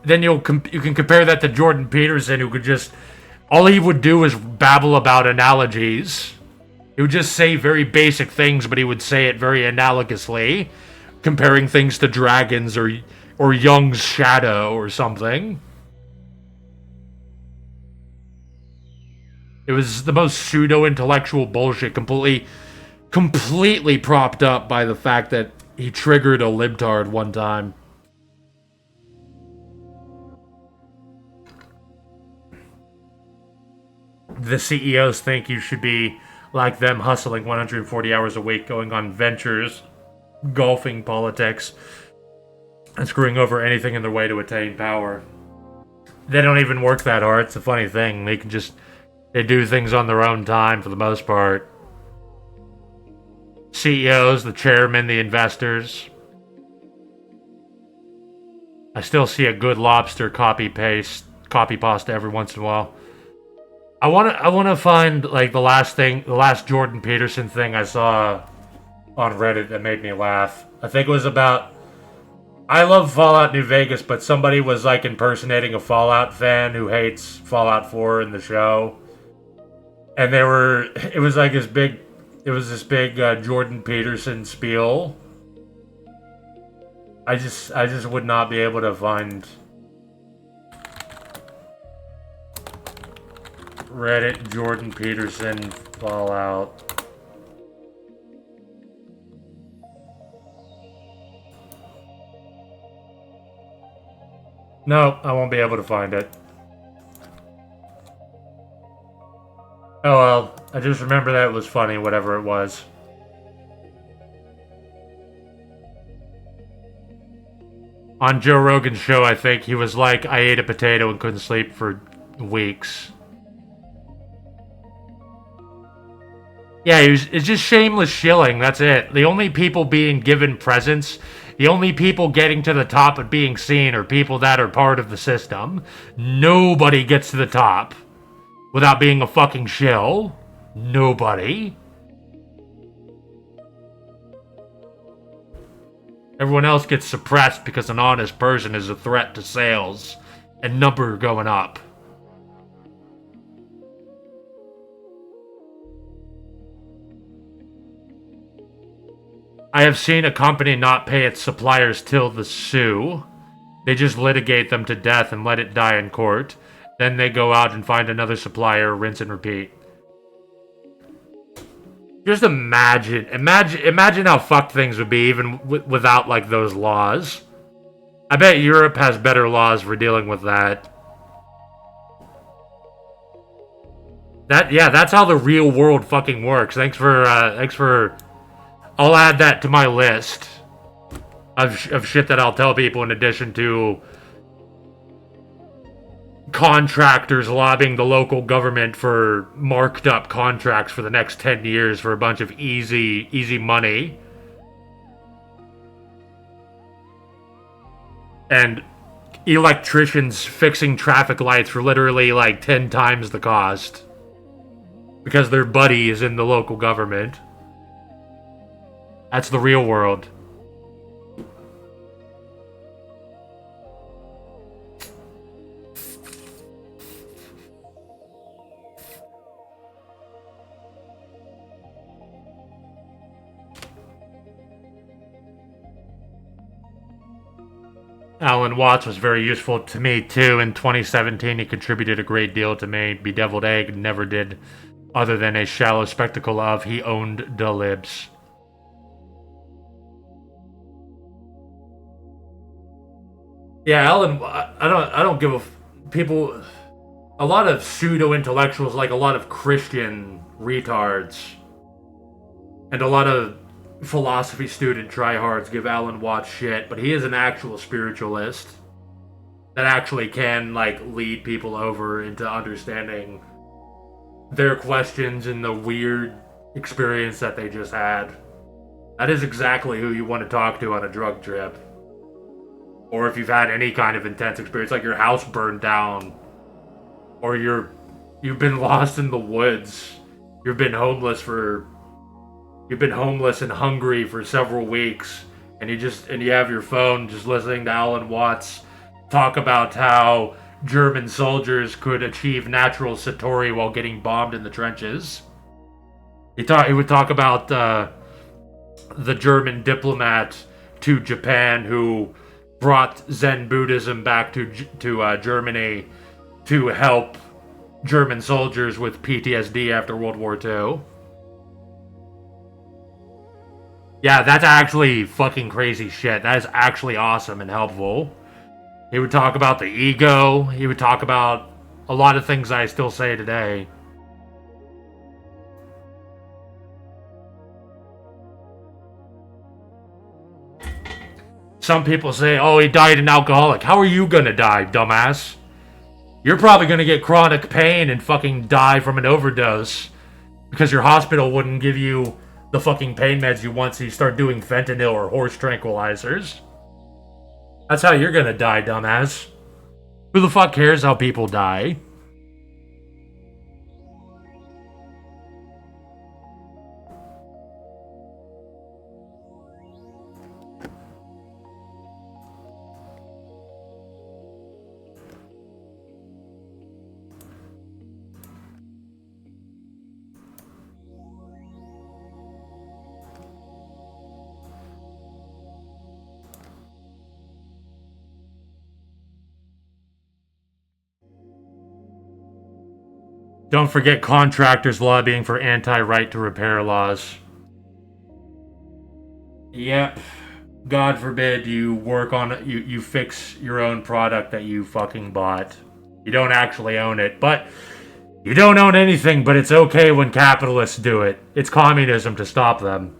then you can compare that to Jordan Peterson, who could just all he would do is babble about analogies. He would just say very basic things, but he would say it very analogously, comparing things to dragons or Jung's shadow or something. It was the most pseudo-intellectual bullshit, completely propped up by the fact that he triggered a libtard one time. The CEOs think you should be like them, hustling 140 hours a week, going on ventures, golfing politics, and screwing over anything in their way to attain power. They don't even work that hard. It's a funny thing. They do things on their own time for the most part. CEOs, the chairman, the investors. I still see a Good Lobster copy pasta every once in a while. I wanna find like the last Jordan Peterson thing I saw on Reddit that made me laugh. I think it was about I love Fallout New Vegas, but somebody was like impersonating a Fallout fan who hates Fallout 4 in the show. And it was this big Jordan Peterson spiel. I just would not be able to find Reddit Jordan Peterson Fallout. No, I won't be able to find it. Oh well, I just remember that it was funny, whatever it was. On Joe Rogan's show, I think, he was like, I ate a potato and couldn't sleep for weeks. Yeah, it's just shameless shilling, that's it. The only people being given presents, the only people getting to the top and being seen are people that are part of the system. Nobody gets to the top without being a fucking shill. Nobody. Everyone else gets suppressed because an honest person is a threat to sales and number going up. I have seen a company not pay its suppliers till the sue. They just litigate them to death and let it die in court. Then they go out and find another supplier, rinse and repeat. Just imagine how fucked things would be even without like those laws. I bet Europe has better laws for dealing with that. That's how the real world fucking works. Thanks for. I'll add that to my list of shit that I'll tell people in addition to contractors lobbying the local government for marked up contracts for the next 10 years for a bunch of easy money. And electricians fixing traffic lights for literally like 10 times the cost. Because their buddy is in the local government. That's the real world. Alan Watts was very useful to me too. In 2017, he contributed a great deal to me. Bedeviled Egg never did, other than a shallow spectacle of he owned the libs. Yeah, Alan, I don't give people, a lot of pseudo-intellectuals, like a lot of Christian retards, and a lot of philosophy student tryhards give Alan Watts shit, but he is an actual spiritualist that actually can, like, lead people over into understanding their questions and the weird experience that they just had. That is exactly who you want to talk to on a drug trip. or if you've had any kind of intense experience, like your house burned down, or you've been lost in the woods, you've been homeless and hungry for several weeks, and you have your phone just listening to Alan Watts talk about how German soldiers could achieve natural satori while getting bombed in the trenches. He would talk about the German diplomat to Japan who brought Zen Buddhism back to Germany to help German soldiers with PTSD after World War II. Yeah, that's actually fucking crazy shit. That is actually awesome and helpful. He would talk about the ego. He would talk about a lot of things I still say today. Some people say, oh, he died an alcoholic. How are you gonna die, dumbass? You're probably gonna get chronic pain and fucking die from an overdose because your hospital wouldn't give you the fucking pain meds you want, so you start doing fentanyl or horse tranquilizers. That's how you're gonna die, dumbass. Who the fuck cares how people die? Don't forget contractors lobbying for anti-right to repair laws. Yep. God forbid you work on it, you fix your own product that you fucking bought. You don't actually own it, but you don't own anything, but it's okay when capitalists do it. It's communism to stop them.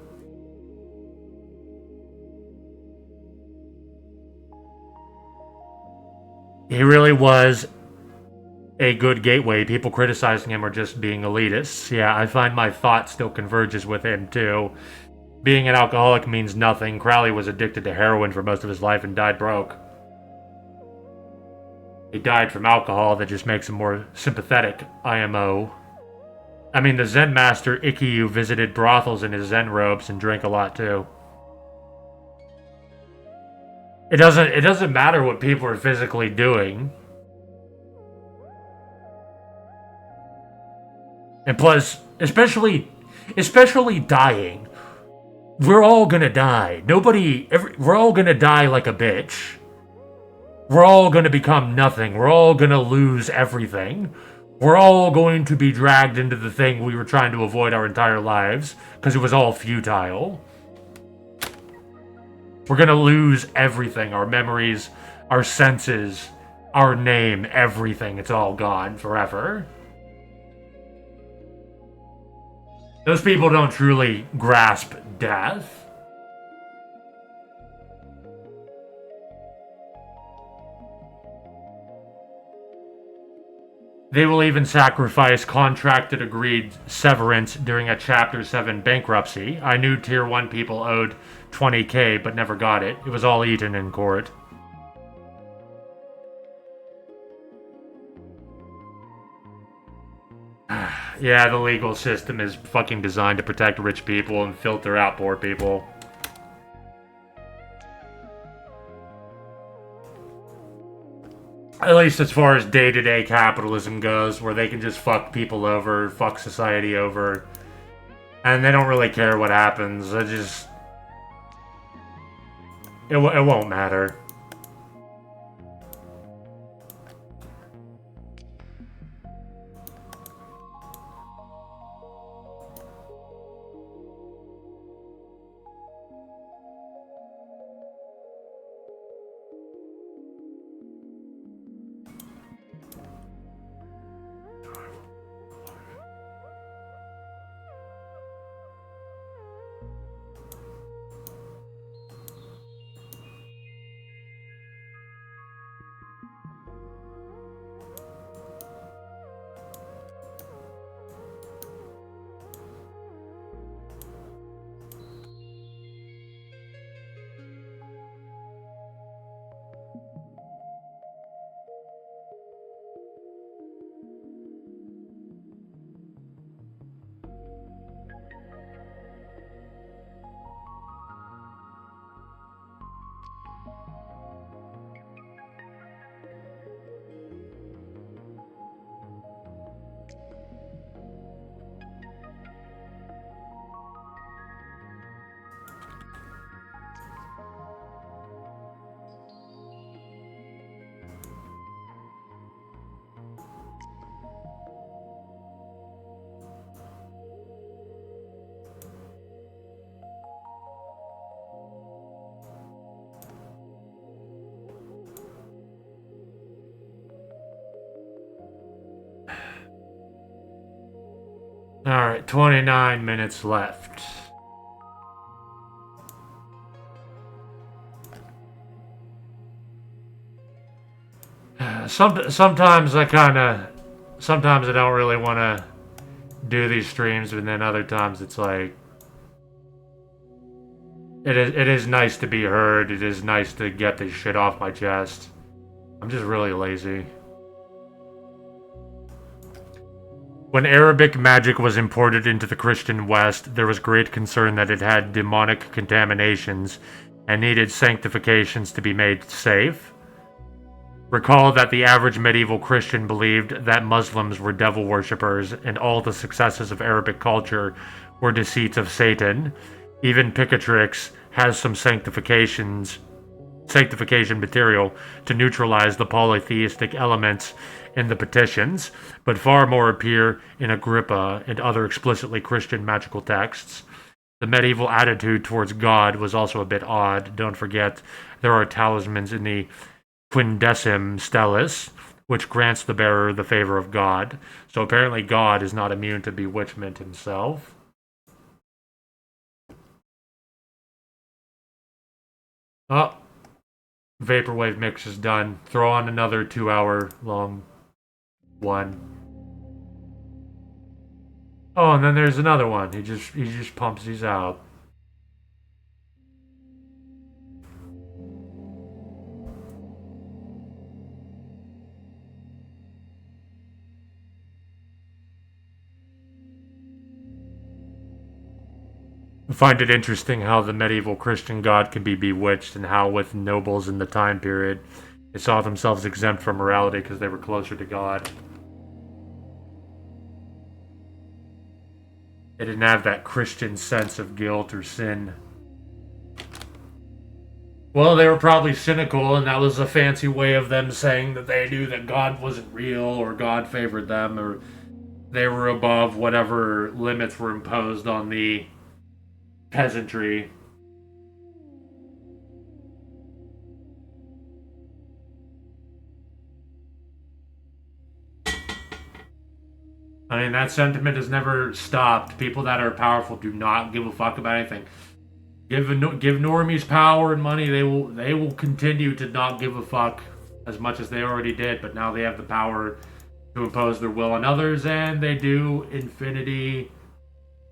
He really was a good gateway. People criticizing him are just being elitists. Yeah, I find my thought still converges with him, too. Being an alcoholic means nothing. Crowley was addicted to heroin for most of his life and died broke. He died from alcohol. That just makes him more sympathetic, IMO. I mean, the Zen master Ikkyu visited brothels in his Zen robes and drank a lot, too. It doesn't matter what people are physically doing. And plus, especially dying. We're all gonna die. We're all gonna die like a bitch. We're all gonna become nothing. We're all gonna lose everything. We're all going to be dragged into the thing we were trying to avoid our entire lives, because it was all futile. We're gonna lose everything. Our memories, our senses, our name, everything. It's all gone forever. Those people don't truly grasp death. They will even sacrifice contracted agreed severance during a Chapter 7 bankruptcy. I knew Tier 1 people owed $20K but never got it. It was all eaten in court. Yeah, the legal system is fucking designed to protect rich people and filter out poor people. At least as far as day-to-day capitalism goes, where they can just fuck people over, fuck society over, and they don't really care what happens. It won't matter. Alright, 29 minutes left. Sometimes I don't really want to do these streams, but then other times it's like, it is nice to be heard. It is nice to get this shit off my chest. I'm just really lazy. When Arabic magic was imported into the Christian West, there was great concern that it had demonic contaminations and needed sanctifications to be made safe. Recall that the average medieval Christian believed that Muslims were devil worshippers and all the successes of Arabic culture were deceits of Satan. Even Picatrix has some sanctification material to neutralize the polytheistic elements in the petitions, but far more appear in Agrippa and other explicitly Christian magical texts. The medieval attitude towards God was also a bit odd. Don't forget, there are talismans in the Quindecim Stellis, which grants the bearer the favor of God. So apparently God is not immune to bewitchment himself. Oh, Vaporwave mix is done. Throw on another 2-hour long one. Oh, and then there's another one. He just pumps these out. I find it interesting how the medieval Christian god could be bewitched, and how with nobles in the time period, they saw themselves exempt from morality because they were closer to God. They didn't have that Christian sense of guilt or sin. Well, they were probably cynical, and that was a fancy way of them saying that they knew that God wasn't real, or God favored them, or they were above whatever limits were imposed on the peasantry. I mean, that sentiment has never stopped. People that are powerful do not give a fuck about anything. Give normies power and money, they will continue to not give a fuck as much as they already did. But now they have the power to impose their will on others, and they do infinity,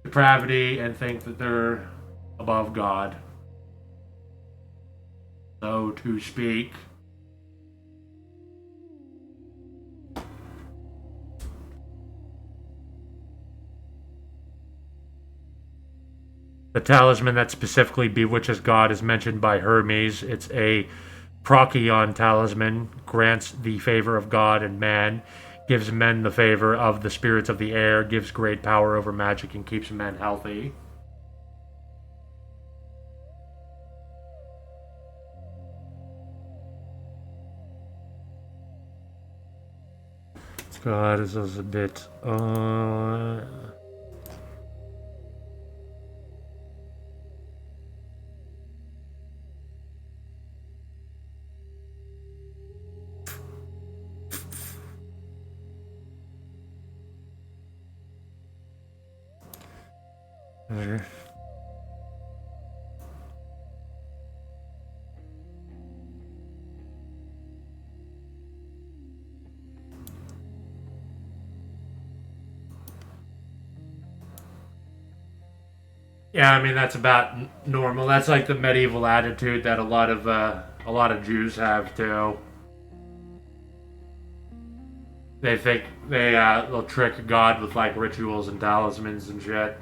depravity, and think that they're above God, so to speak. The talisman that specifically bewitches God is mentioned by Hermes. It's a Procyon talisman, grants the favor of God and man, gives men the favor of the spirits of the air, gives great power over magic, and keeps men healthy. God, this is a bit. Okay. Yeah, I mean that's about normal. That's like the medieval attitude that a lot of Jews have too. They think they'll trick God with like rituals and talismans and shit.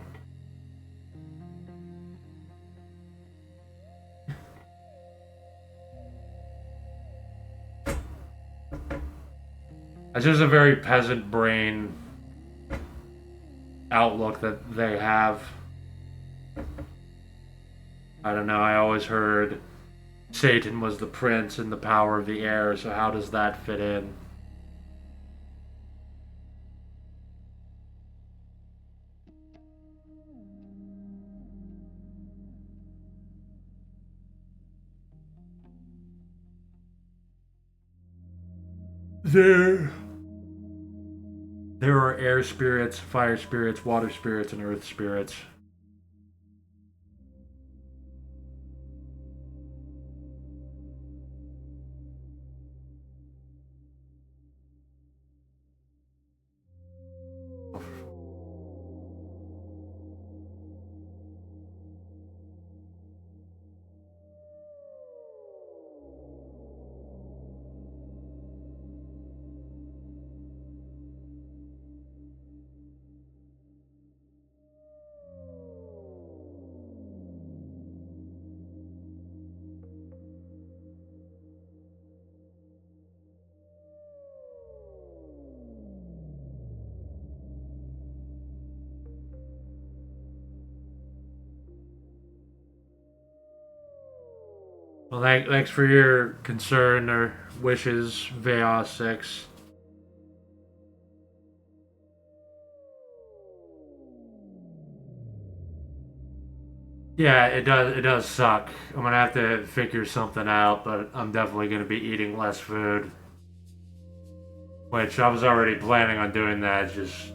It's just a very peasant brain outlook that they have. I don't know. I always heard Satan was the prince and the power of the air. So how does that fit in? There. There are air spirits, fire spirits, water spirits, and earth spirits. Well, thanks for your concern or wishes, VA 6. Yeah, it does suck. I'm gonna have to figure something out, but I'm definitely gonna be eating less food. Which I was already planning on doing that, just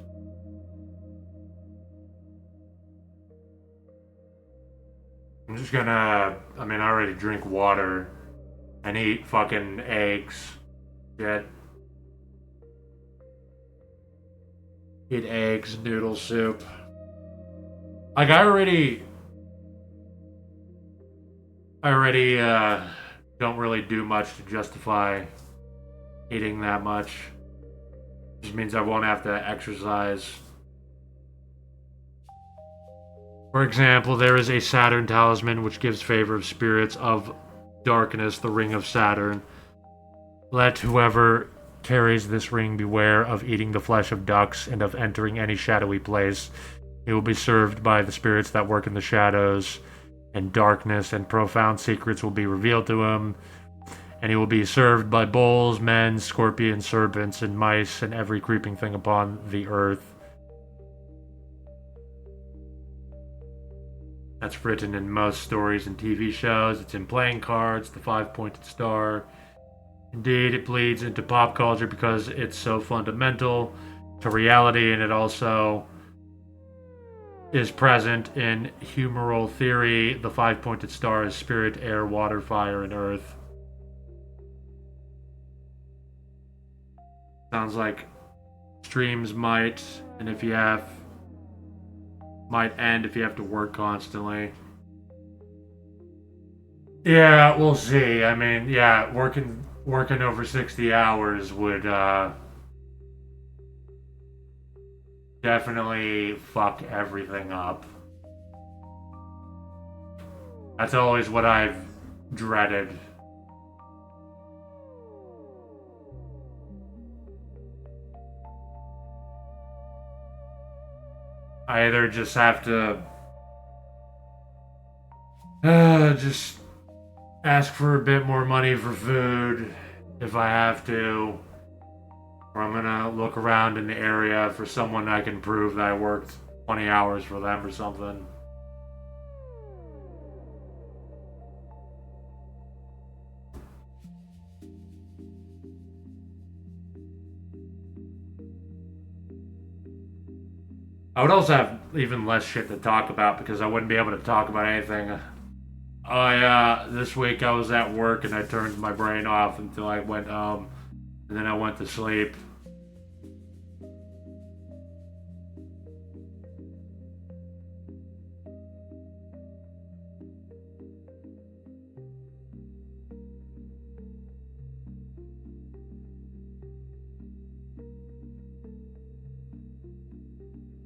I'm just gonna I already drink water and eat fucking eggs. Shit. Eat eggs, noodle soup. Like I already don't really do much to justify eating that much. Just means I won't have to exercise. For example, there is a Saturn talisman which gives favor of spirits of darkness, the ring of Saturn. Let whoever carries this ring beware of eating the flesh of ducks and of entering any shadowy place. He will be served by the spirits that work in the shadows, and darkness and profound secrets will be revealed to him. And he will be served by bulls, men, scorpions, serpents, and mice, and every creeping thing upon the earth. That's written in most stories and TV shows. It's in playing cards, the five-pointed star. Indeed, it bleeds into pop culture because it's so fundamental to reality, and it also is present in humoral theory. The five-pointed star is spirit, air, water, fire, and earth. Sounds like streams might, and if you have might end if you have to work constantly. Yeah, we'll see. Yeah, working over 60 hours would definitely fuck everything up. That's always what I've dreaded. I either just have to just ask for a bit more money for food if I have to, or I'm gonna look around in the area for someone I can prove that I worked 20 hours for them or something. I would also have even less shit to talk about because I wouldn't be able to talk about anything. This week I was at work and I turned my brain off until I went home, and then I went to sleep.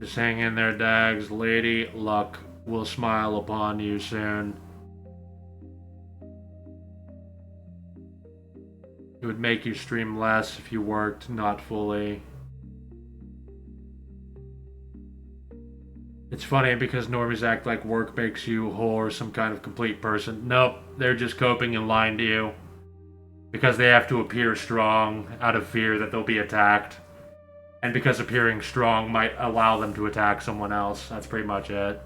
Just hang in there, Dags. Lady Luck will smile upon you soon. It would make you stream less if you worked not fully. It's funny because normies act like work makes you whole or some kind of complete person. Nope, they're just coping and lying to you. Because they have to appear strong out of fear that they'll be attacked. And because appearing strong might allow them to attack someone else. That's pretty much it.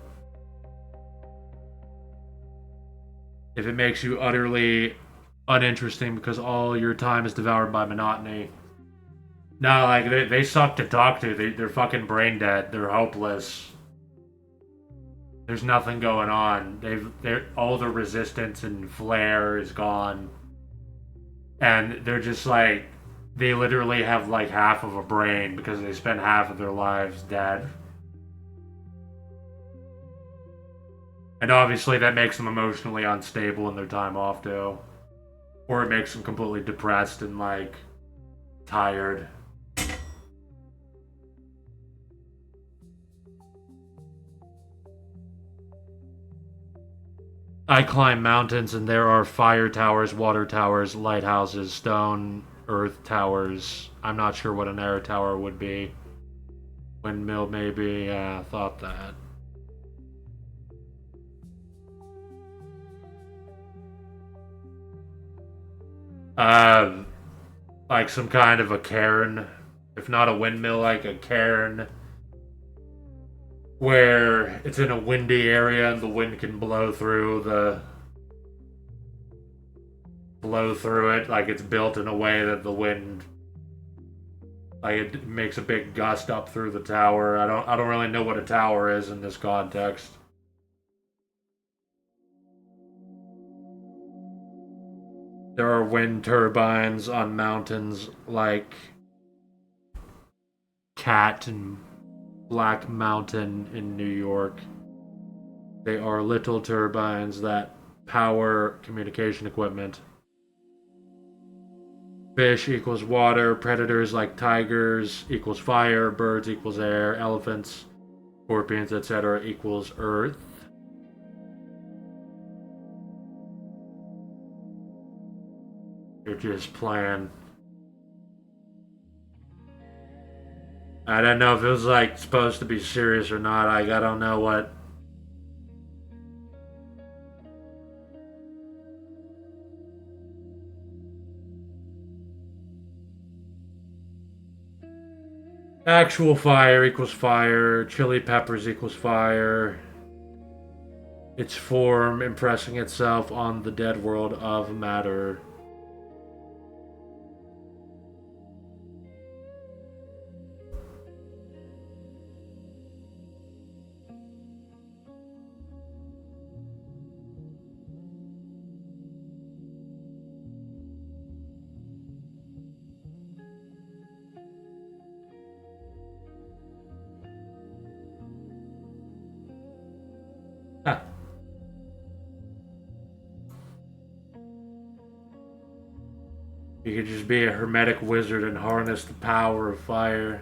If it makes you utterly uninteresting because all your time is devoured by monotony, No, like they suck to talk to. They're fucking brain dead. They're hopeless. There's nothing going on. They're all the resistance and flair is gone, and they're just like they literally have like half of a brain because they spend half of their lives dead. And obviously that makes them emotionally unstable in their time off too. Or it makes them completely depressed and like tired. I climb mountains and there are fire towers, water towers, lighthouses, stone, earth towers. I'm not sure what an air tower would be. Windmill, maybe. Yeah, I thought that. Uh, like some kind of a cairn. If not a windmill, like a cairn. Where it's in a windy area and the wind can blow through it. Like it's built in a way that the wind like it makes a big gust up through the tower. I don't really know what a tower is in this context. There are wind turbines on mountains like Cat and Black Mountain in New York. They are little turbines that power communication equipment. Fish equals water, predators like tigers equals fire, birds equals air, elephants, scorpions, etc. equals earth. You're just playing. I don't know if it was like supposed to be serious or not. I don't know what. Actual fire equals fire, chili peppers equals fire. Its form impressing itself on the dead world of matter. Huh. You could just be a hermetic wizard and harness the power of fire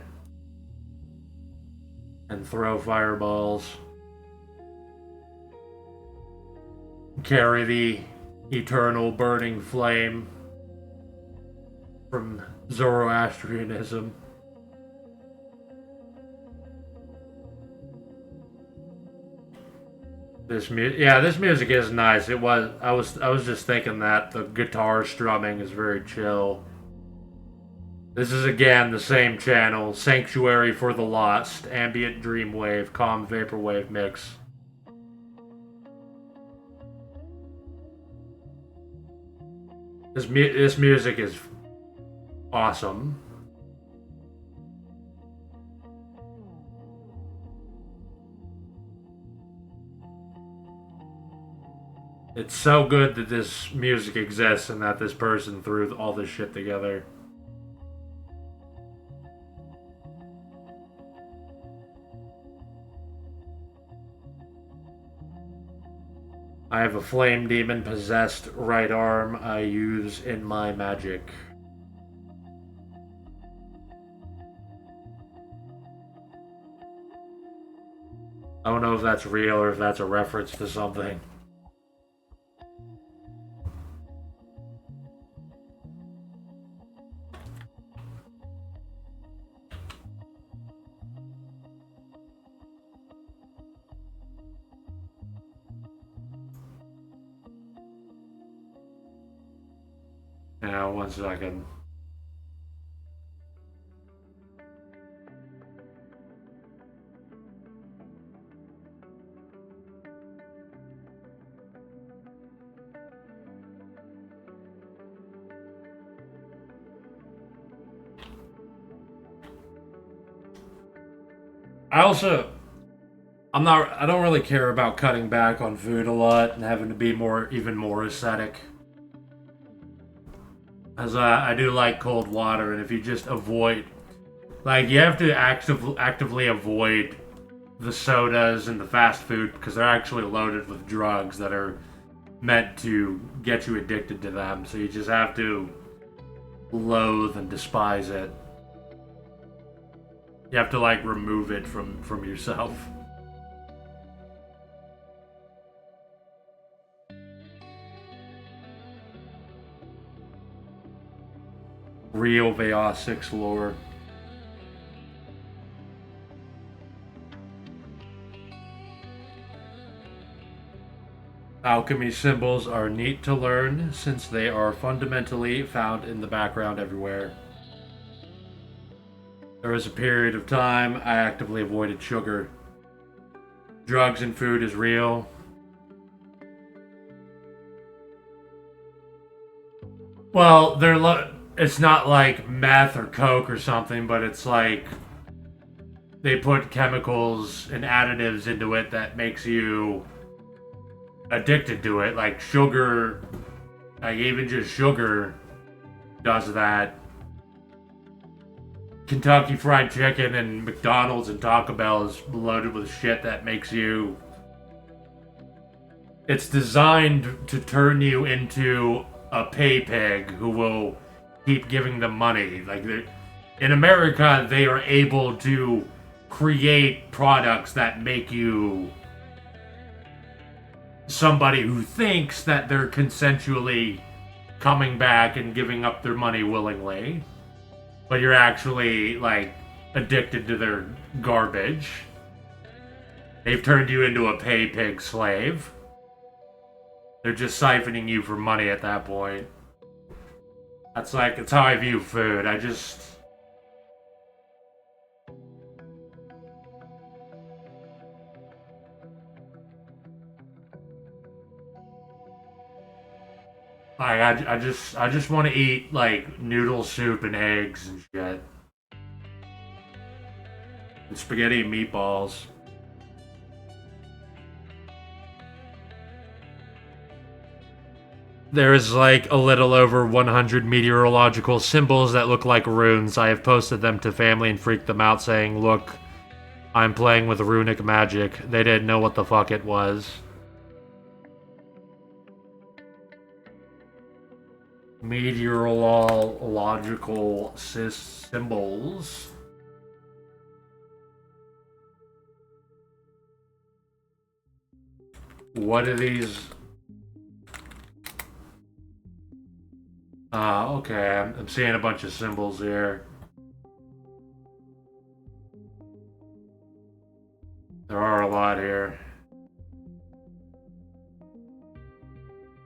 and throw fireballs. Carry the eternal burning flame from Zoroastrianism. This music is nice. It was I was just thinking that the guitar strumming is very chill. This is again the same channel, Sanctuary for the Lost, ambient dreamwave, calm vaporwave mix. This music is awesome. It's so good that this music exists and that this person threw all this shit together. I have a flame demon possessed right arm I use in my magic. I don't know if that's real or if that's a reference to something. Yeah, 1 second. I don't really care about cutting back on food a lot and having to be even more aesthetic. As I do like cold water, and if you just avoid, like, you have to actively avoid the sodas and the fast food because they're actually loaded with drugs that are meant to get you addicted to them. So you just have to loathe and despise it. You have to, like, remove it from yourself. Real VA6 lore. Alchemy symbols are neat to learn since they are fundamentally found in the background everywhere. There was a period of time I actively avoided sugar. Drugs and food is real. Well, it's not like meth or coke or something, but it's like they put chemicals and additives into it that makes you addicted to it. Like sugar, like even just sugar does that. Kentucky Fried Chicken and McDonald's and Taco Bell is loaded with shit that makes you... It's designed to turn you into a pay pig who will keep giving them money. Like, in America, they are able to create products that make you somebody who thinks that they're consensually coming back and giving up their money willingly. But you're actually, like, addicted to their garbage. They've turned you into a pay pig slave. They're just siphoning you for money at that point. That's how I view food. I just want to eat, like, noodle soup and eggs and shit. And spaghetti and meatballs. There is, like, a little over 100 meteorological symbols that look like runes. I have posted them to family and freaked them out saying, look, I'm playing with runic magic. They didn't know what the fuck it was. Meteorological symbols. What are these? Okay. I'm seeing a bunch of symbols here. There are a lot here.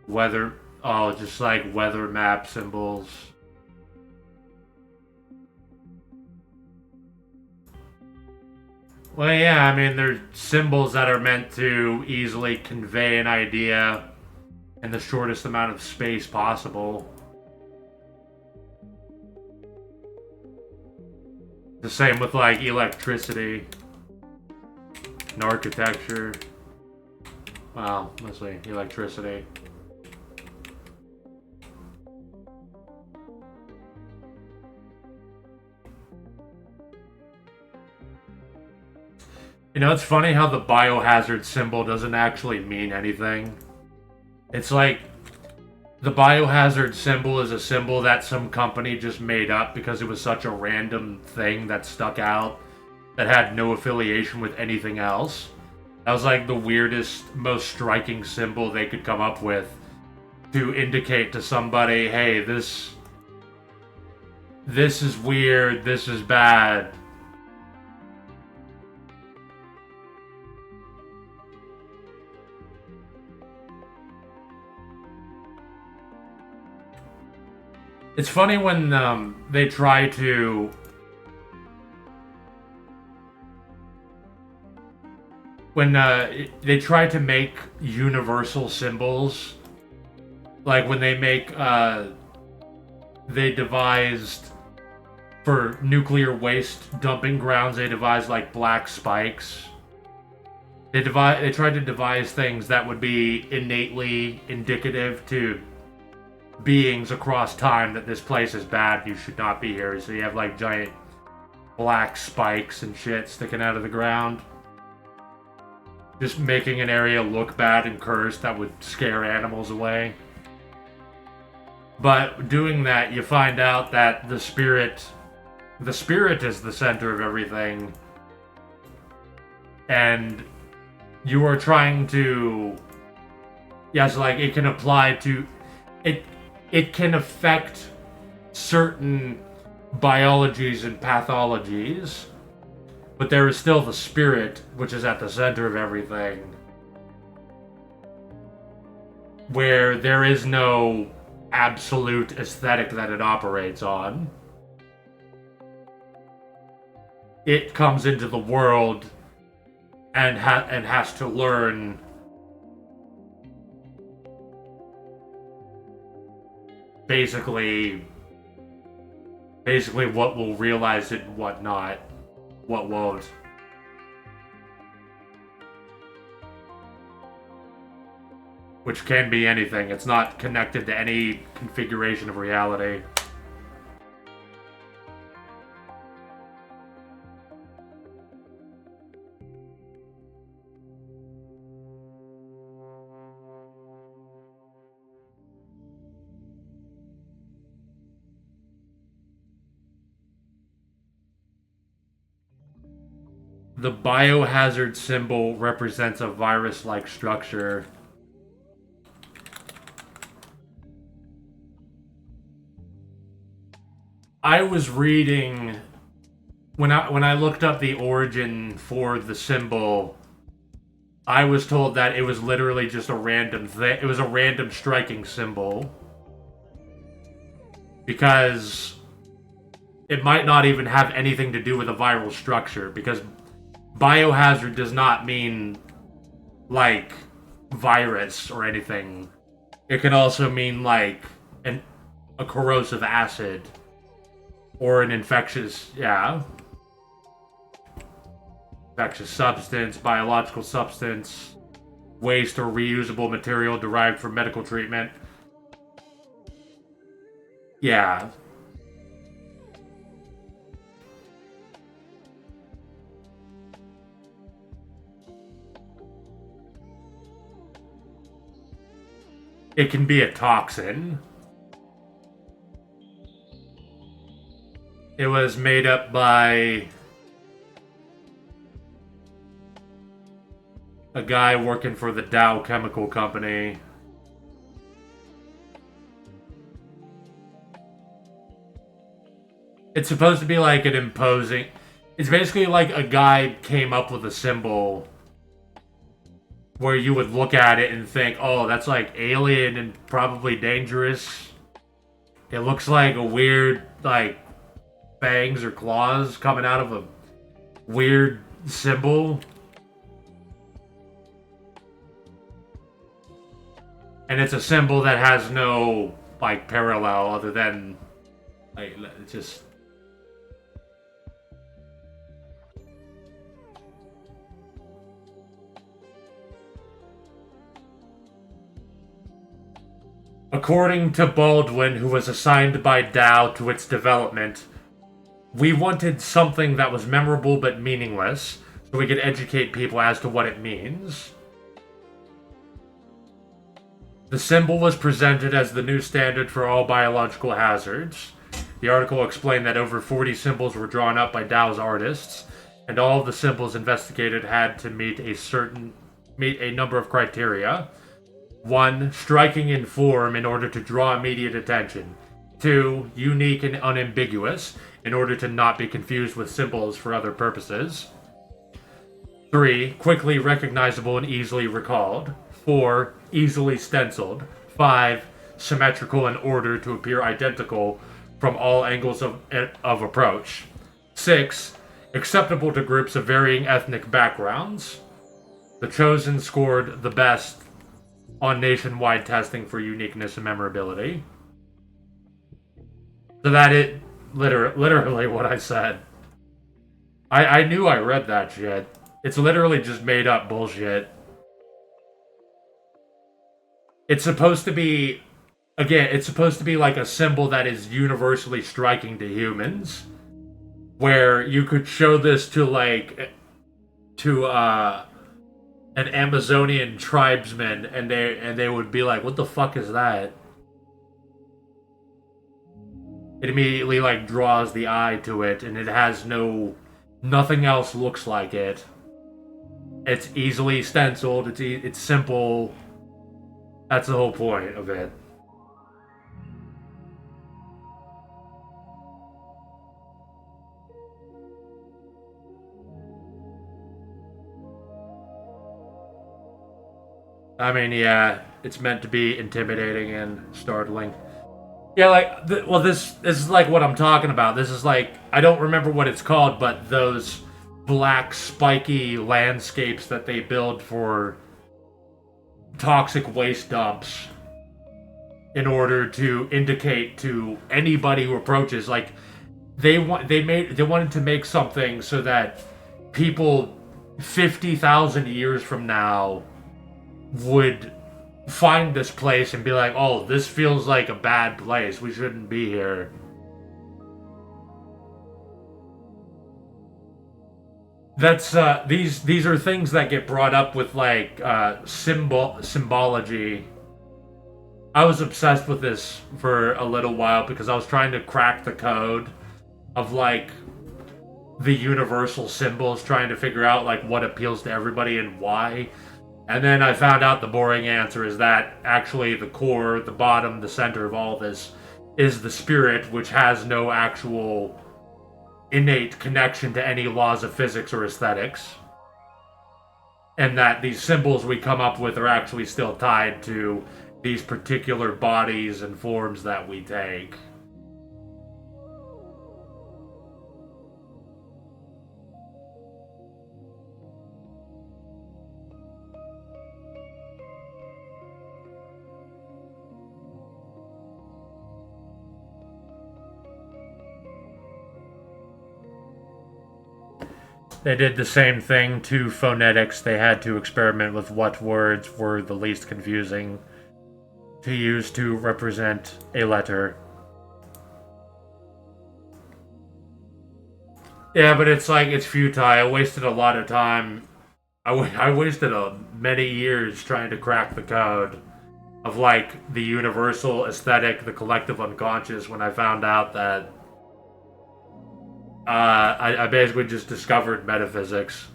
Weather. Oh, just like weather map symbols. Well, yeah, I mean, they're symbols that are meant to easily convey an idea in the shortest amount of space possible. The same with, like, electricity and architecture. Well, mostly electricity. You know, it's funny how the biohazard symbol doesn't actually mean anything. It's like, the biohazard symbol is a symbol that some company just made up because it was such a random thing that stuck out that had no affiliation with anything else. That was like the weirdest, most striking symbol they could come up with to indicate to somebody, hey, this is weird, this is bad. It's funny when they try to they try to make universal symbols, like when they make they devised for nuclear waste dumping grounds, they devised like black spikes. They tried to devise things that would be innately indicative to beings across time that this place is bad, you should not be here. So you have like giant black spikes and shit sticking out of the ground. Just making an area look bad and cursed that would scare animals away. But doing that, you find out that the spirit is the center of everything. And you are trying to... Yes, like, it can apply to... It can affect certain biologies and pathologies, but there is still the spirit, which is at the center of everything, where there is no absolute aesthetic that it operates on. It comes into the world and has to learn basically what will realize it and what not, what won't. Which can be anything. It's not connected to any configuration of reality. The biohazard symbol represents a virus-like structure. I was reading when I looked up the origin for the symbol, I was told that it was literally just a random thing. It was a random striking symbol. Because it might not even have anything to do with a viral structure, because biohazard does not mean, like, virus or anything. It can also mean, like, a corrosive acid. Or an infectious substance, biological substance, waste or reusable material derived from medical treatment. Yeah. It can be a toxin. It was made up by a guy working for the Dow Chemical Company. It's supposed to be like an imposing... It's basically like a guy came up with a symbol where you would look at it and think, oh, that's like alien and probably dangerous. It looks like a weird, like, fangs or claws coming out of a weird symbol. And it's a symbol that has no, like, parallel other than, like, it's just... According to Baldwin, who was assigned by Dow to its development, we wanted something that was memorable but meaningless, so we could educate people as to what it means. The symbol was presented as the new standard for all biological hazards. The article explained that over 40 symbols were drawn up by Dow's artists, and all of the symbols investigated had to meet a number of criteria. 1. Striking in form in order to draw immediate attention. 2. Unique and unambiguous, in order to not be confused with symbols for other purposes. 3. Quickly recognizable and easily recalled. 4. Easily stenciled. 5. Symmetrical in order to appear identical from all angles of approach. 6. Acceptable to groups of varying ethnic backgrounds. The chosen scored the best on nationwide testing for uniqueness and memorability. So that literally what I said. I knew I read that shit. It's literally just made up bullshit. It's supposed to be, again, it's supposed to be like a symbol that is universally striking to humans, where you could show this to like to an Amazonian tribesman, and they would be like, "What the fuck is that?" It immediately like draws the eye to it, and it has nothing else looks like it. It's easily stenciled. It's simple. That's the whole point of it. I mean, yeah, it's meant to be intimidating and startling. Yeah, like, well, this is like what I'm talking about. This is like, I don't remember what it's called, but those black spiky landscapes that they build for toxic waste dumps in order to indicate to anybody who approaches, like, they wanted to make something so that people 50,000 years from now would find this place and be like, "Oh, this feels like a bad place. We shouldn't be here." That's these are things that get brought up with like symbology. I was obsessed with this for a little while because I was trying to crack the code of like the universal symbols, trying to figure out like what appeals to everybody and why. And then I found out the boring answer is that actually the core, the bottom, the center of all this is the spirit, which has no actual innate connection to any laws of physics or aesthetics. And that these symbols we come up with are actually still tied to these particular bodies and forms that we take. They did the same thing to phonetics. They had to experiment with what words were the least confusing to use to represent a letter. Yeah, but it's like, it's futile. I wasted a lot of time. I wasted many years trying to crack the code of like the universal aesthetic, the collective unconscious, when I found out that I basically just discovered metaphysics.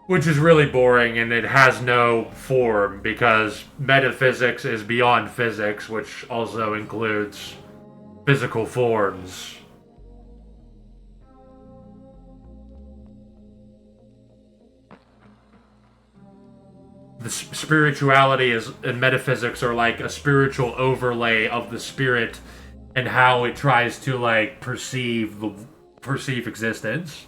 Which is really boring, and it has no form because metaphysics is beyond physics, which also includes physical forms. The spirituality is and metaphysics are like a spiritual overlay of the spirit and how it tries to like perceive existence.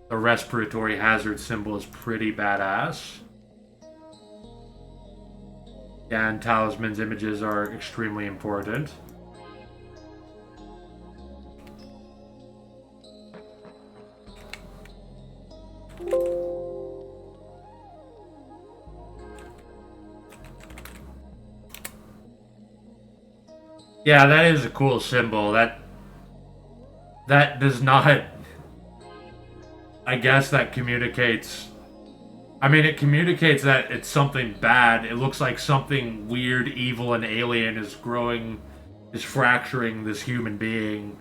The respiratory hazard symbol is pretty badass. Yeah, and talismans images are extremely important. Yeah, that is a cool symbol. That does not, I guess that communicates, I mean, it communicates that it's something bad. It looks like something weird, evil, and alien is fracturing this human being.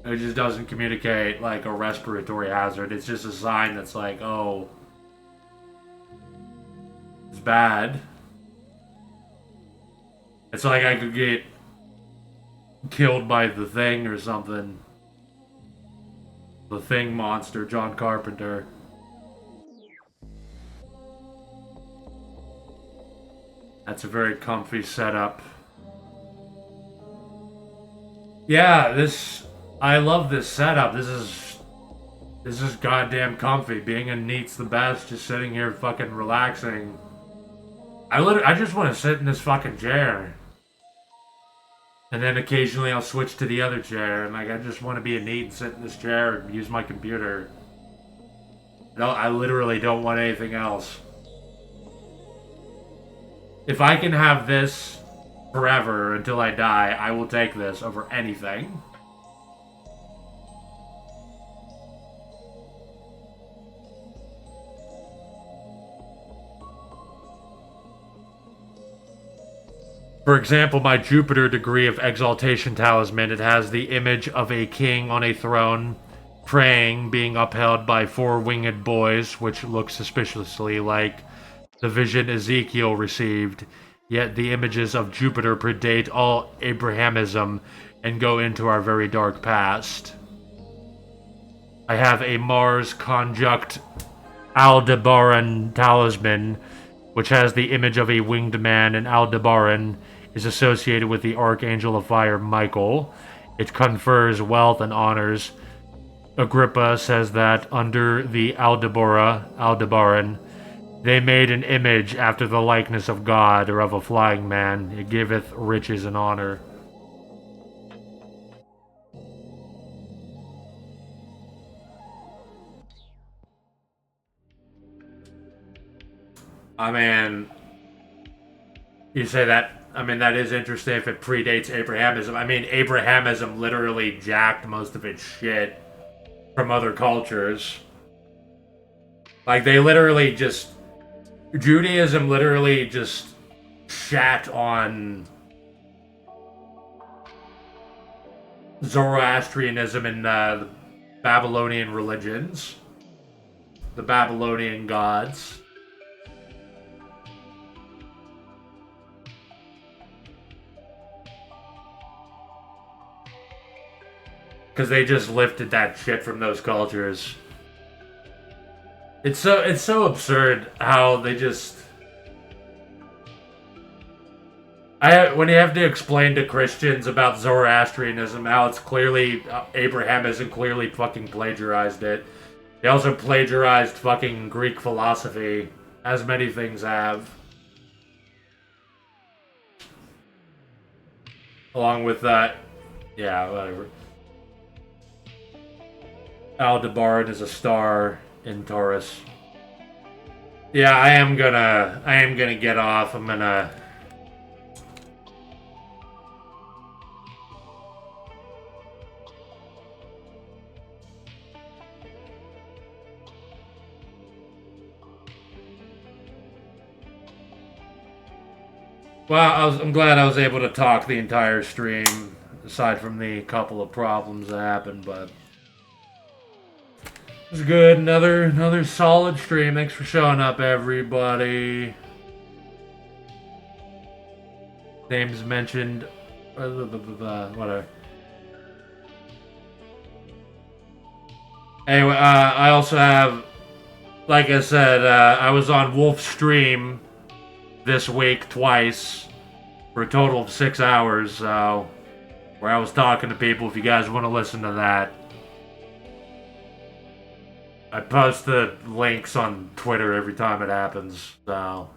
It just doesn't communicate like a respiratory hazard. It's just a sign that's like, oh, it's bad. It's like I could get killed by the Thing or something. The Thing monster, John Carpenter. That's a very comfy setup. Yeah, I love this setup. This is goddamn comfy. Being in neat's the best. Just sitting here fucking relaxing. I just want to sit in this fucking chair. And then occasionally I'll switch to the other chair, and like I just want to be a neat and sit in this chair and use my computer. No, I literally don't want anything else. If I can have this forever until I die, I will take this over anything. For example, my Jupiter degree of exaltation talisman, it has the image of a king on a throne, praying, being upheld by four winged boys, which looks suspiciously like the vision Ezekiel received. Yet the images of Jupiter predate all Abrahamism and go into our very dark past. I have a Mars conjunct Aldebaran talisman, which has the image of a winged man, and Aldebaran is associated with the Archangel of Fire, Michael. It confers wealth and honors. Agrippa says that under the Aldebaran, they made an image after the likeness of God or of a flying man. It giveth riches and honor. I mean, you say that. I mean, that is interesting if it predates Abrahamism. I mean, Abrahamism literally jacked most of its shit from other cultures. Like, they literally just. Judaism literally just shat on Zoroastrianism and the Babylonian religions, the Babylonian gods. Because they just lifted that shit from those cultures. It's so absurd how they just. When you have to explain to Christians about Zoroastrianism, how it's clearly Abrahamism clearly fucking plagiarized it. They also plagiarized fucking Greek philosophy, as many things have. Along with that, yeah, whatever. Aldebaran is a star in Taurus. Yeah, I am gonna get off. I'm gonna. Well, I'm glad I was able to talk the entire stream, aside from the couple of problems that happened, but. It was good. Another solid stream. Thanks for showing up, everybody. Names mentioned. Whatever. Anyway, I also have, like I said, I was on Wolf's stream this week twice for a total of 6 hours. So, where I was talking to people. If you guys want to listen to that. I post the links on Twitter every time it happens, so